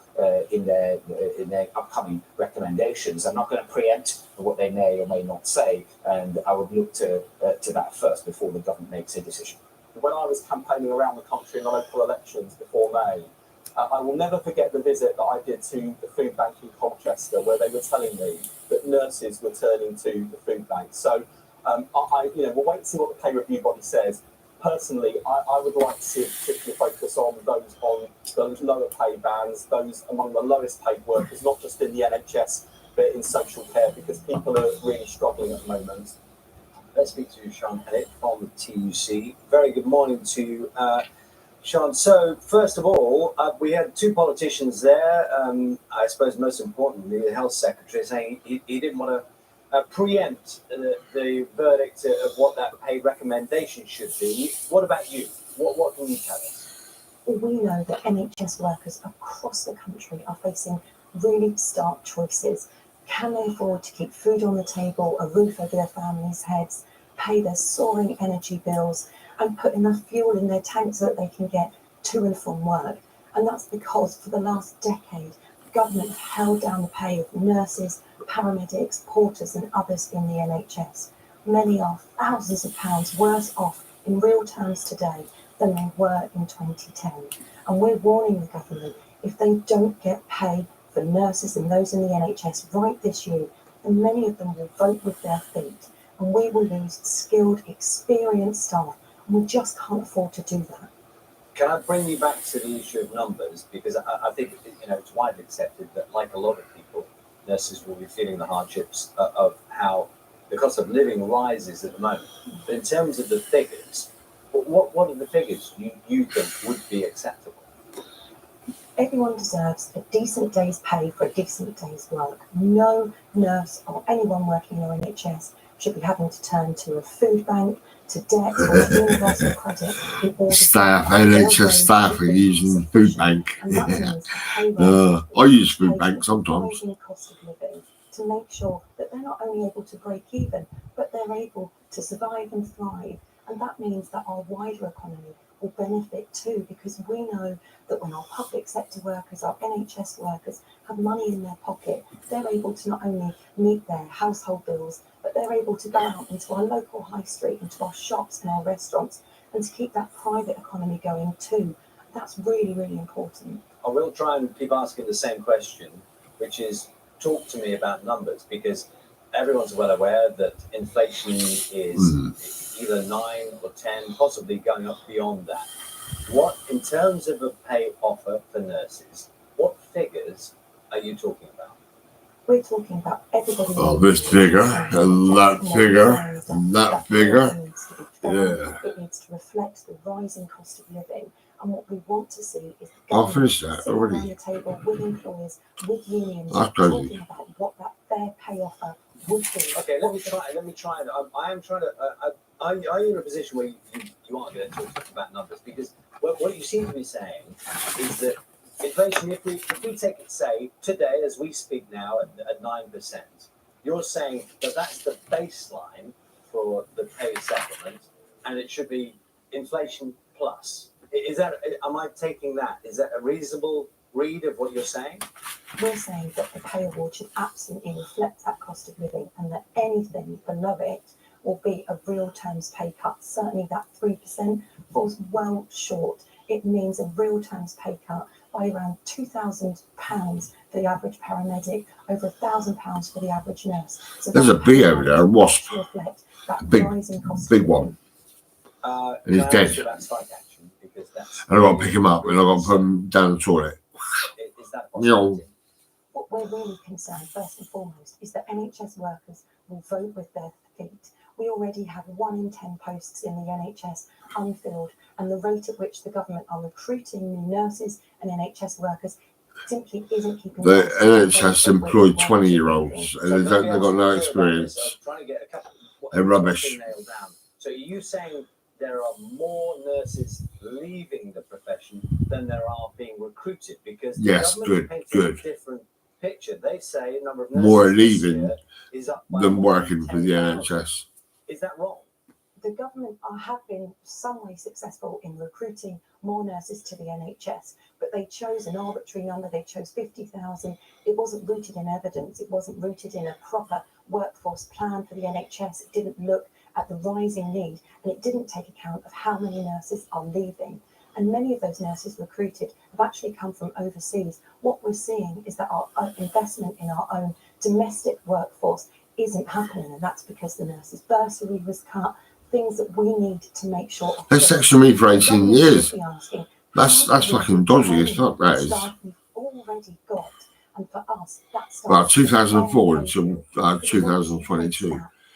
in their upcoming recommendations. I'm not going to preempt what they may or may not say, and I would look to that first before the government makes a decision. When I was campaigning around the country in the local elections before May, I will never forget the visit that I did to the food bank in Colchester, where they were telling me that nurses were turning to the food bank. So, we'll wait and see what the pay review body says. Personally, I would like to see a particular focus on those lower pay bands, those among the lowest paid workers, not just in the NHS, but in social care, because people are really struggling at the moment. Let's speak to Sean Hennett from the TUC. Very good morning to you, Sean. So, first of all, we had two politicians there. I suppose most importantly, the Health Secretary saying he didn't want to preempt the verdict of what that pay recommendation should be. What about you? What can you tell us? We know that NHS workers across the country are facing really stark choices. Can they afford to keep food on the table, a roof over their families' heads, pay their soaring energy bills, and put enough fuel in their tanks so that they can get to and from work? And that's because for the last decade, the government have held down the pay of nurses, paramedics, porters and others in the NHS. Many are thousands of pounds worse off in real terms today than they were in 2010. And we're warning the government, if they don't get pay for nurses and those in the NHS right this year, then many of them will vote with their feet, and we will lose skilled, experienced staff, and we just can't afford to do that. Can I bring you back to the issue of numbers? Because I think it's widely accepted that, like a lot of people, nurses will be feeling the hardships of how the cost of living rises at the moment. But in terms of the figures, what are the figures you think would be acceptable? Everyone deserves a decent day's pay for a decent day's work. No nurse or anyone working in the NHS should be having to turn to a food bank, to debt or universal credit in order NHS staff are using food bank. I use food bank sometimes. Rising cost of living, to make sure that they're not only able to break even, but they're able to survive and thrive. And that means that our wider economy will benefit too, because we know that when our public sector workers, our NHS workers have money in their pocket, they're able to not only meet their household bills, but they're able to go out into our local high street, into our shops and our restaurants, and to keep that private economy going too. That's really, really important. I will try and keep asking the same question, which is, talk to me about numbers, because everyone's well aware that inflation is either 9 or 10, possibly going up beyond that. What, in terms of a pay offer for nurses, what figures are you talking about? We're talking about everybody. Oh, this figure and that figure and that figure. Yeah. It needs to reflect the rising cost of living. And what we want to see is the I'll government finish that sitting already. around the table with employers, with unions, That's crazy. talking about what that fair pay offer would be. Okay, let me try. And I am trying to. Are you in a position where you aren't going to talk about numbers? Because what you seem to be saying is that inflation, if we take it, say, today as we speak now at 9%, you're saying that that's the baseline for the pay settlement, and it should be inflation plus. Is that? Am I taking that? Is that a reasonable read of what you're saying? We're saying that the pay award should absolutely reflect that cost of living, and that anything below it will be a real terms pay cut. Certainly that 3% falls well short. It means a real terms pay cut by around £2,000 for the average paramedic, over £1,000 for the average nurse. So There's a bee over there, a wasp, to reflect that a big rising cost big of one, and he's Can I dead. ask you about strike action? Because that's. And I've got to pick him up and I've got to put him down the toilet. Is that You know, What we're really concerned, first and foremost, is that NHS workers will vote with their feet. We already have 1 in 10 posts in the NHS unfilled, and the rate at which the government are recruiting new nurses and NHS workers simply isn't keeping the pace. NHS employ 20-year-olds and they've got no experience. They're rubbish. Nailed down. So are you saying there are more nurses leaving the profession than there are being recruited? Because the Yes, government good, is painting good. a different picture. They say the number of nurses More this leaving year is up by than more than working for the 10,000. NHS. Is that wrong? The government have been some way successful in recruiting more nurses to the NHS, but they chose an arbitrary number. They chose 50,000. It wasn't rooted in evidence. It wasn't rooted in a proper workforce plan for the NHS. It didn't look at the rising need, and it didn't take account of how many nurses are leaving. And many of those nurses recruited have actually come from overseas. What we're seeing is that our investment in our own domestic workforce isn't happening, and that's because the nurses' bursary was cut. Things that we need to make sure. They sectioned me for 18 years. That's fucking dodgy as fuck, that is. We've already got, and for us, that's Well, 2004 until 2022.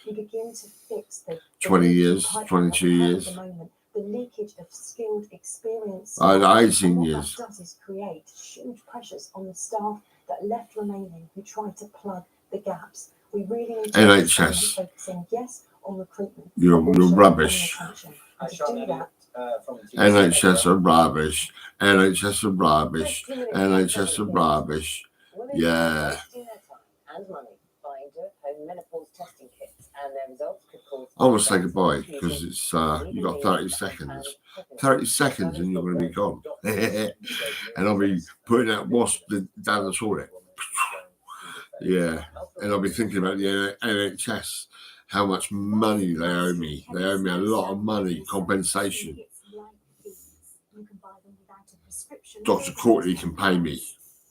you begin to fix the 20 years, 22 years. at the moment, the leakage of skilled experience. 18 years. What that does is create huge pressures on the staff that are left remaining who try to plug the gaps. We really need to NHS. focusing, yes, on recruitment. You're rubbish. And to do that, NHS are rubbish. NHS are rubbish. NHS are rubbish. Yeah. And money buying home menopause testing kits, and their results could cause. I want to say goodbye because it's you got 30 seconds. 30 seconds and you're going to be gone. And I'll be putting that wasp down the toilet. Yeah. And I'll be thinking about the NHS, how much money they owe me. They owe me a lot of money, compensation. Dr. Courtney can pay me.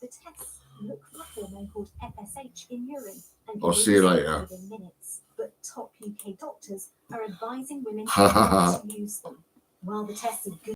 The tests look for a hormone called FSH in urine. And I'll see you later. within minutes, but top UK doctors are advising women Ha, ha, ha. to use them. While the tests are good.